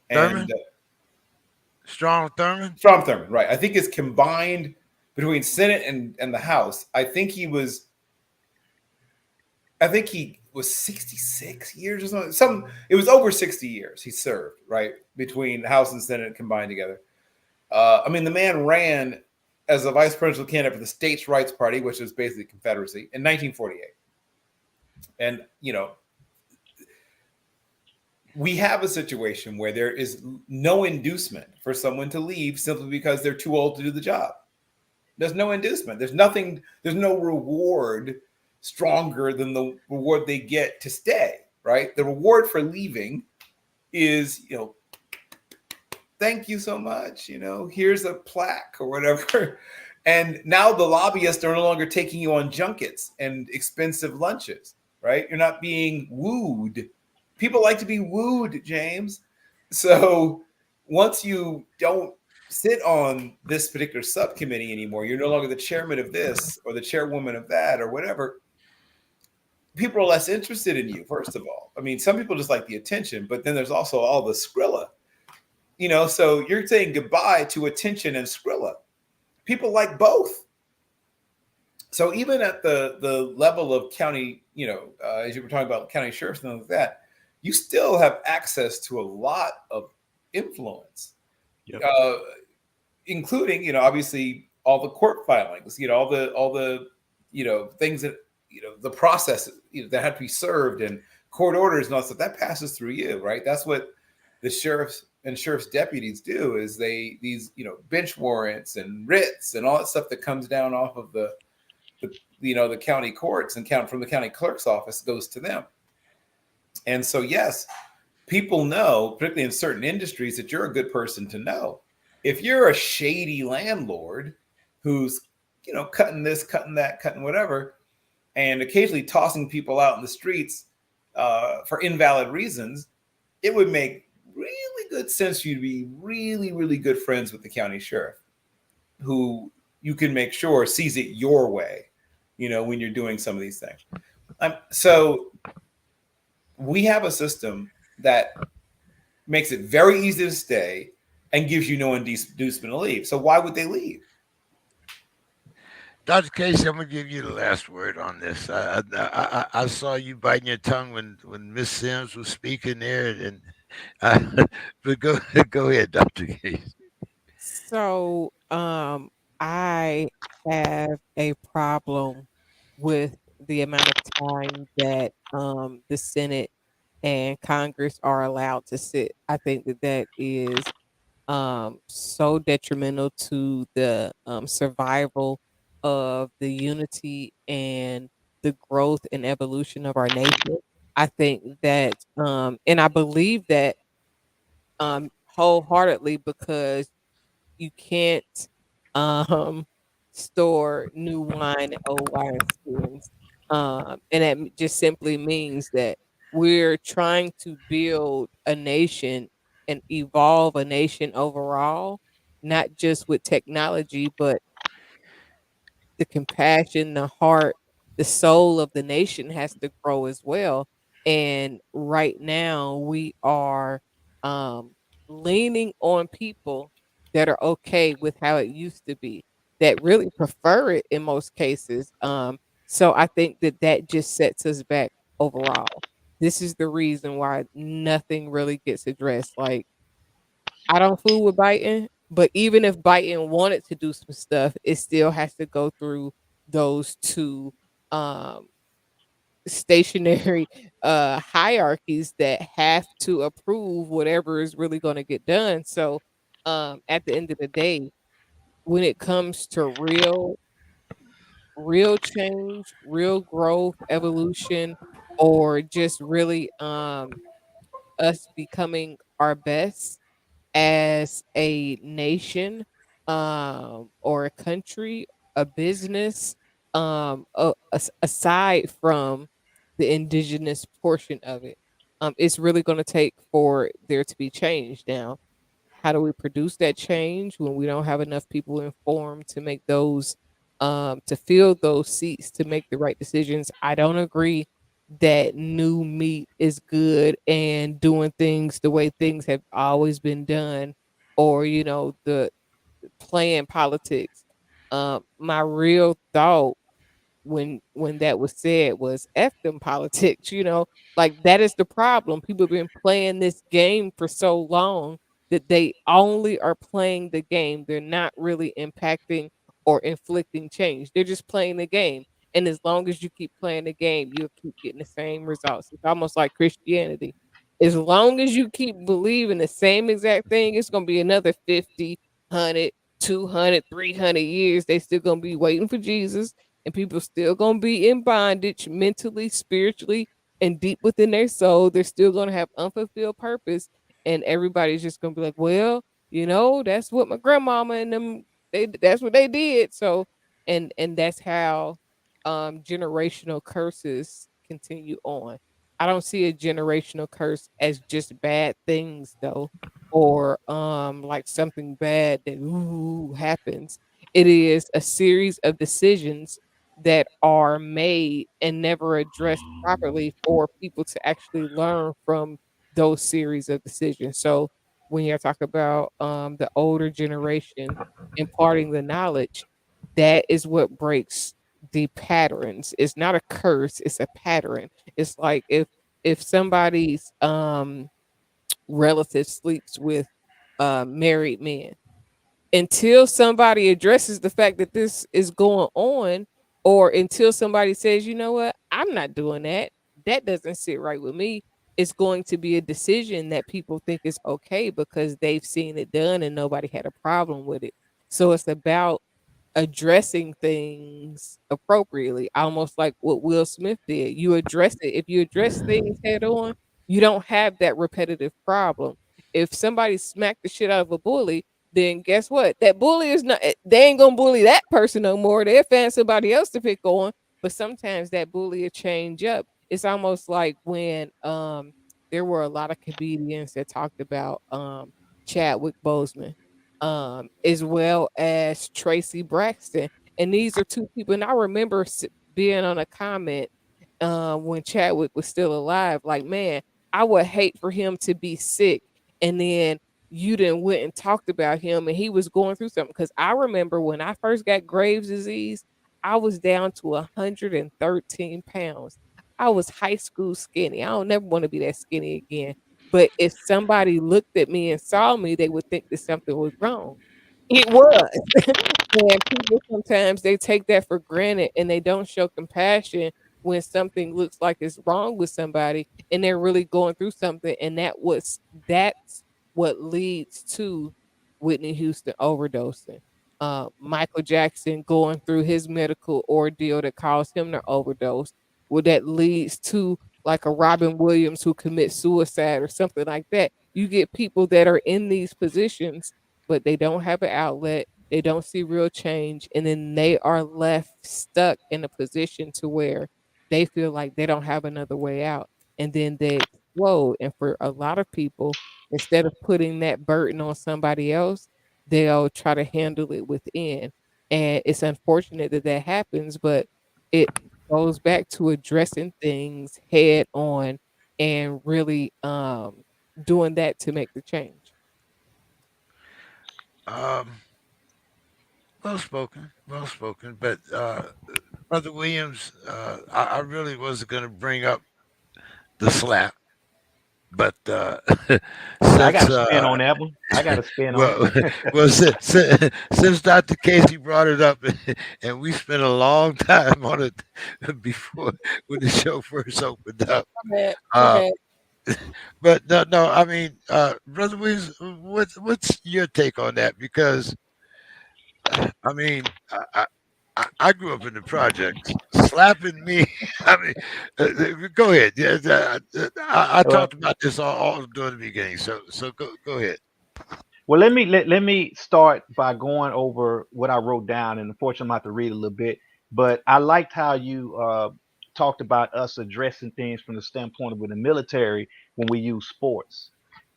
and Thurman, Strong Thurman. Strom Thurmond, right? I think it's combined between Senate and the House. I think he was 66 years or something. It was over 60 years he served, right, between House and Senate combined together. The man ran as a vice presidential candidate for the States' Rights Party, which was basically Confederacy, in 1948. And, we have a situation where there is no inducement for someone to leave simply because they're too old to do the job. There's no inducement. There's no reward stronger than the reward they get to stay, right? The reward for leaving is, thank you so much, here's a plaque or whatever. And now the lobbyists are no longer taking you on junkets and expensive lunches, right? You're not being wooed. People like to be wooed, James. So once you don't sit on this particular subcommittee anymore, you're no longer the chairman of this or the chairwoman of that or whatever, people are less interested in you, first of all. Some people just like the attention, but then there's also all the Skrilla. So you're saying goodbye to attention and Skrilla. People like both. So even at the level of county, as you were talking about county sheriffs and things like that, you still have access to a lot of influence, Yep. Including, obviously all the court filings, all the things that, the process, that have to be served and court orders and all that stuff that passes through you, right? That's what the sheriffs and sheriff's deputies do, is these bench warrants and writs and all that stuff that comes down off of the county courts and from the county clerk's office goes to them. And so, yes, people know, particularly in certain industries, that you're a good person to know. If you're a shady landlord who's, cutting this, cutting that, cutting whatever, and occasionally tossing people out in the streets for invalid reasons, it would make really good sense for you to be really, really good friends with the county sheriff, who you can make sure sees it your way, when you're doing some of these things. So we have a system that makes it very easy to stay and gives you no inducement to leave. So why would they leave? Dr. Casey, I'm gonna give you the last word on this. I saw you biting your tongue when Miss Sims was speaking there, and but go ahead, Dr. Casey. So, I have a problem with the amount of time that the Senate and Congress are allowed to sit. I think that is so detrimental to the survival of the unity and the growth and evolution of our nation. I think that, and I believe that wholeheartedly, because you can't um store new wine in old wineskins. And that just simply means that we're trying to build a nation and evolve a nation overall, not just with technology, but the compassion, the heart, the soul of the nation has to grow as well. And right now we are um leaning on people that are okay with how it used to be, that really prefer it in most cases. So I think that that just sets us back overall. This is the reason why nothing really gets addressed. Like, I don't fool with Biden, but even if Biden wanted to do some stuff, it still has to go through those two um stationary hierarchies that have to approve whatever is really going to get done. So at the end of the day, when it comes to real change, real growth, evolution, or just really us becoming our best, as a nation, or a country, a business, aside from the indigenous portion of it. It's really going to take for there to be change. Now, how do we produce that change when we don't have enough people informed to make those, to fill those seats, to make the right decisions? I don't agree that new meat is good and doing things the way things have always been done, or the playing politics. My real thought when that was said was F them politics, like that is the problem. People have been playing this game for so long that they only are playing the game. They're not really impacting or inflicting change. They're just playing the game. And as long as you keep playing the game, you'll keep getting the same results. It's almost like Christianity. As long as you keep believing the same exact thing, it's going to be another 50, 100, 200, 300 years. They still going to be waiting for Jesus, and people still gonna be in bondage mentally, spiritually, and deep within their soul. They're still gonna have unfulfilled purpose, and everybody's just gonna be like, "Well, that's what my grandmama and them that's what they did." So, and that's how generational curses continue on. I don't see a generational curse as just bad things though, or like something bad that happens. It is a series of decisions that are made and never addressed properly for people to actually learn from those series of decisions. So when you talk about the older generation imparting the knowledge, that is what breaks the patterns. It's not a curse, it's a pattern. It's like if somebody's relative sleeps with married men, until somebody addresses the fact that this is going on, or until somebody says, you know what, I'm not doing that. That doesn't sit right with me. It's going to be a decision that people think is okay because they've seen it done and nobody had a problem with it. So it's about addressing things appropriately, almost like what Will Smith did. You address it. If you address things head on, you don't have that repetitive problem. If somebody smacked the shit out of a bully, then guess what? That bully is not, they ain't gonna bully that person no more. They'll find somebody else to pick on. But sometimes that bully will change up. It's almost like when there were a lot of comedians that talked about Chadwick Boseman, as well as Tracy Braxton. And these are two people. And I remember being on a comment when Chadwick was still alive, like, man, I would hate for him to be sick. And then you didn't went and talked about him and he was going through something. Because I remember when I first got Graves' disease, I was down to 113 pounds. I was high school skinny. I don't never want to be that skinny again. But if somebody looked at me and saw me, they would think that something was wrong. It was. And people sometimes they take that for granted and they don't show compassion when something looks like it's wrong with somebody and they're really going through something. And that's what leads to Whitney Houston overdosing. Michael Jackson going through his medical ordeal that caused him to overdose. Well, that leads to like a Robin Williams who commits suicide or something like that. You get people that are in these positions, but they don't have an outlet. They don't see real change, and then they are left stuck in a position to where they feel like they don't have another way out, and then they explode. And for a lot of people, instead of putting that burden on somebody else, they'll try to handle it within. And it's unfortunate that that happens, but it goes back to addressing things head on and really doing that to make the change. Um, well spoken, well spoken. But Brother Williams, I really wasn't going to bring up the slap, but I got since a spin on that one. I got a spin on well, it. well, since Dr. Casey brought it up, and we spent a long time on it before when the show first opened up. My bad. My Uh, bad. but no, no, I mean, Brother Williams, what's your take on that? Because I mean, I grew up in the projects. Slapping me, I mean, go ahead. Yeah, I Well, talked about this all during the beginning. So go ahead. Well, let me start by going over what I wrote down, and unfortunately, I'm going to have to read a little bit. But I liked how you talked about us addressing things from the standpoint of with the military when we use sports.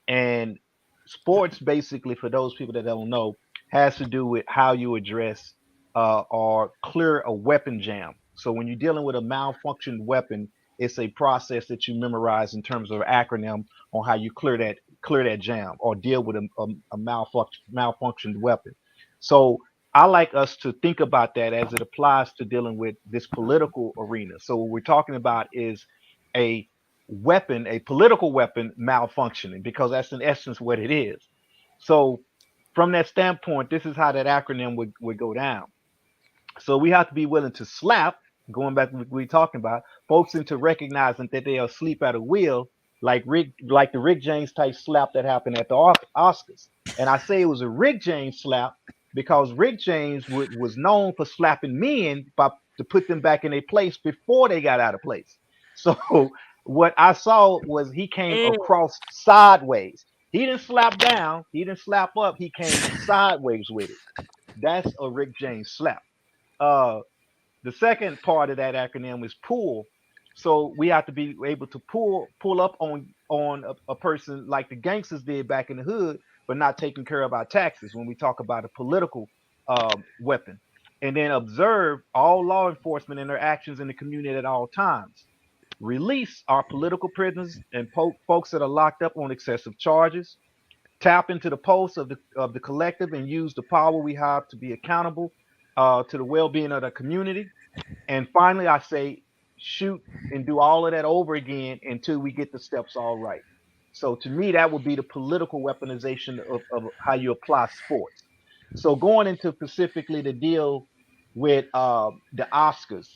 And sports, basically, for those people that don't know, has to do with how you address or clear a weapon jam. So when you're dealing with a malfunctioned weapon, it's a process that you memorize in terms of acronym on how you clear that jam or deal with a malfunctioned weapon. So I like us to think about that as it applies to dealing with this political arena. So what we're talking about is a weapon, a political weapon malfunctioning, because that's in essence what it is. So from that standpoint, this is how that acronym would go down. So we have to be willing to slap, going back to what we are talking about, folks into recognizing that they are asleep at a wheel, like the Rick James type slap that happened at the Oscars. And I say it was a Rick James slap because Rick James was known for slapping men to put them back in their place before they got out of place. So what I saw was he came Mm. across sideways. He didn't slap down, he didn't slap up, he came sideways with it. That's a Rick James slap. Uh, the second part of that acronym is pull. So we have to be able to pull up on a person like the gangsters did back in the hood, but not taking care of our taxes when we talk about a political weapon. And then observe all law enforcement and their actions in the community at all times. Release our political prisoners and folks that are locked up on excessive charges. Tap into the pulse of the collective and use the power we have to be accountable to the well-being of the community. And finally, I say shoot and do all of that over again until we get the steps all right. So to me, that would be the political weaponization of how you apply sports. So going into specifically the deal with the Oscars,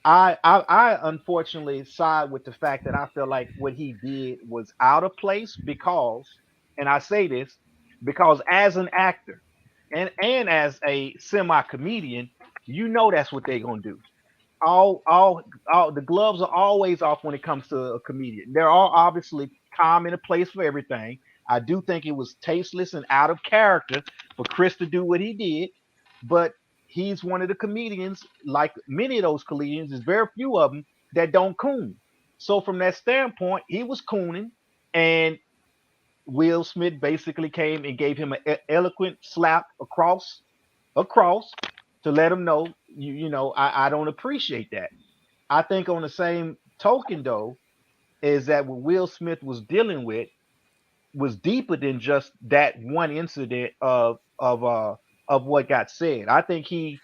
I unfortunately side with the fact that I feel like what he did was out of place because, and I say this because as an actor and as a semi comedian, you know that's what they're gonna do. All the gloves are always off when it comes to a comedian. There are obviously time and a place for everything. I do think it was tasteless and out of character for Chris to do what he did, but he's one of the comedians, like many of those comedians, there's very few of them that don't coon. So from that standpoint, he was cooning, and Will Smith basically came and gave him an eloquent slap across to let him know, I don't appreciate that. I think on the same token, though, is that what Will Smith was dealing with was deeper than just that one incident of what got said. I think he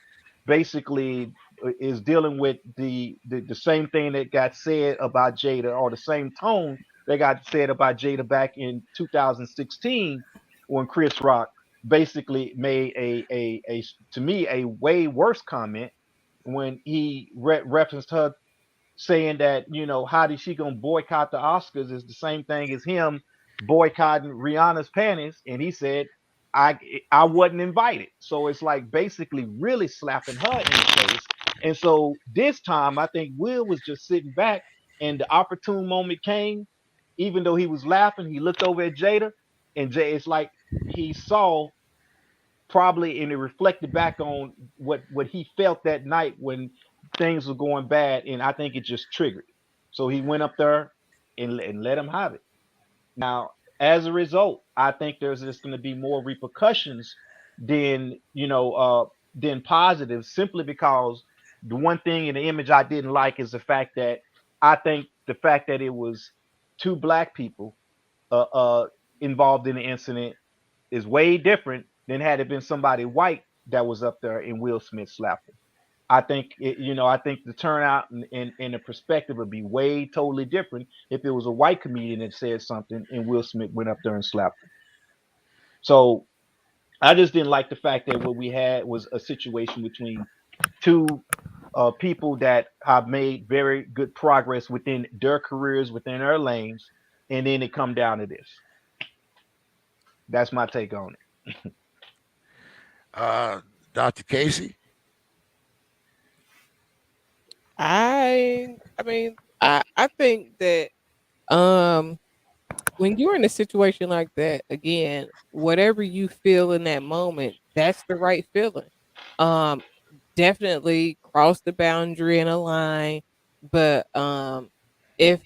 basically is dealing with the same thing that got said about Jada, or the same tone that got said about Jada back in 2016 when Chris Rock basically made a to me a way worse comment when he referenced her saying that how did she gonna boycott the Oscars is the same thing as him boycotting Rihanna's panties, and he said I I wasn't invited. So it's like basically really slapping her in the face. And so this time I think Will was just sitting back, and the opportune moment came. Even though he was laughing, he looked over at Jada, and it's like he saw probably, and it reflected back on what he felt that night when things were going bad, and I think it just triggered. So he went up there and let him have it. Now, as a result, I think there's just going to be more repercussions than than positives, simply because the one thing in the image I didn't like is the fact that I think the fact that it was two black people involved in the incident is way different than had it been somebody white that was up there and Will Smith slapped him. I think the turnout and the perspective would be way totally different if it was a white comedian that said something and Will Smith went up there and slapped him. So I just didn't like the fact that what we had was a situation between two people that have made very good progress within their careers, within their lanes, and then it come down to this. That's my take on it. Uh, Dr. Casey. I mean, I think that um when you're in a situation like that, again, whatever you feel in that moment, that's the right feeling. Um, Definitely cross the boundary and a line, but if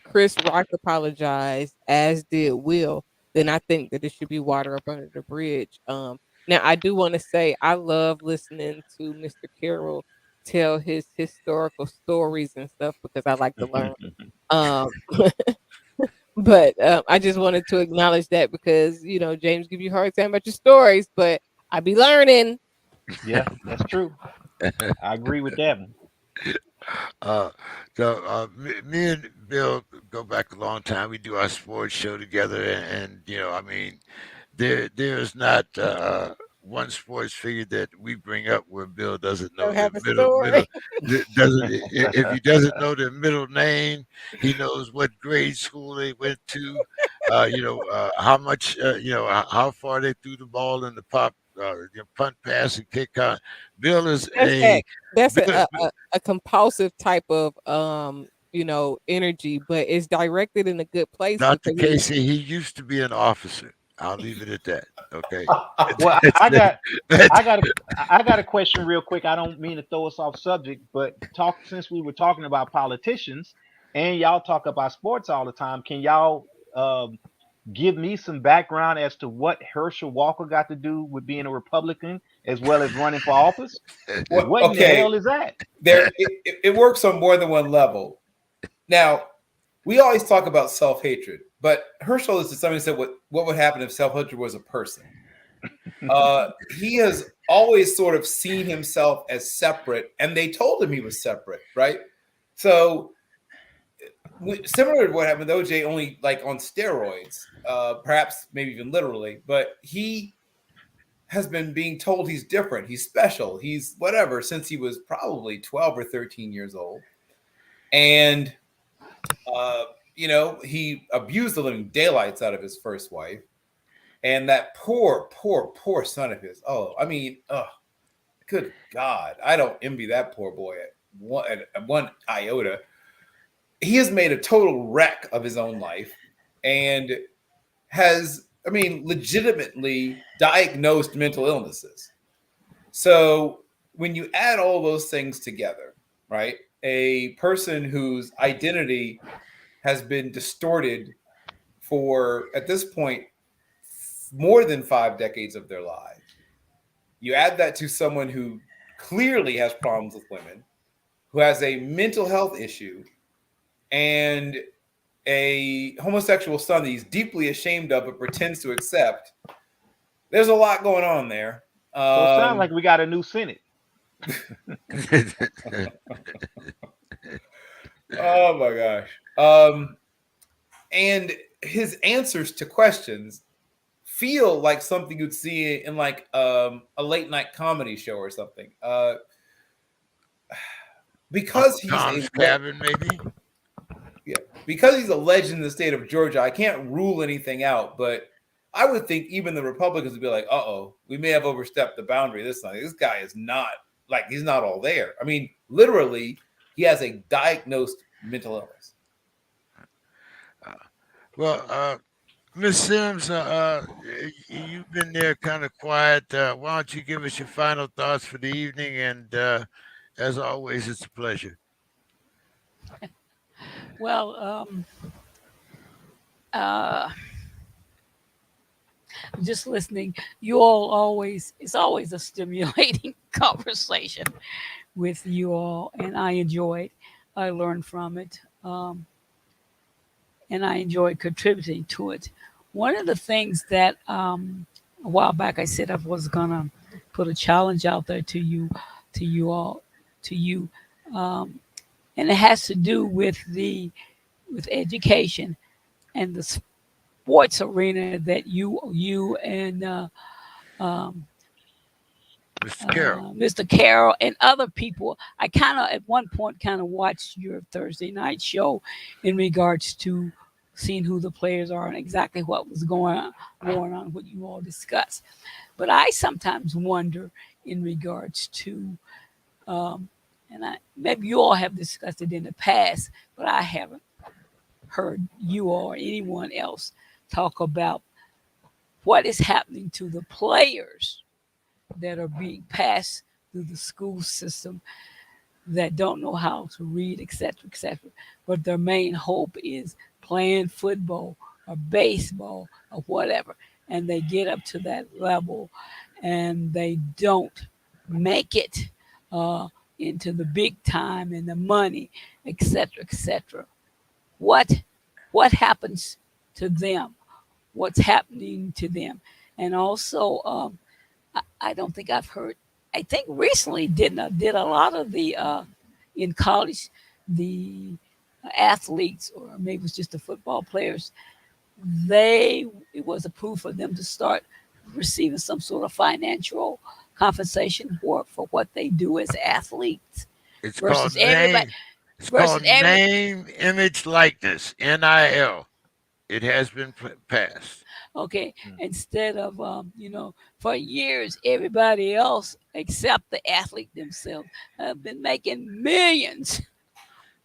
Chris Rock apologized, as did Will, then I think that it should be water up under the bridge. Now I do want to say I love listening to Mr. Carroll tell his historical stories and stuff because I like to learn. Um, but I just wanted to acknowledge that because James give you a hard time about your stories, but I be learning. Yeah, that's true. I agree with that one. Uh, me and Bill go back a long time. We do our sports show together, and I mean, there is not one sports figure that we bring up where Bill doesn't know Don't their have a middle story. doesn't if he doesn't know their middle name, he knows what grade school they went to, how much how far they threw the ball in the punt, pass, and kick. Bill is That's that. That's Bill, a compulsive type of energy, but it's directed in a good place Dr. because he Casey, he used to be an officer. I'll leave it at that. Okay. Well, That's, I got that's, I got a I got a question real quick. I don't mean to throw us off subject, but talk since we were talking about politicians and y'all talk about sports all the time. Can y'all give me some background as to what Herschel Walker got to do with being a Republican as well as running for office? Well, What in the okay, hell is that? it works on more than one level. Now, we always talk about self-hatred, but Herschel is to some extent what would happen if self-hatred was a person. He has always sort of seen himself as separate, and they told him he was separate, right? So, similar to what happened with OJ, only like on steroids, perhaps maybe even literally, but he has been being told he's different, he's special, he's whatever since he was probably 12 or 13 years old. And he abused the living daylights out of his first wife, and that poor son of his. Oh, I mean, good God, I don't envy that poor boy at one iota. He has made a total wreck of his own life, and has, I mean, legitimately diagnosed mental illnesses. So when you add all those things together, right, a person whose identity has been distorted for, at this point, more than 5 decades of their lives. You add that to someone who clearly has problems with women, who has a mental health issue, and a homosexual son that he's deeply ashamed of but pretends to accept. There's a lot going on there. So it sounds like we got a new Senate. Oh my gosh. And his answers to questions feel like something you'd see in like a late night comedy show or something. Because he's Tom's Cabin, maybe. Because he's a legend in the state of Georgia, I can't rule anything out, but I would think even the Republicans would be like, "Uh-oh, we may have overstepped the boundary this time. This guy is not he's not all there." I mean, literally, he has a diagnosed mental illness. Well, Miss Sims, you've been there kind of quiet. Why don't you give us your final thoughts for the evening? And as always, it's a pleasure. Well, uh, just listening, you all always, it's always a stimulating conversation with you all, and I enjoy it. I learn from it, and I enjoy contributing to it. One of the things that a while back I said I was gonna put a challenge out there to you all, to you, um, and it has to do with education and the sports arena that you and um, Mr. Carroll. Mr. Carroll and other people. I kind of at one point kind of watched your Thursday night show in regards to seeing who the players are and exactly what was going on, what you all discussed. But I sometimes wonder in regards to, and maybe you all have discussed it in the past, but I haven't. heard you or anyone else talk about what is happening to the players that are being passed through the school system that don't know how to read, etc., etc. But their main hope is playing football or baseball or whatever, and they get up to that level, and they don't make it uh, into the big time and the money, etc., etc. What what happens to them? What's happening to them? And also, I don't think I've heard. I think recently did a lot of the in college the athletes, or maybe it was just the football players. They It was approved for them to start receiving some sort of financial compensation for what they do as athletes It's called versus everybody name. It's called versus every name, image, likeness. NIL. It has been passed. okay, Mm. instead of for years everybody else except the athlete themselves have been making millions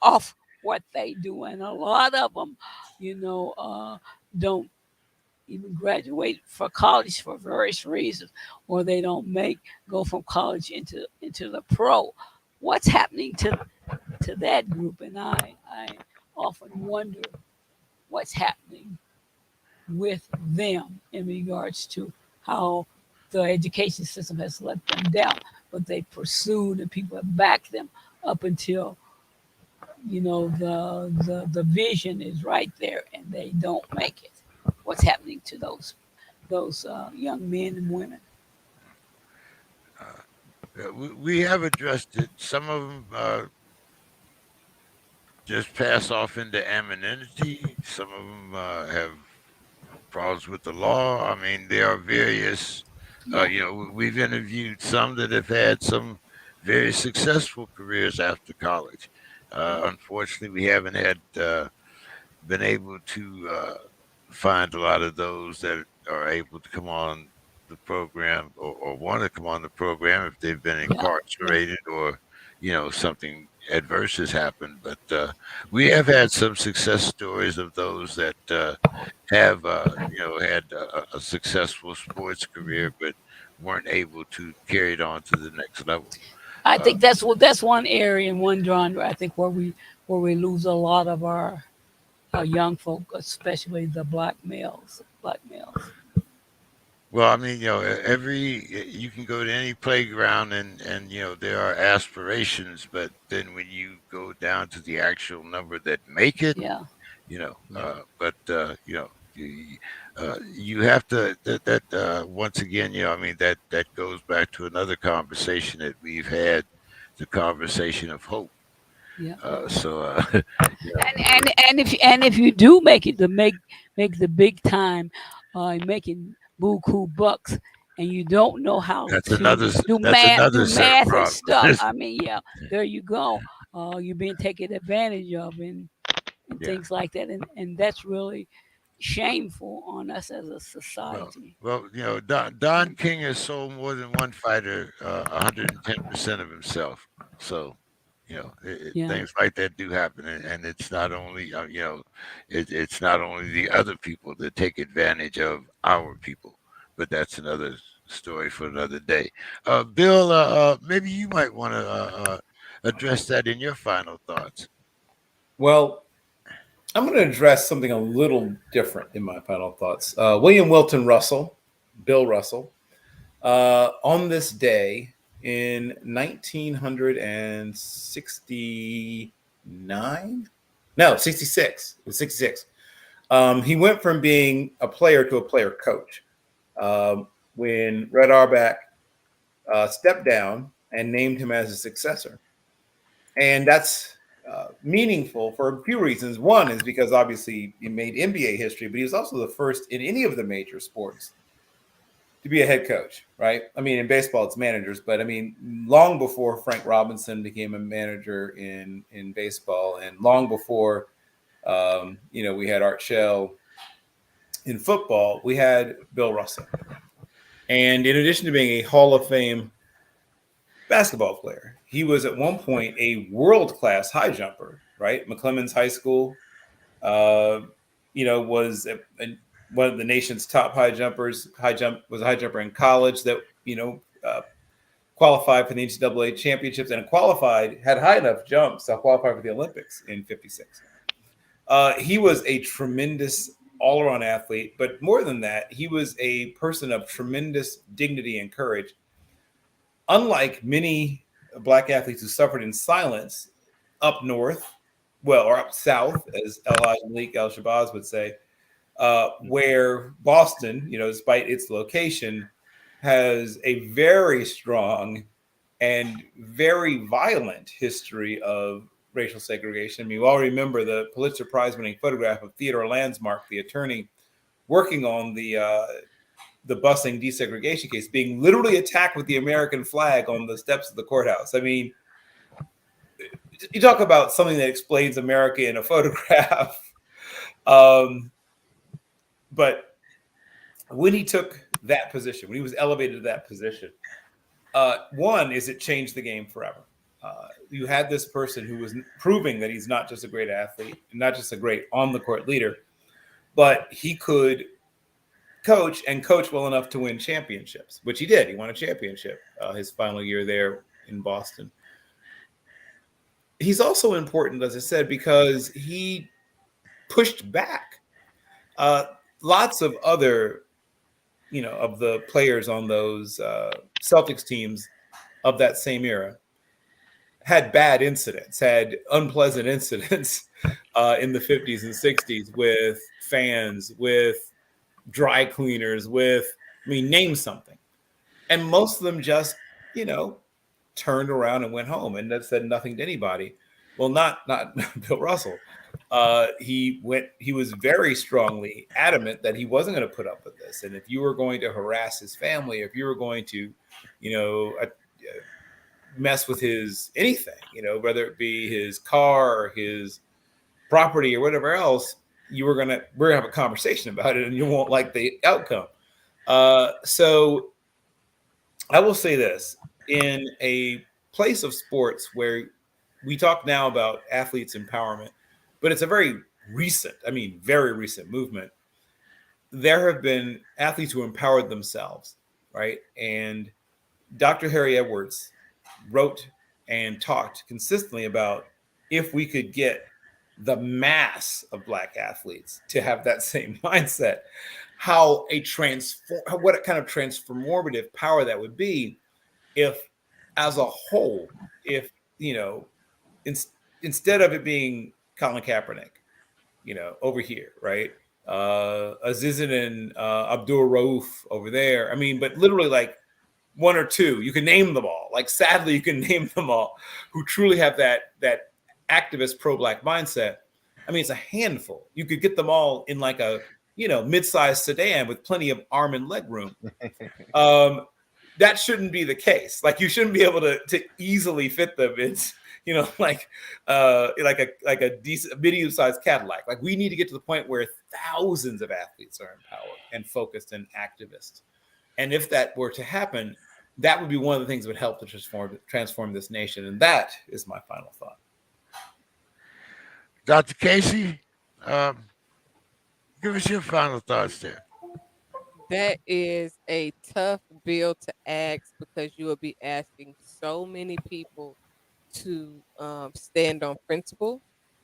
off what they do, and a lot of them don't even graduate for college for various reasons, or they don't make go from college into the pro. What's happening to that group? And I often wonder what's happening with them in regards to how the education system has let them down, but they pursued and people have backed them up until the vision is right there and they don't make it. What's happening to those young men and women? We have addressed it. Some of them just pass off into anonymity. Some of them have problems with the law. I mean, there are various. Yeah, We've interviewed some that have had some very successful careers after college. Unfortunately, we haven't had been able to find a lot of those that are able to come on the program or want to come on the program if they've been yeah, yeah. incarcerated or something adverse has happened. But we have had some success stories of those that have had a successful sports career but weren't able to carry it on to the next level. I Uh, think that's one area and one genre I think where we lose a lot of our young folk, especially the black males. Black males. Well, I mean, you can go to any playground and there are aspirations, but then when you go down to the actual number that make it, Yeah, Yeah. but you have to once again, I mean that goes back to another conversation that we've had, the conversation of hope. yeah. So, you know, And if you do make it to make the big time, making buku bucks, and you don't know how that's to another do that's math, another do set of math and stuff. problems. I mean, yeah, there you go. You're being taken advantage of, and Yeah. things like that, and that's really shameful on us as a Well, society. Don King has sold more than one fighter 110% of himself. So, Yeah, things like that do happen, and it's not only it's not only the other people that take advantage of our people, but that's another story for another day. Bill, maybe you might want to address that in your final thoughts. Well, I'm going to address something a little different in my final thoughts. William Wilton Russell, Bill Russell, on this day in 1969, no, 66, it was 66. He went from being a player to a player coach when Red Auerbach stepped down and named him as his successor. And that's meaningful for a few reasons. One is because obviously he made NBA history, but he was also the first in any of the major sports to be a head coach, right? I mean, in baseball, it's managers, but I mean, long before Frank Robinson became a manager in baseball, and long before we had Art Shell in football, we had Bill Russell. And in addition to being a Hall of Fame basketball player, he was at one point a world-class high jumper, right? McClemens High School, uh, was one of the nation's top high jumpers. Was a high jumper in college that qualified for the NCAA championships and had high enough jumps to qualify for the Olympics in '56. He was a tremendous all-around athlete, but more than that, he was a person of tremendous dignity and courage. Unlike many black athletes who suffered in silence up north, or up south, as El Malik El Shabazz would say, where Boston, despite its location, has a very strong and very violent history of racial segregation. I mean, we all remember the Pulitzer Prize-winning photograph of Theodore Landsmark, the attorney working on the busing desegregation case, being literally attacked with the American flag on the steps of the courthouse. I mean, you talk about something that explains America in a photograph. But when he took that position, when he was elevated to that position, one is it changed the game forever. You had this person who was proving that he's not just a great athlete, not just a great on-the-court leader, but he could coach well enough to win championships, which he did. He won a championship his final year there in Boston. He's also important, as I said, because he pushed back. Lots of other, of the players on those Celtics teams of that same era had bad incidents, had unpleasant incidents in the 50s and 60s with fans, with dry cleaners, name something. And most of them just, turned around and went home and that said nothing to anybody. Well, not Bill Russell. He was very strongly adamant that he wasn't going to put up with this. And if you were going to harass his family, if you were going to, mess with his anything, whether it be his car or his property or whatever else, we're gonna have a conversation about it and you won't like the outcome. So I will say this, in a place of sports where we talk now about athletes empowerment, but it's a very recent movement. There have been athletes who empowered themselves, right? And Dr. Harry Edwards wrote and talked consistently about if we could get the mass of black athletes to have that same mindset, what kind of transformative power that would be if, as a whole, instead of it being Colin Kaepernick, over here, right? Azizan and Abdul Rauf over there. I mean, but literally like one or two, you can name them all. Like, sadly, you can name them all who truly have that activist pro-black mindset. I mean, it's a handful. You could get them all in like a, mid-sized sedan with plenty of arm and leg room. That shouldn't be the case. Like, you shouldn't be able to easily fit them. It's, like a decent medium-sized Cadillac. Like, we need to get to the point where thousands of athletes are empowered and focused and activists. And if that were to happen, that would be one of the things that would help to transform this nation. And that is my final thought. Dr. Casey, give us your final thoughts there. That is a tough bill to ask because you will be asking so many people to stand on principle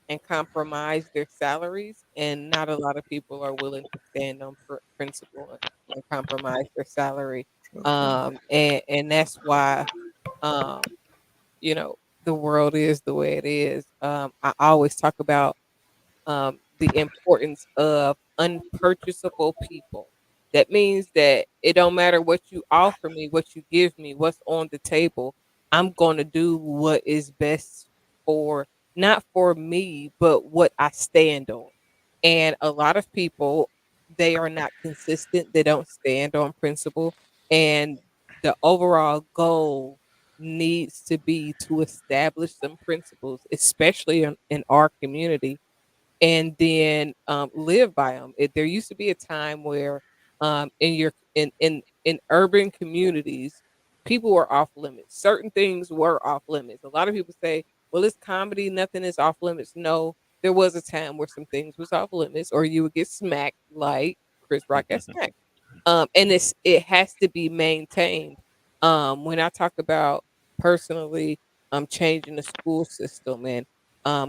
and compromise their salaries, and not a lot of people are willing to stand on principle and compromise their salary. And that's why, the world is the way it is. I always talk about the importance of unpurchasable people. That means that it don't matter what you offer me, what you give me, what's on the table. I'm going to do what is best for, not for me, but what I stand on. And a lot of people, they are not consistent. They don't stand on principle. And the overall goal needs to be to establish some principles, especially in our community, and then live by them. There used to be a time where in urban communities, people were off limits. Certain things were off limits. A lot of people say, "Well, it's comedy; nothing is off limits." No, there was a time where some things was off limits, or you would get smacked like Chris Rock got smacked. And it has to be maintained. When I talk about personally, changing the school system, and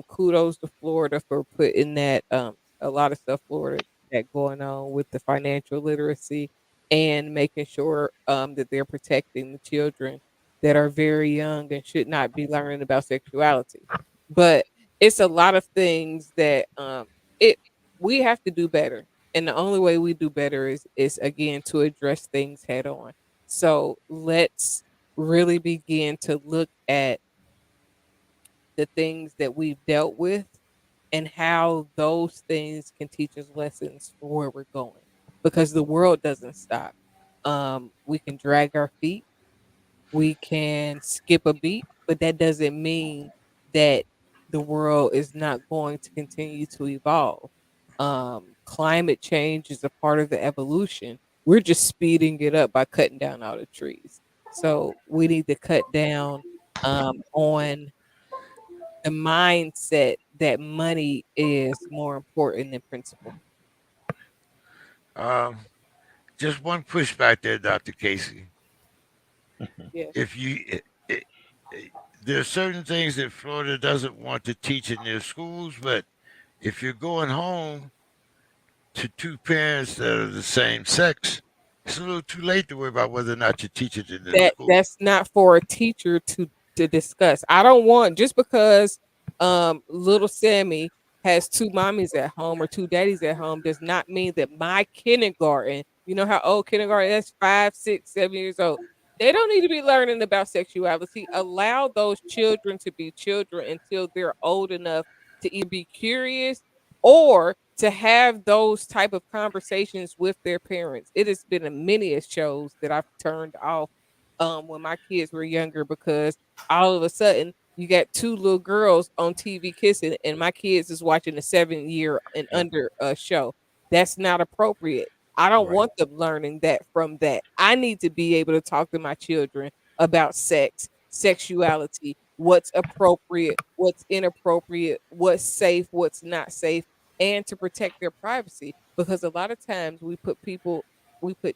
kudos to Florida for putting that a lot of stuff Florida that going on with the financial literacy and making sure that they're protecting the children that are very young and should not be learning about sexuality. But it's a lot of things that it we have to do better, and the only way we do better is again to address things head on. So let's really begin to look at the things that we've dealt with and how those things can teach us lessons for where we're going, because the world doesn't stop. We can drag our feet, we can skip a beat, but that doesn't mean that the world is not going to continue to evolve. Climate change is a part of the evolution. We're just speeding it up by cutting down all the trees. So we need to cut down on the mindset that money is more important than principle. Um, just one pushback there, Dr. Casey. Yes, If you, it, it, there are certain things that Florida doesn't want to teach in their schools, but if you're going home to two parents that are the same sex, it's a little too late to worry about whether or not you teach it in the school. that's not for a teacher to discuss. I don't want, just because little Sammy has two mommies at home or two daddies at home does not mean that my kindergarten, you know how old kindergarten is, 5, 6, 7 years old. They don't need to be learning about sexuality. Allow those children to be children until they're old enough to either be curious or to have those type of conversations with their parents. It has been a many of shows that I've turned off when my kids were younger, because all of a sudden you got two little girls on TV kissing, and my kids is watching a 7 year and under show. That's not appropriate. I don't Right. want them learning that from that. I need to be able to talk to my children about sex, sexuality, what's appropriate, what's inappropriate, what's safe, what's not safe, and to protect their privacy. Because a lot of times we put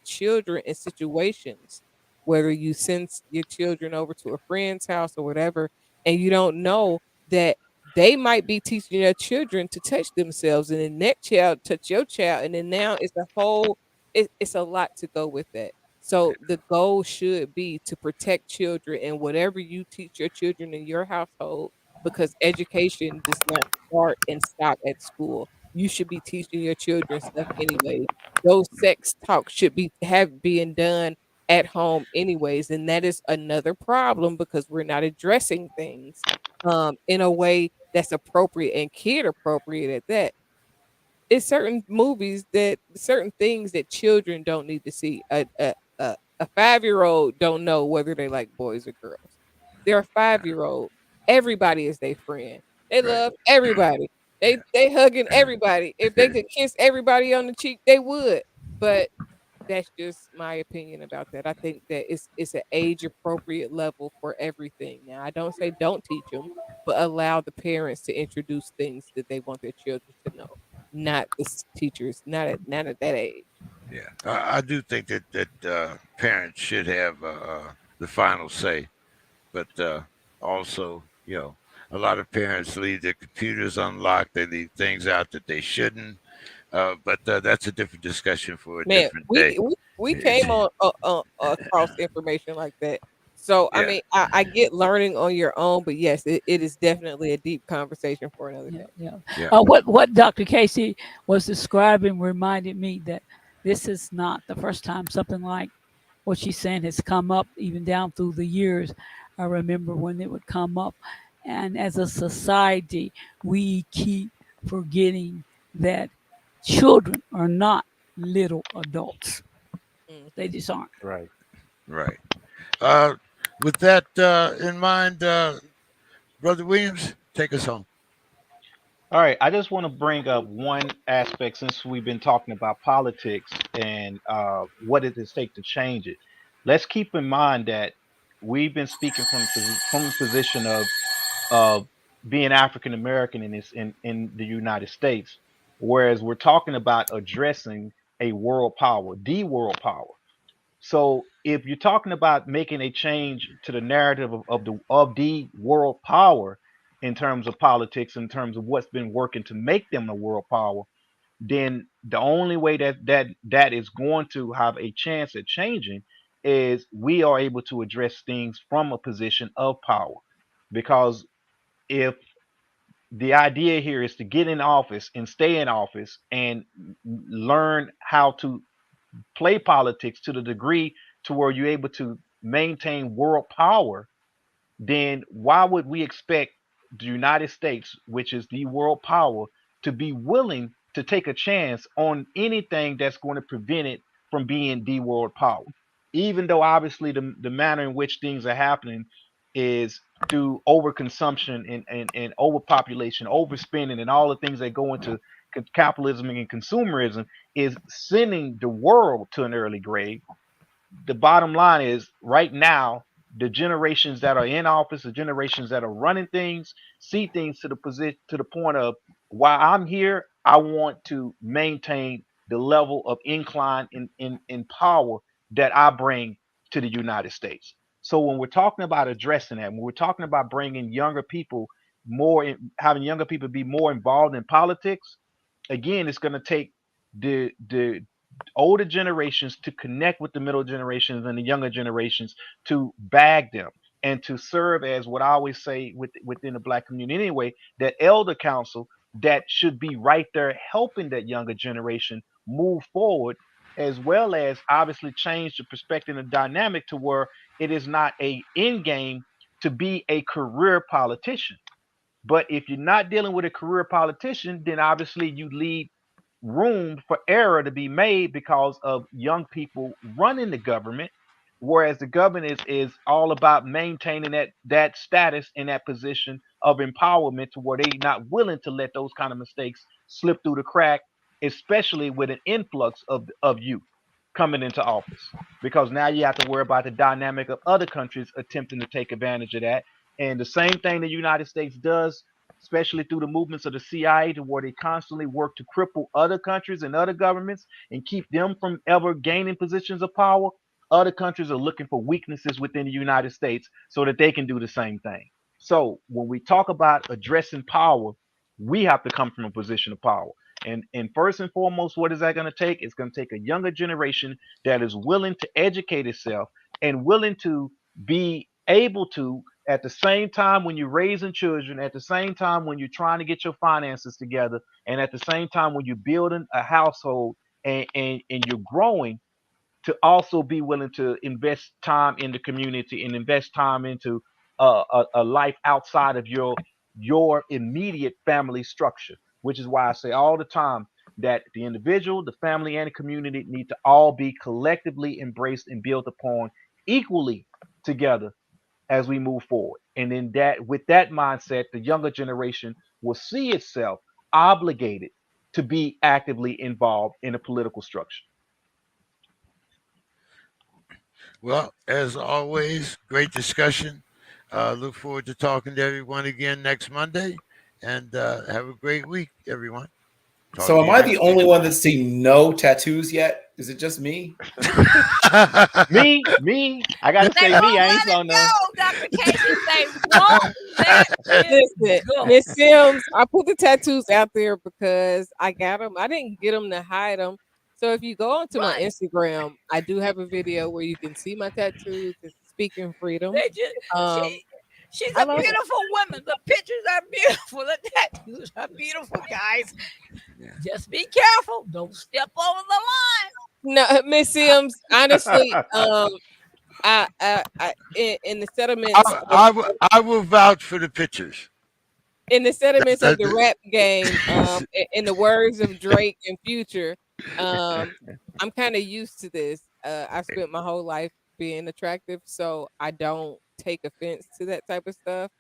children in situations, whether you send your children over to a friend's house or whatever, and you don't know that they might be teaching their children to touch themselves, and then that child touch your child, and then now it's a whole, it's a lot to go with that. So the goal should be to protect children and whatever you teach your children in your household, because education does not start and stop at school. You should be teaching your children stuff anyway. Those sex talks should be have being done at home anyways, and that is another problem because we're not addressing things in a way that's appropriate and kid appropriate at that. It's certain movies that certain things that children don't need to see. A 5 year old don't know whether they like boys or girls. They're a 5 year old. Everybody is their friend. They Right. love everybody. They hugging everybody. If they could kiss everybody on the cheek, they would. But that's just my opinion about that. I think that it's an age appropriate level for everything. Now, I don't say don't teach them, but allow the parents to introduce things that they want their children to know, not the teachers, not at that age. Yeah, I do think that parents should have the final say, but also, a lot of parents leave their computers unlocked. They leave things out that they shouldn't. But that's a different discussion for a Man, different day. we came on across information like that. So I Yeah, mean, I get learning on your own, but yes, it is definitely a deep conversation for another Yeah, day. yeah. yeah, What Dr. Casey was describing reminded me that this is not the first time something like what she's saying has come up, even down through the years. I remember when it would come up, and as a society, we keep forgetting that children are not little adults. They Mhm. just aren't. Right. right. Uh, with that in mind, Brother Williams, take us home. All right. I just want to bring up one aspect since we've been talking about politics and what it is take to change it. Let's keep in mind that we've been speaking from the position of being African American in the United States, whereas we're talking about addressing a world power, the world power. So if you're talking about making a change to the narrative of the world power in terms of politics, in terms of what's been working to make them a world power, then the only way that is going to have a chance at changing is we are able to address things from a position of power. Because if the idea here is to get in office and stay in office and learn how to play politics to the degree to where you're able to maintain world power, then why would we expect the United States, which is the world power, to be willing to take a chance on anything that's going to prevent it from being the world power? Even though obviously the manner in which things are happening is through overconsumption and overpopulation, overspending, and all the things that go into capitalism and consumerism is sending the world to an early grave. The bottom line is right now, the generations that are in office, the generations that are running things, see things to the position to the point of, while I'm here, I want to maintain the level of incline in power that I bring to the United States. So when we're talking about addressing that, when we're talking about bringing younger people having younger people be more involved in politics, again, it's going to take the older generations to connect with the middle generations and the younger generations to bag them and to serve as what I always say within the black community anyway, that elder council that should be right there helping that younger generation move forward, as well as obviously change the perspective and dynamic to where it is not a end game to be a career politician. But if you're not dealing with a career politician, then obviously you leave room for error to be made because of young people running the government, whereas the government is all about maintaining that status in that position of empowerment to where they're not willing to let those kind of mistakes slip through the crack, especially with an influx of youth coming into office. Because now you have to worry about the dynamic of other countries attempting to take advantage of that. And the same thing the United States does, especially through the movements of the CIA, to where they constantly work to cripple other countries and other governments and keep them from ever gaining positions of power. Other countries are looking for weaknesses within the United States so that they can do the same thing. So when we talk about addressing power, we have to come from a position of power. And first and foremost, what is that going to take? It's going to take a younger generation that is willing to educate itself and willing to be able to, at the same time when you're raising children, at the same time when you're trying to get your finances together, and at the same time when you're building a household and you're growing, to also be willing to invest time in the community and invest time into a life outside of your immediate family structure. Which is why I say all the time that the individual, the family, and the community need to all be collectively embraced and built upon equally together as we move forward. And in that, with that mindset, the younger generation will see itself obligated to be actively involved in a political structure. Well, as always, great discussion. Look forward to talking to everyone again next Monday. And have a great week, everyone. Talk So to am you I the next week. only one that's seen no tattoos yet? Is it just me? Me, I gotta They say me. won't I ain't let it saw none. go, Dr. Casey. They won't let it Listen, go. Miss Sims, I put the tattoos out there because I got them. I didn't get them to hide them. So if you go onto my Right. Instagram, I do have a video where you can see my tattoos. It's speaking freedom. They just Um, she's I a love it. beautiful woman. The pictures are beautiful. The tattoos are beautiful, guys. Yeah. Just be careful. Don't step over the line. No, Miss Sims, honestly, in the settlements I will vouch for the pictures. in the That, sediments of that, the rap game, in the words of Drake and Future, I'm kind of used to this. I've spent my whole life being attractive, so I don't take offense to that type of stuff.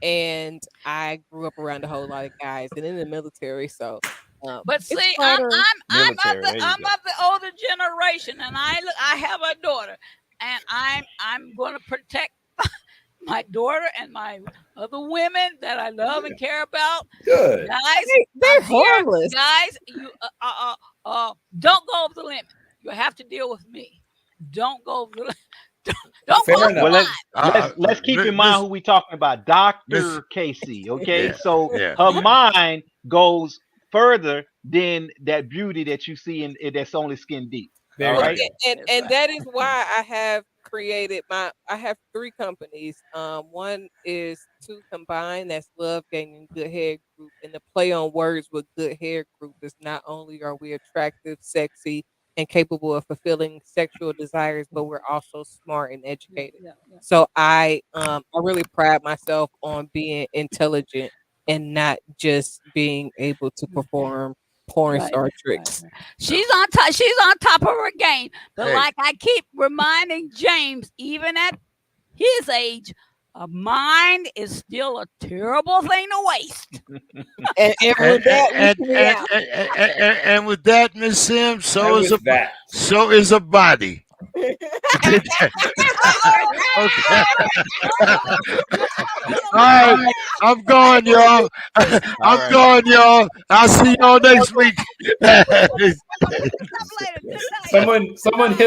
And I grew up around a whole lot of guys and in the military, so But it's see, flattering. Military. There you I'm go. of the older generation, and I have a daughter, and I'm going to protect my daughter and my other women that I love and care about. Good. Guys, They're I'm here. harmless. Guys, you don't go over the limit. You have to deal with me. Don't go over the limit. Don't Fair go over enough. the Well, line. let's keep in mind who we talking about, Dr. Casey. Okay, Yeah, so yeah. her mind goes further than that beauty that you see in that's only skin deep. Very All right. good. and That's and right. that is why I have created I have 3 companies. One is to combine, that's Love Gaining Good Hair Group, and the play on words with Good Hair Group is not only are we attractive, sexy, and capable of fulfilling sexual desires, but we're also smart and educated. Yeah, yeah. So I really pride myself on being intelligent and not just being able to perform porn Right, star right, tricks. right. She's on top. She's on top of her game. But Hey. like I keep reminding James, even at his age, a mind is still a terrible thing to waste. And with that, we should be out. And with that, Miss Sims, so And is a with that, so is a body. Okay. All right, I'm going, y'all. I'm right. going, y'all. I'll see y'all next week. Later. Good night. someone hit